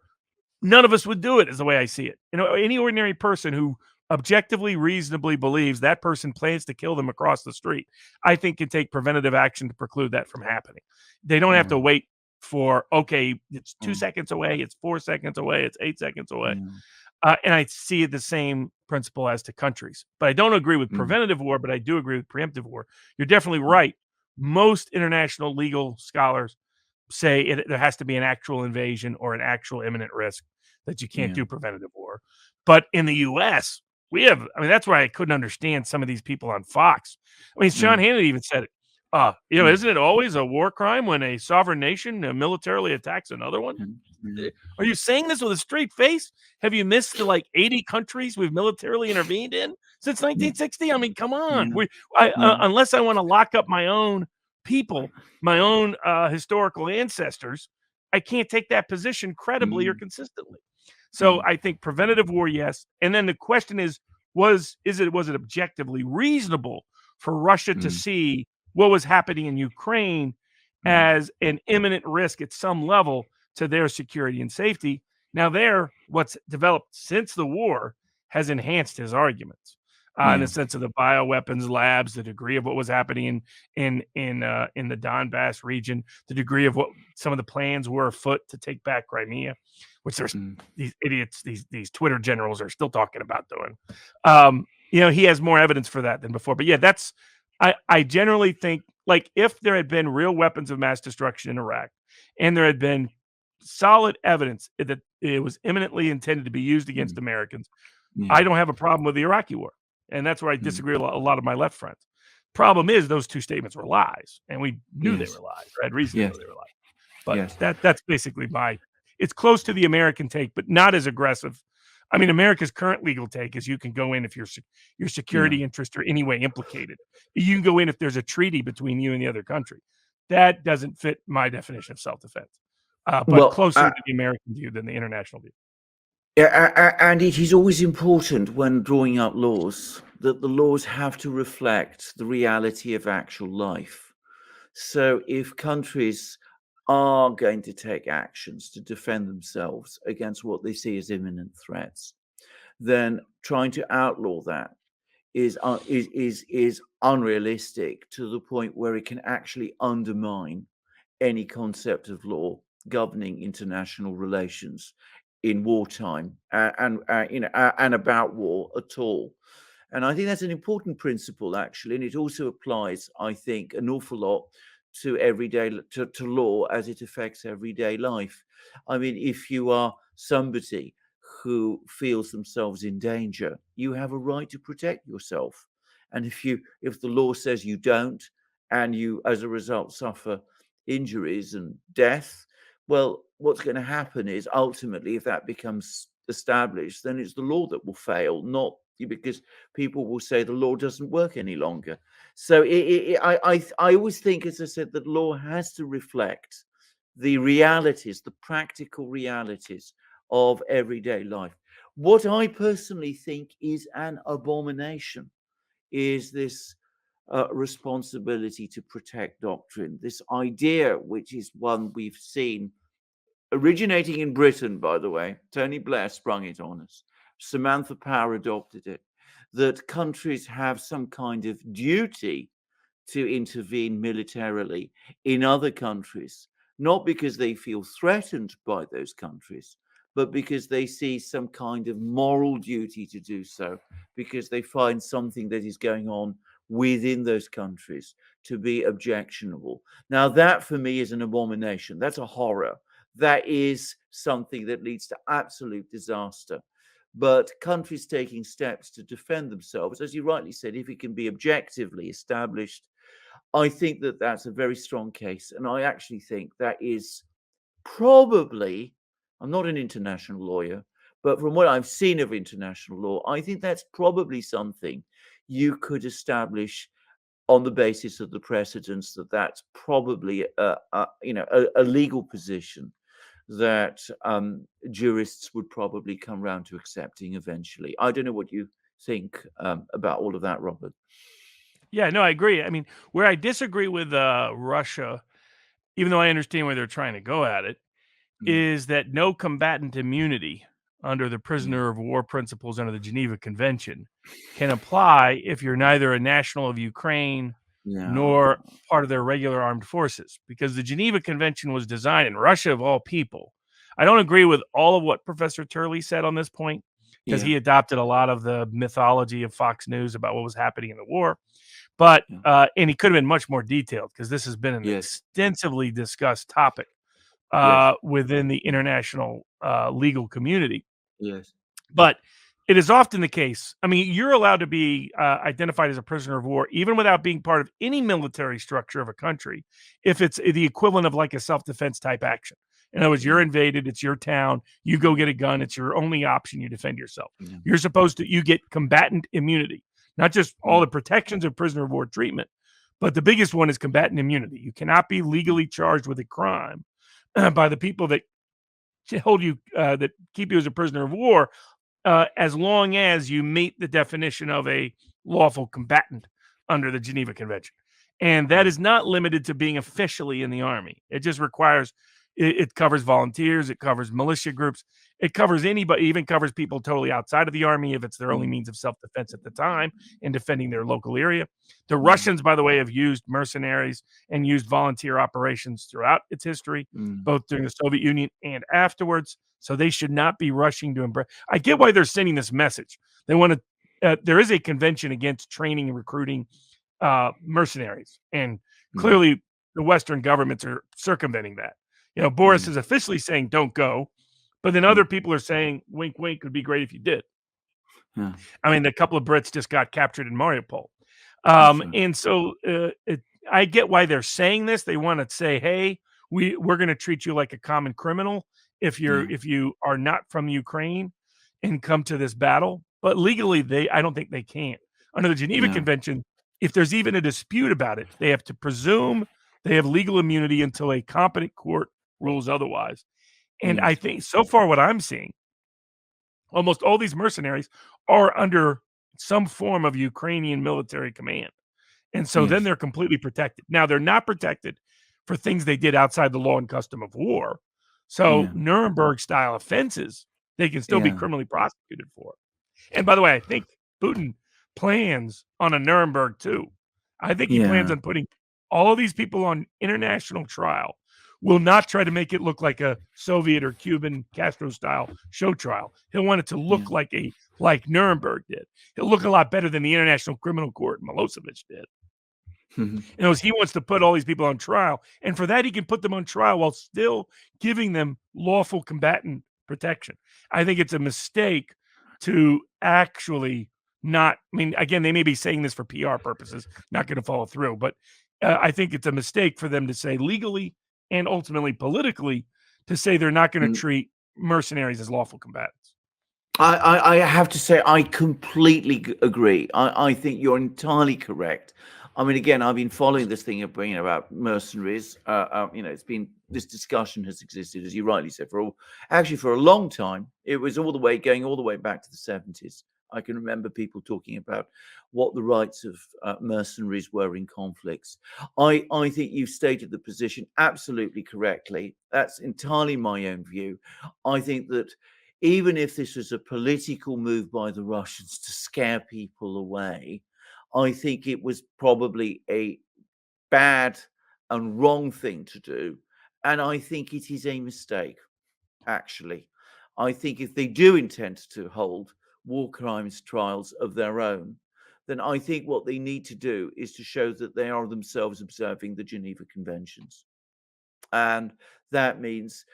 none of us would do it, is the way I see it. Any ordinary person who objectively, reasonably believes that person plans to kill them across the street, I think can take preventative action to preclude that from happening. They don't have to right. wait for, okay, it's 2 Mm, seconds away, it's 4 seconds away, it's 8 seconds away. yeah. And I see the same principle as to countries. But I don't agree with Mm, preventative war, but I do agree with preemptive war. You're definitely mm, right. Most international legal scholars say there has to be an actual invasion or an actual imminent risk, that you can't yeah. do preventative war. But in the US, I mean, that's why I couldn't understand some of these people on Fox. I mean, Sean Mm, Hannity even said it. mm, Isn't it always a war crime when a sovereign nation militarily attacks another one? mm, mm, Are you saying this with a straight face? Have you missed the like 80 countries we've militarily intervened in since mm, 1960? I mean, come on. yeah. Yeah. Unless I want to lock up my own people, my own historical ancestors, I can't take that position credibly or Mm, consistently. So mm, I think preventative war, yes. And then the question is, was it objectively reasonable for Russia to mm, see what was happening in Ukraine mm, as an imminent risk at some level to their security and safety? Now, what's developed since the war has enhanced his arguments in the yeah. sense of the bioweapons labs, the degree of what was happening in the Donbass region, the degree of what some of the plans were afoot to take back Crimea, which there's Mm, these idiots, these Twitter generals are still talking about doing. He has more evidence for that than before. But yeah, I generally think, like, if there had been real weapons of mass destruction in Iraq and there had been solid evidence that it was imminently intended to be used against mm, Americans, yeah. I don't have a problem with the Iraqi war. And that's where I Mm, disagree with a lot of my left friends. Problem is, those two statements were lies, and we knew they yes. were lies, or had reason to Yes. know they were lies. But Yes. that's basically it's close to the American take, but not as aggressive. I mean, America's current legal take is you can go in if your Yeah. security interests are any way implicated. You can go in if there's a treaty between you and the other country. That doesn't fit my definition of self-defense, but Well, closer to the American view than the international view. yeah, and it is always important when drawing up laws that the laws have to reflect the reality of actual life. So if countries are going to take actions to defend themselves against what they see as imminent threats, then trying to outlaw that is unrealistic to the point where it can actually undermine any concept of law governing international relations in wartime and about war at all. And I think that's an important principle, actually, and it also applies, I think, an awful lot to to law as it affects everyday life. I mean, if you are somebody who feels themselves in danger, you have a right to protect yourself. And if the law says you don't, and you as a result suffer injuries and death, well, what's going to happen is ultimately, if that becomes established, then it's the law that will fail, not because people will say the law doesn't work any longer. So I always think, as I said, that law has to reflect the realities, the practical realities of everyday life. What I personally think is an abomination is this responsibility to protect doctrine. This idea, which is one we've seen originating in Britain, by the way. Tony Blair sprung it on us. Samantha Power adopted it, that countries have some kind of duty to intervene militarily in other countries, not because they feel threatened by those countries, but because they see some kind of moral duty to do so, because they find something that is going on within those countries to be objectionable. Now, that for me is an abomination. That's a horror. That is something that leads to absolute disaster. But countries taking steps to defend themselves, as you rightly said, if it can be objectively established, I think that that's a very strong case. And I actually think that is probably, I'm not an international lawyer, but from what I've seen of international law, I think that's probably something you could establish on the basis of the precedents that that's probably a legal position that jurists would probably come round to accepting eventually. I don't know what you think about all of that, Robert. Yeah, no, I agree. I mean, where I disagree with Russia, even though I understand where they're trying to go at it, Mm, is that no combatant immunity under the yeah, prisoner of war principles under the Geneva Convention can apply if you're neither a national of Ukraine yeah, nor part of their regular armed forces, because the Geneva Convention was designed in Russia of all people. I don't agree with all of what Professor Turley said on this point because yeah, he adopted a lot of the mythology of Fox News about what was happening in the war. But yeah. and he could have been much more detailed because this has been an Yes, extensively discussed topic yes, within the international legal community. yes, But it is often the case. I mean, you're allowed to be identified as a prisoner of war, even without being part of any military structure of a country, if it's the equivalent of like a self defense type action. In other words, you're yeah, invaded, it's your town, you go get a gun, it's your only option, you defend yourself. yeah, You get combatant immunity, not just all yeah, the protections of prisoner of war treatment, but the biggest one is combatant immunity. You cannot be legally charged with a crime by the people that hold you, that keep you as a prisoner of war, as long as you meet the definition of a lawful combatant under the Geneva Convention. And that yeah, is not limited to being officially in the army. It just requires it covers volunteers, it covers militia groups, it covers anybody, even covers people totally outside of the army if it's their only mm, means of self-defense at the time in defending their local area. The mm, Russians, by the way, have used mercenaries and used volunteer operations throughout its history, mm, both during the Soviet Union and afterwards. So they should not be rushing to embrace. I get why they're sending this message. They want to. There is a convention against training and recruiting mercenaries, and mm, clearly the Western governments are circumventing that. You know, Boris mm, is officially saying don't go, but then mm, other people are saying wink, wink. Would be great if you did. yeah, I mean, a couple of Brits just got captured in Mariupol, that's right. and so I get why they're saying this. They want to say, hey, we're going to treat you like a common criminal Yeah, if you are not from Ukraine and come to this battle. But legally, I don't think they can. Under the Geneva yeah, Convention, if there's even a dispute about it, they have to presume they have legal immunity until a competent court rules otherwise. And I yes, think so far, what I'm seeing, almost all these mercenaries are under some form of Ukrainian military command. And so then yes, they're completely protected. Now they're not protected for things they did outside the law and custom of war. So yeah, Nuremberg style offenses, they can still be yeah, criminally prosecuted for. And by the way, I think Putin plans on a Nuremberg too. I think he plans yeah, on putting all these people on international trial. Will not try to make it look like a Soviet or Cuban Castro style show trial. He'll want it to yeah, look like Nuremberg did. He'll look a lot better than the International Criminal Court Milosevic did. mhm, You know, he wants to put all these people on trial, and for that, he can put them on trial while still giving them lawful combatant protection. I think it's a mistake to actually not. I mean, again, they may be saying this for PR purposes, not going to follow through, but I think it's a mistake for them to say legally and ultimately politically to say they're not going to mm. treat mercenaries as lawful combatants. I have to say I completely agree. I think you're entirely correct. I mean, again, I've been following this thing of bringing about mercenaries. It's been this discussion has existed, as you rightly said, actually for a long time. It was going all the way back to the 70s. I can remember people talking about what the rights of mercenaries were in conflicts. I think you've stated the position absolutely correctly. That's entirely my own view. I think that even if this was a political move by the Russians to scare people away, I think it was probably a bad and wrong thing to do. And I think it is a mistake, actually. I think if they do intend to hold war crimes trials of their own, then I think what they need to do is to show that they are themselves observing the Geneva Conventions. And that means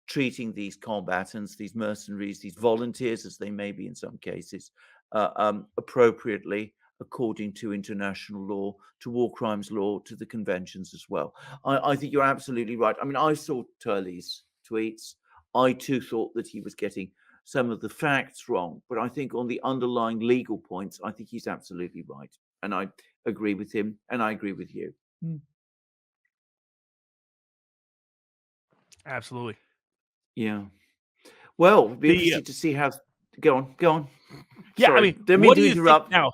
treating these combatants, these mercenaries, these volunteers, as they may be in some cases, appropriately according to international law, to war crimes law, to the conventions as well. I think you're absolutely right. I mean, I saw Turley's tweets. I too thought that he was getting some of the facts wrong, but I think on the underlying legal points, I think he's absolutely right. And I agree with him, and I agree with you. Absolutely. Yeah. Well, it'd be The interesting to see how. Go on. yeah, Sorry, I mean, didn't mean what to do you think interrupt. now?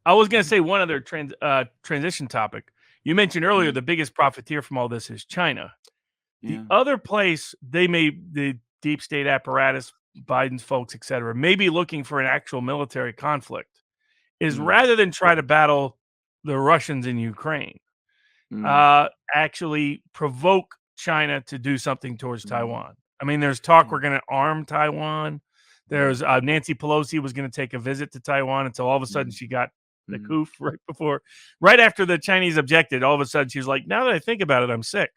I was going to say one other transition topic. You mentioned earlier the biggest profiteer from all this is China. Yeah. The other place the deep state apparatus, Biden's folks, et cetera, may be looking for an actual military conflict is rather than try to battle the Russians in Ukraine, actually provoke China to do something towards Taiwan. I mean, there's talk we're going to arm Taiwan. There's Nancy Pelosi was going to take a visit to Taiwan until all of a sudden she got the coof right after the Chinese objected. All of a sudden she was like, now that I think about it, I'm sick.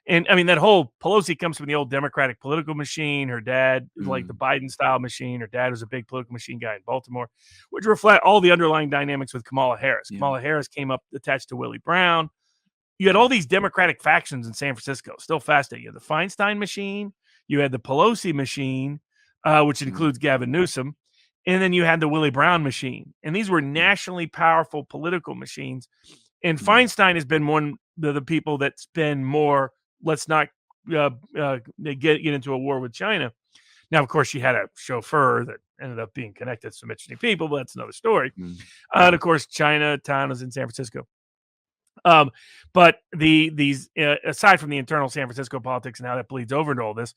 And I mean, that whole Pelosi comes from the old Democratic political machine. Her dad is like the Biden style machine. Her dad was a big political machine guy in Baltimore, which reflect all the underlying dynamics with Kamala Harris. Yeah. Kamala Harris came up attached to Willie Brown. You had all these Democratic factions in San Francisco, still fascinating. You had the Feinstein machine, you had the Pelosi machine, which includes Gavin Newsom, and then you had the Willie Brown machine. And these were nationally powerful political machines. And Feinstein has been one of the people that's been more, let's not get into a war with China. Now, of course, she had a chauffeur that ended up being connected to some interesting people, but that's another story. And of course, Chinatown is in San Francisco. But these aside from the internal San Francisco politics and how that bleeds over into all this,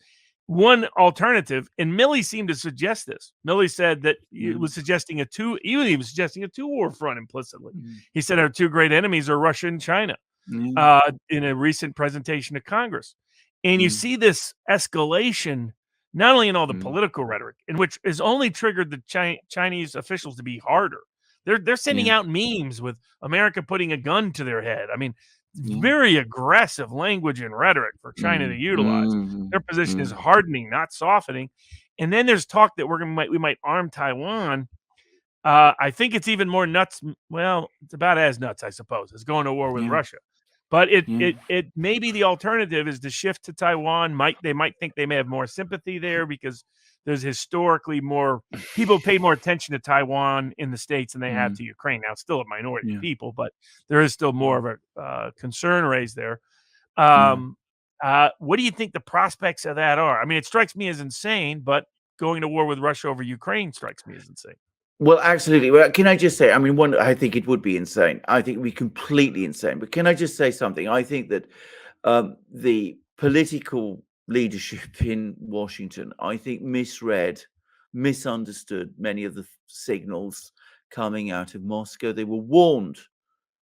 one alternative, and Milley seemed to suggest this. Milley said that he was suggesting he was suggesting a two-war front implicitly. He said our two great enemies are Russia and China in a recent presentation to Congress. And you see this escalation, not only in all the political rhetoric, in which has only triggered the Chinese officials to be harder. They're sending out memes with America putting a gun to their head. I mean, very aggressive language and rhetoric for China to utilize. Their position is hardening, not softening. And then there's talk that we might arm Taiwan. I think it's even more nuts. Well, it's about as nuts, I suppose, as going to war with Russia. But it maybe the alternative is to shift to Taiwan. They might think they may have more sympathy there because there's historically more people pay more attention to Taiwan in the States than they have to Ukraine. Now, it's still a minority of people, but there is still more of a concern raised there. What do you think the prospects of that are? I mean, it strikes me as insane, but going to war with Russia over Ukraine strikes me as insane. Well, absolutely. Well, can I just say, I mean, I think it would be insane. I think it would be completely insane. But can I just say something? I think that the political leadership in Washington, I think, misunderstood many of the signals coming out of Moscow. They were warned.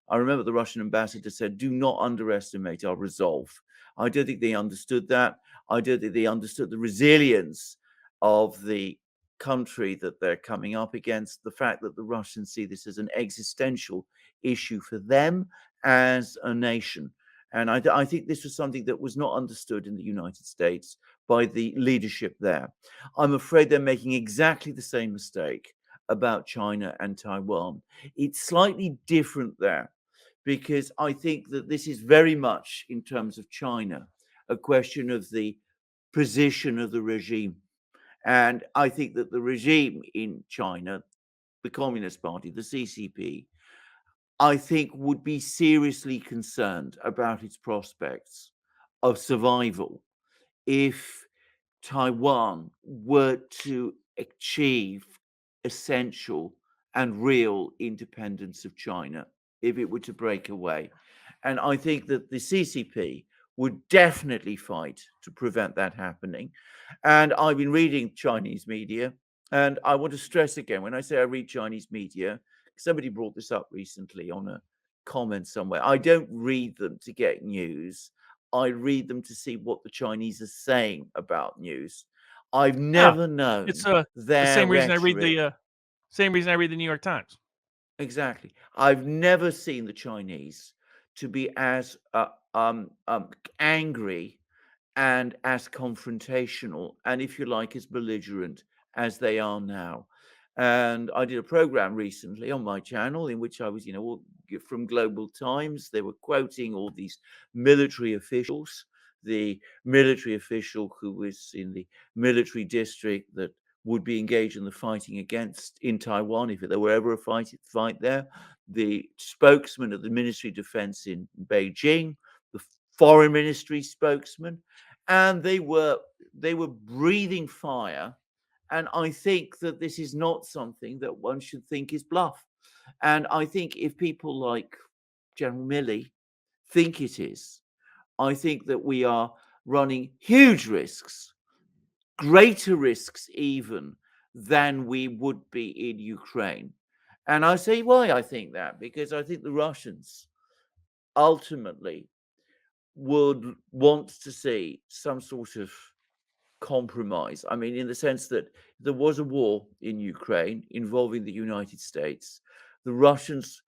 I remember the Russian ambassador said, do not underestimate our resolve. I don't think they understood that. I don't think they understood the resilience of the country that they're coming up against, the fact that the Russians see this as an existential issue for them as a nation. And I think this was something that was not understood in the United States by the leadership there. I'm afraid they're making exactly the same mistake about China and Taiwan. It's slightly different there because I think that this is very much, in terms of China, a question of the position of the regime. And I think that the regime in China, the Communist Party, the CCP, I think would be seriously concerned about its prospects of survival if Taiwan were to achieve essential and real independence of China, if it were to break away. And I think that the CCP would definitely fight to prevent that happening. And I've been reading Chinese media, and I want to stress again, when I say I read Chinese media, somebody brought this up recently on a comment somewhere. I don't read them to get news. I read them to see what the Chinese are saying about news. I've Yeah, never known it's the their same reason I read rhetoric. the New York Times. Exactly. I've never seen the Chinese to be as angry and as confrontational and, if you like, as belligerent as they are now. And I did a program recently on my channel in which I was, from Global Times, they were quoting all these military officials. The military official who was in the military district that would be engaged in the fighting in Taiwan if there were ever a fight there. The spokesman of the Ministry of Defense in Beijing, the foreign ministry spokesman, and they were breathing fire. And I think that this is not something that one should think is bluff. And I think if people like General Milley think it is, I think that we are running huge risks, greater risks even than we would be in Ukraine. And I say why I think that, because I think the Russians ultimately would want to see some sort of compromise. I mean, in the sense that there was a war in Ukraine involving the United States. The Russians,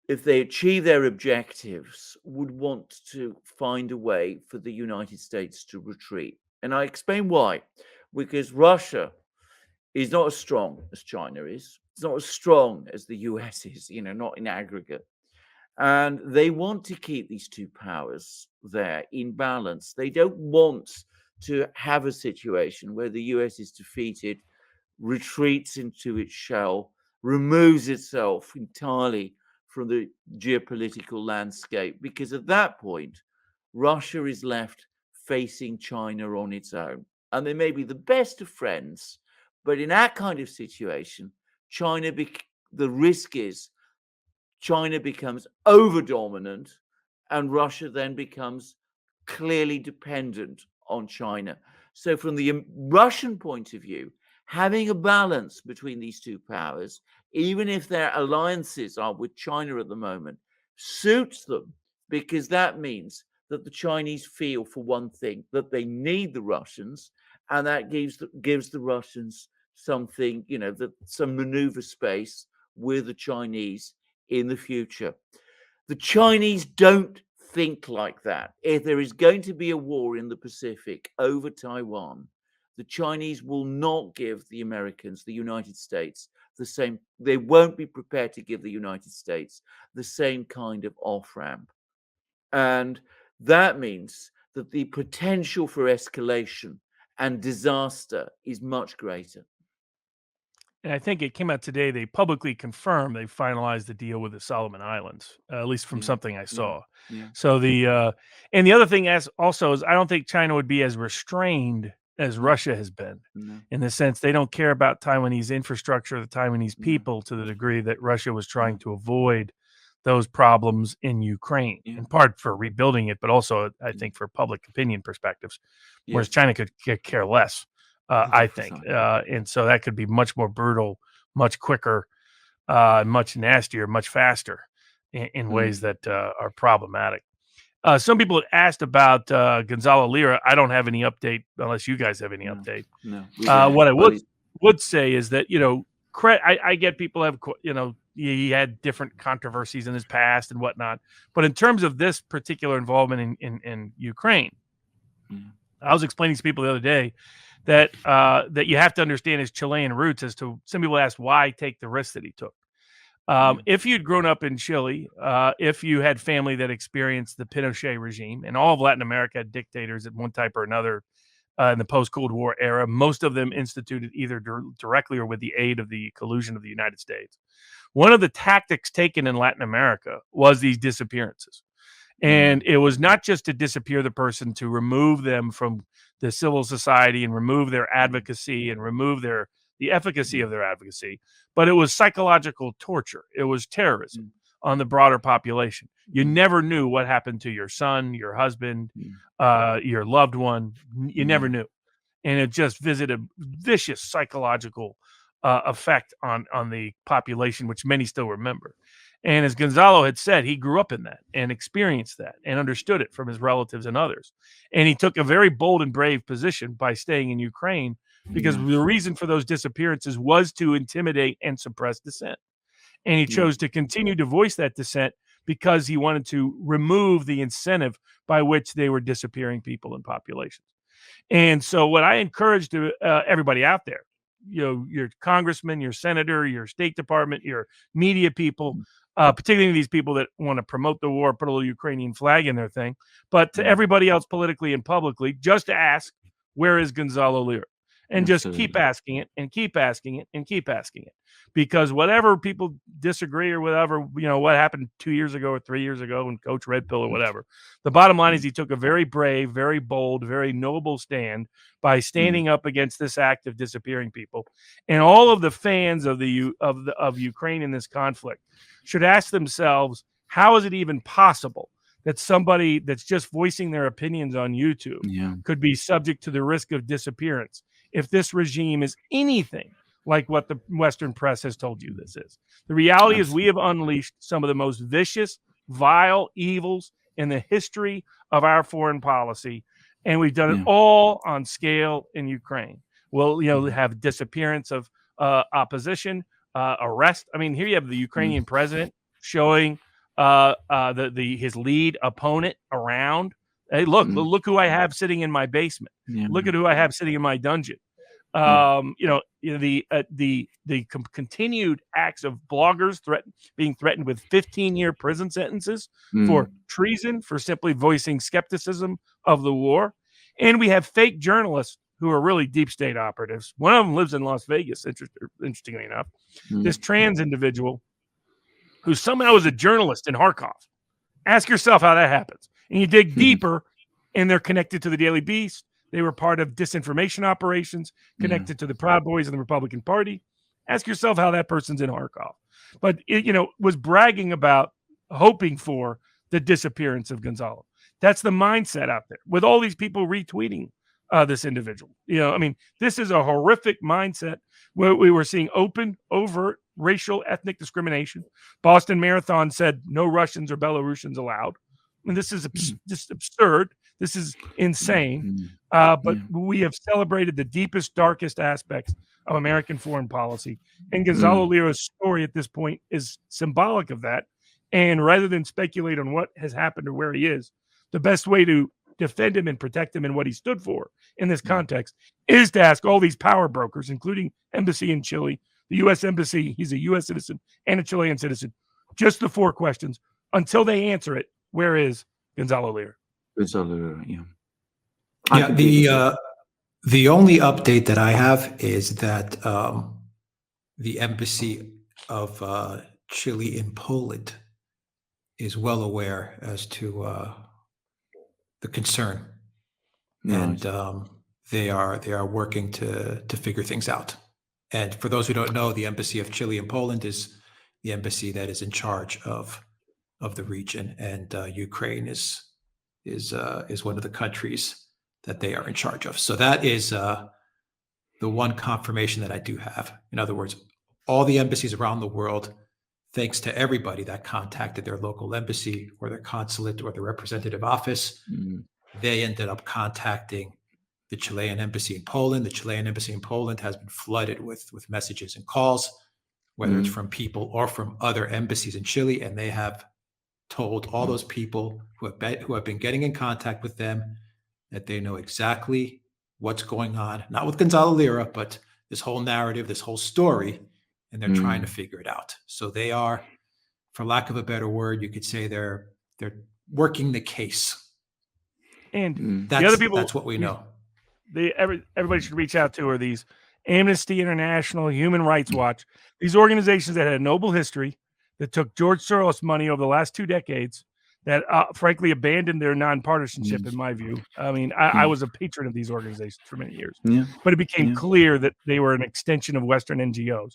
if they achieve their objectives, would want to find a way for the United States to retreat. And I explain why. Because Russia is not as strong as China is. It's not as strong as the US is, not in aggregate. And they want to keep these two powers there in balance. They don't want to have a situation where the US is defeated, retreats into its shell, removes itself entirely from the geopolitical landscape, because at that point, Russia is left facing China on its own. And they may be the best of friends, but in that kind of situation, the risk is China becomes over dominant and Russia then becomes clearly dependent on China. So from the Russian point of view, having a balance between these two powers, even if their alliances are with China at the moment, suits them, because that means that the Chinese feel, for one thing, that they need the Russians, and that gives the Russians something, some maneuver space with the Chinese in the future. The Chinese don't think like that. If there is going to be a war in the Pacific over Taiwan, the Chinese will not give the Americans, the United States, the same. They won't be prepared to give the United States the same kind of off-ramp. And that means that the potential for escalation and disaster is much greater. And I think it came out today. They publicly confirmed they finalized the deal with the Solomon Islands, at least from something I saw. Yeah. So and the other thing also is I don't think China would be as restrained as Russia has been, in the sense they don't care about Taiwanese infrastructure, the Taiwanese people, to the degree that Russia was trying to avoid those problems in Ukraine, in part for rebuilding it, but also I think for public opinion perspectives, whereas China could care less. I think. And so that could be much more brutal, much quicker, much nastier, much faster in ways that are problematic. Some people had asked about Gonzalo Lira. I don't have any update unless you guys have any update. No. What I would say is that, I get people have, he had different controversies in his past and whatnot. But in terms of this particular involvement in Ukraine, I was explaining to people the other day that you have to understand his Chilean roots. As to some people asked why take the risk that he took. If you'd grown up in Chile, if you had family that experienced the Pinochet regime, and all of Latin America had dictators at one type or another in the post-Cold War era, most of them instituted either directly or with the aid of the collusion of the United States. One of the tactics taken in Latin America was these disappearances. And it was not just to disappear the person, to remove them from the civil society and remove their advocacy and remove the efficacy of their advocacy, but it was psychological torture. It was terrorism on the broader population. You never knew what happened to your son, your husband, your loved one. You never knew. And it just visited vicious psychological effect on the population, which many still remember. And as Gonzalo had said, he grew up in that and experienced that and understood it from his relatives and others. And he took a very bold and brave position by staying in Ukraine, because Yeah. the reason for those disappearances was to intimidate and suppress dissent. And he chose to continue to voice that dissent because he wanted to remove the incentive by which they were disappearing people in populations. And so what I encourage to everybody out there, your congressman, your senator, your State Department, your media people, particularly these people that want to promote the war, put a little Ukrainian flag in their thing, but to everybody else politically and publicly, just to ask, where is Gonzalo Lira? And just keep asking it and keep asking it and keep asking it. Because whatever people disagree or whatever, what happened 2 years ago or 3 years ago when Coach Red Pill or whatever, the bottom line is he took a very brave, very bold, very noble stand by standing up against this act of disappearing people. And all of the fans of Ukraine in this conflict should ask themselves, how is it even possible that somebody that's just voicing their opinions on YouTube could be subject to the risk of disappearance if this regime is anything like what the Western press has told you this is? The reality is we have unleashed some of the most vicious, vile evils in the history of our foreign policy, and we've done it all on scale in Ukraine. We'll, have disappearance of opposition, arrest. I mean, here you have the Ukrainian president showing his lead opponent around. Hey, look who I have sitting in my basement. Look at who I have sitting in my dungeon. The continued acts of bloggers being threatened with 15-year prison sentences for treason, for simply voicing skepticism of the war. And we have fake journalists who are really deep state operatives. One of them lives in Las Vegas, interestingly enough. This trans individual who somehow is a journalist in Kharkov. Ask yourself how that happens. And you dig deeper, and they're connected to the Daily Beast. They were part of disinformation operations connected to the Proud Boys and the Republican Party. Ask yourself how that person's in Kharkov. But it, was bragging about hoping for the disappearance of Gonzalo. That's the mindset out there with all these people retweeting this individual. This is a horrific mindset where we were seeing open, overt racial, ethnic discrimination. Boston Marathon said no Russians or Belarusians allowed. And this is just absurd. This is insane. But we have celebrated the deepest, darkest aspects of American foreign policy. And Gonzalo Lira's story at this point is symbolic of that. And rather than speculate on what has happened or where he is, the best way to defend him and protect him and what he stood for in this context is to ask all these power brokers, including embassy in Chile, the U.S. embassy, he's a U.S. citizen and a Chilean citizen, just the 4 questions. Until they answer it, where is Gonzalo Lira? The only update that I have is that the embassy of Chile in Poland is well aware as to the concern, and they are working to figure things out. And for those who don't know, the embassy of Chile in Poland is the embassy that is in charge of the region, and Ukraine is one of the countries that they are in charge of. So that is the one confirmation that I do have. In other words, all the embassies around the world, thanks to everybody that contacted their local embassy or their consulate or the representative office, they ended up contacting the Chilean embassy in Poland. The Chilean embassy in Poland has been flooded with messages and calls, whether it's from people or from other embassies in Chile, and they have told all those people who have been getting in contact with them that they know exactly what's going on, not with Gonzalo Lira, but this whole narrative, this whole story, and they're trying to figure it out. So they are, for lack of a better word, you could say they're working the case. And the other people, that's what we know. Everybody should reach out to are these Amnesty International, Human Rights Watch, these organizations that had a noble history, that took George Soros money over the last 2 decades, that frankly abandoned their nonpartisanship, in my view. I mean, I was a patron of these organizations for many years, but it became clear that they were an extension of Western NGOs.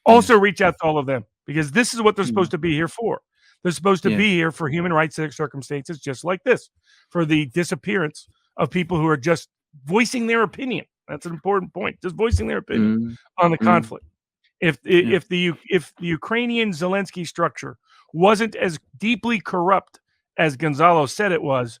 Also reach out to all of them, because this is what they're supposed to be here for. They're supposed to be here for human rights circumstances just like this, for the disappearance of people who are just voicing their opinion. That's an important point, just voicing their opinion on the conflict. If the Ukrainian Zelensky structure wasn't as deeply corrupt as Gonzalo said it was,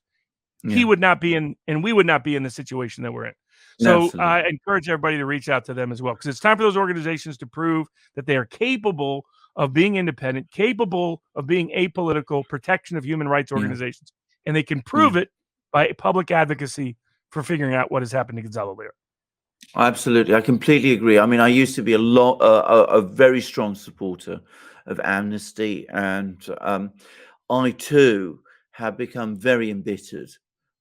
he would not be in, and we would not be in the situation that we're in. So Absolutely. I encourage everybody to reach out to them as well, because it's time for those organizations to prove that they are capable of being independent, capable of being apolitical, protection of human rights organizations, and they can prove it by public advocacy for figuring out what has happened to Gonzalo Lira. Absolutely, I completely agree. I mean, I used to be a very strong supporter of amnesty, and I too have become very embittered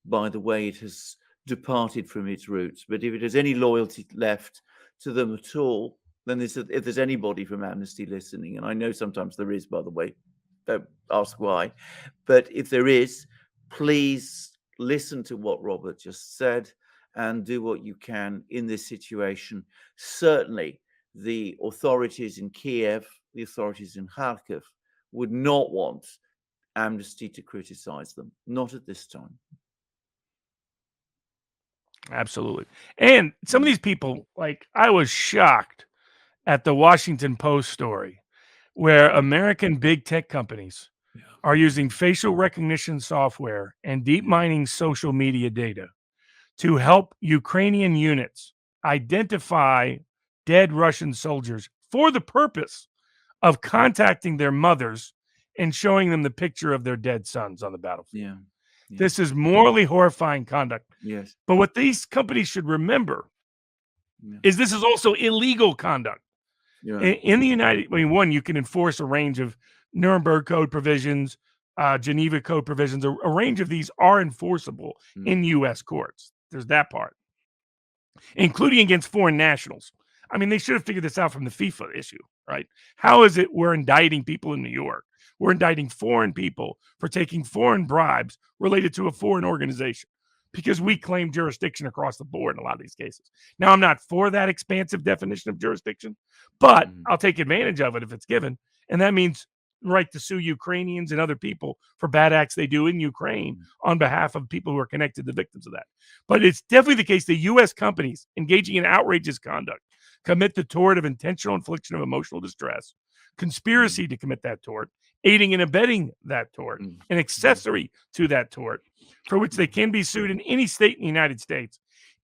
by the way it has departed from its roots. But if it has any loyalty left to them at all, then if there's anybody from Amnesty listening, and I know sometimes there is, by the way, don't ask why, but if there is, please listen to what Robert just said and do what you can in this situation. Certainly, the authorities in Kiev, the authorities in Kharkiv would not want Amnesty to criticize them, not at this time. Absolutely. And some of these people, like, I was shocked at the Washington Post story where American big tech companies are using facial recognition software and deep mining social media data to help Ukrainian units identify dead Russian soldiers for the purpose of contacting their mothers and showing them the picture of their dead sons on the battlefield. This is morally horrifying conduct. Yes. But what these companies should remember is this is also illegal conduct. In the one, you can enforce a range of Nuremberg Code provisions, Geneva Code provisions. A range of these are enforceable in U.S. courts. There's that part, including against foreign nationals. I mean, they should have figured this out from the FIFA issue, right? How is it we're indicting people in New York? We're indicting foreign people for taking foreign bribes related to a foreign organization because we claim jurisdiction across the board in a lot of these cases. Now, I'm not for that expansive definition of jurisdiction, but I'll take advantage of it if it's given. And that means right to sue Ukrainians and other people for bad acts they do in Ukraine on behalf of people who are connected to victims of that. But it's definitely the case that U.S. companies engaging in outrageous conduct commit the tort of intentional infliction of emotional distress, conspiracy to commit that tort, aiding and abetting that tort, an accessory to that tort, for which they can be sued in any state in the United States.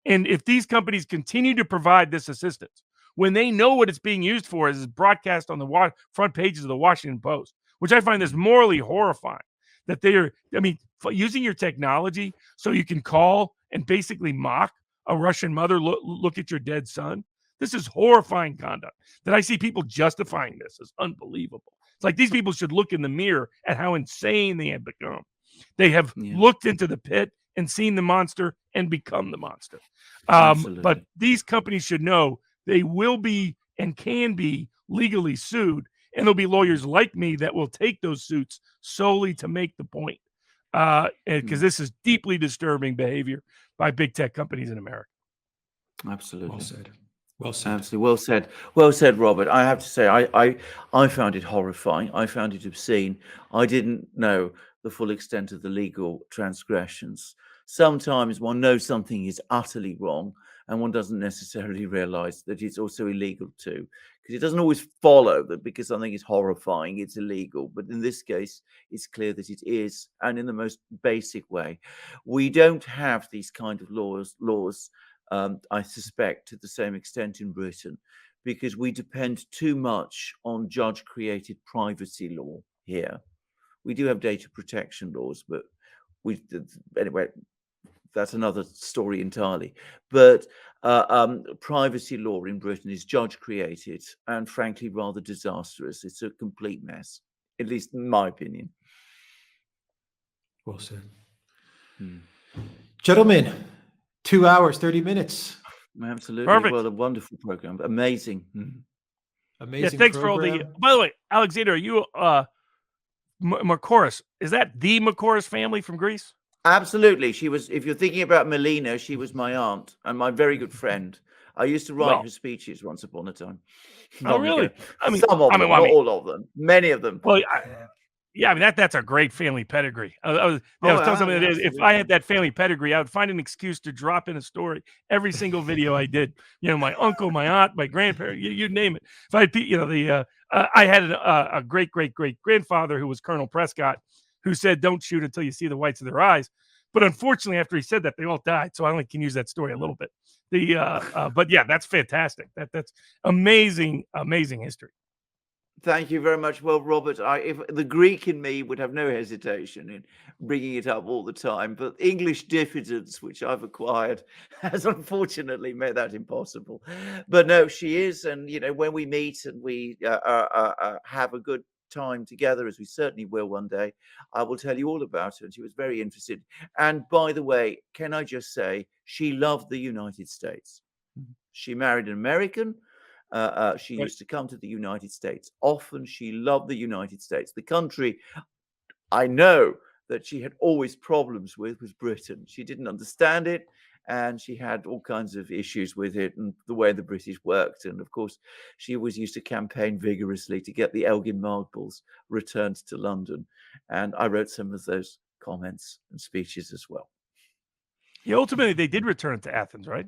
And if these companies continue to provide this assistance, when they know what it's being used for, is broadcast on the front pages of the Washington Post, which I find this morally horrifying, that they are, I mean, using your technology so you can call and basically mock a Russian mother, look at your dead son. This is horrifying conduct. That I see people justifying this is unbelievable. It's like these people should look in the mirror at how insane they have become. They have looked into the pit and seen the monster and become the monster. But these companies should know they will be and can be legally sued, and there'll be lawyers like me that will take those suits solely to make the point, because this is deeply disturbing behavior by big tech companies in America. Absolutely. Well said. Well said. Absolutely. Well said. Well said, Robert. I have to say, I found it horrifying. I found it obscene. I didn't know the full extent of the legal transgressions. Sometimes one knows something is utterly wrong and one doesn't necessarily realize that it's also illegal too, because it doesn't always follow that because something is horrifying, it's illegal. But in this case, it's clear that it is, and in the most basic way. We don't have these kind of laws, I suspect, to the same extent in Britain, because we depend too much on judge-created privacy law here. We do have data protection laws, but anyway, that's another story entirely. But privacy law in Britain is judge-created and, frankly, rather disastrous. It's a complete mess, at least in my opinion. Well said. Gentlemen, 2 hours, 30 minutes. Absolutely. Perfect. Well, a wonderful program. Amazing. Amazing. Yeah, thanks program. for all the. By the way, Alexander, are you Mercouris? Is that the Mercouris family from Greece? Absolutely. She was, if you're thinking about Melina, she was my aunt and my very good friend. I used to write her speeches once upon a time. Oh, really? Some of them, not all of them. Many of them. Well, Yeah, I mean that's a great family pedigree. I was telling somebody that if I had that family pedigree, I would find an excuse to drop in a story every single video I did. My uncle, my aunt, my grandparent, you name it. If I, I had a great grandfather who was Colonel Prescott, who said, "Don't shoot until you see the whites of their eyes." But unfortunately, after he said that, they all died. So I only can use that story a little bit. But yeah, that's fantastic. That's amazing history. Thank you very much. Well, Robert, if the Greek in me would have no hesitation in bringing it up all the time, but English diffidence, which I've acquired, has unfortunately made that impossible. But no, she is, and when we meet and we have a good time together, as we certainly will one day, I will tell you all about her. And she was very interested. And by the way, can I just say, she loved the United States. She married an American. She Right. used to come to the United States often. She loved the United States. The country I know that she had always problems with was Britain. She didn't understand it, and she had all kinds of issues with it and the way the British worked. And of course, she always used to campaign vigorously to get the Elgin Marbles returned to London. And I wrote some of those comments and speeches as well. Yeah, ultimately they did return to Athens, right?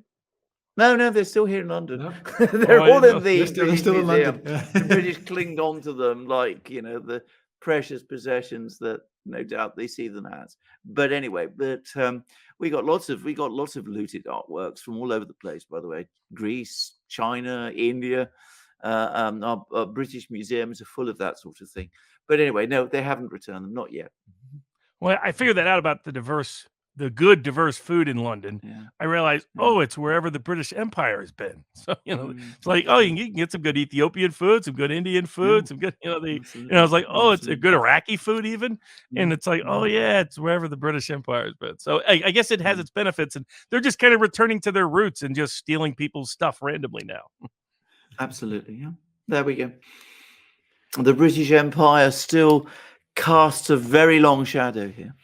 No, they're still here in London. No? They're I all didn't know. in the They're still in Museum. London. The British clinged on to them like, the precious possessions that no doubt they see them as. But anyway, we got lots of looted artworks from all over the place, by the way. Greece, China, India. Our British museums are full of that sort of thing. But anyway, no, they haven't returned them, not yet. Well, I figured that out about the good diverse food in London. Yeah. I realized, it's wherever the British Empire has been. So, it's like, you can get some good Ethiopian food, some good Indian food, some good, I was like, it's a good Iraqi food even. And it's like, it's wherever the British Empire has been. So I guess it has its benefits, and they're just kind of returning to their roots and just stealing people's stuff randomly now. Absolutely, yeah. There we go. The British Empire still casts a very long shadow here.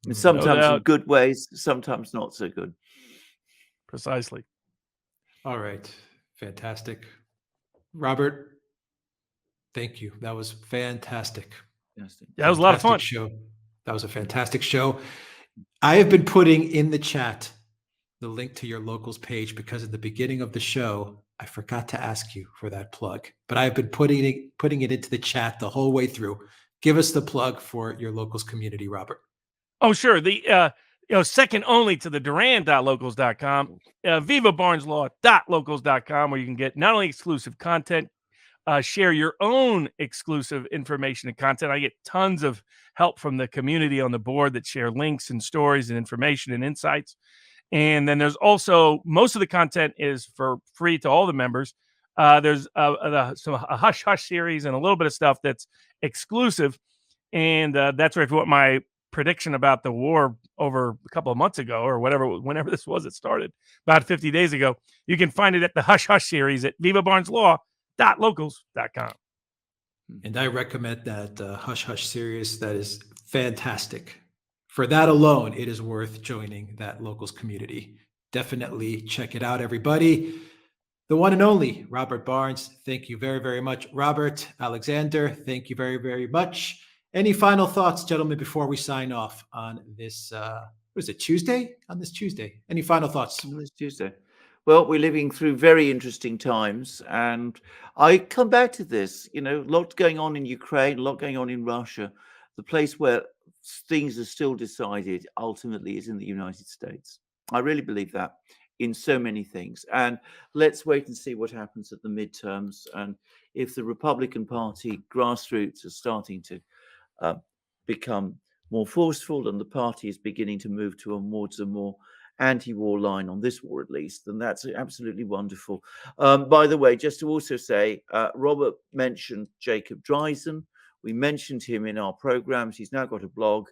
And sometimes in good ways, sometimes not so good. Precisely. All right. Fantastic. Robert, thank you. That was fantastic. Yeah, that was a lot of fun. Show. That was a fantastic show. I have been putting in the chat the link to your locals page because at the beginning of the show, I forgot to ask you for that plug, but I've been putting it into the chat the whole way through. Give us the plug for your locals community, Robert. Oh, sure. The second only to the duran.locals.com, vivabarneslaw.locals.com, where you can get not only exclusive content, share your own exclusive information and content. I get tons of help from the community on the board that share links and stories and information and insights. And then there's also, most of the content is for free to all the members. There's a Hush Hush series and a little bit of stuff that's exclusive. And that's where if you want my prediction about the war over a couple of months ago or whenever this was, it started about 50 days ago, you can find it at the Hush Hush series at vivabarneslaw.locals.com. And I recommend that Hush Hush series. That is fantastic. For that alone, it is worth joining that locals community. Definitely check it out, everybody. The one and only Robert Barnes. Thank you very, very much. Robert Alexander, thank you very, very much. Any final thoughts, gentlemen, before we sign off on this, was it Tuesday? On this Tuesday. Any final thoughts? On this Tuesday. Well, we're living through very interesting times. And I come back to this, a lot going on in Ukraine, a lot going on in Russia. The place where things are still decided ultimately is in the United States. I really believe that in so many things. And let's wait and see what happens at the midterms. And if the Republican Party grassroots are starting to become more forceful and the party is beginning to move towards a more anti-war line on this war, at least, then that's absolutely wonderful. By the way, just to also say, Robert mentioned Jacob Dreisen. We mentioned him in our programs. He's now got a blog,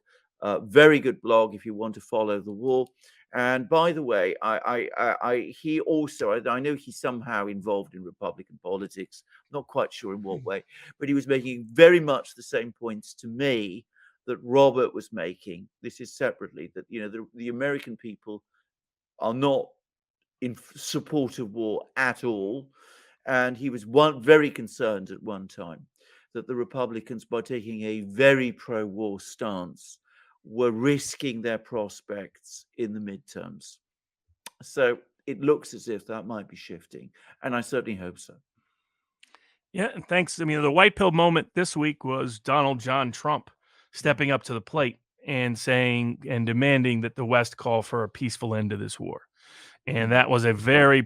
very good blog if you want to follow the war. And by the way, he also, I know he's somehow involved in Republican politics, not quite sure in what way, but he was making very much the same points to me that Robert was making. This is separately, that, the American people are not in support of war at all. And he was very concerned at one time that the Republicans, by taking a very pro-war stance, were risking their prospects in the midterms. So it looks as if that might be shifting, and I certainly hope so. Yeah, and thanks. I mean, the white pill moment this week was Donald John Trump stepping up to the plate and saying and demanding that the West call for a peaceful end to this war. And that was a very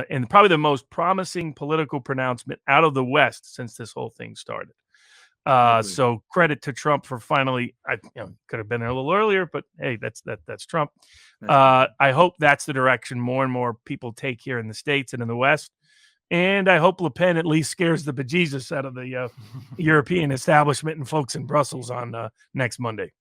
and probably the most promising political pronouncement out of the West since this whole thing started. So credit to Trump for finally, could have been there a little earlier, but hey, that's Trump. I hope that's the direction more and more people take here in the States and in the West. And I hope Le Pen at least scares the bejesus out of the European establishment and folks in Brussels on next Monday.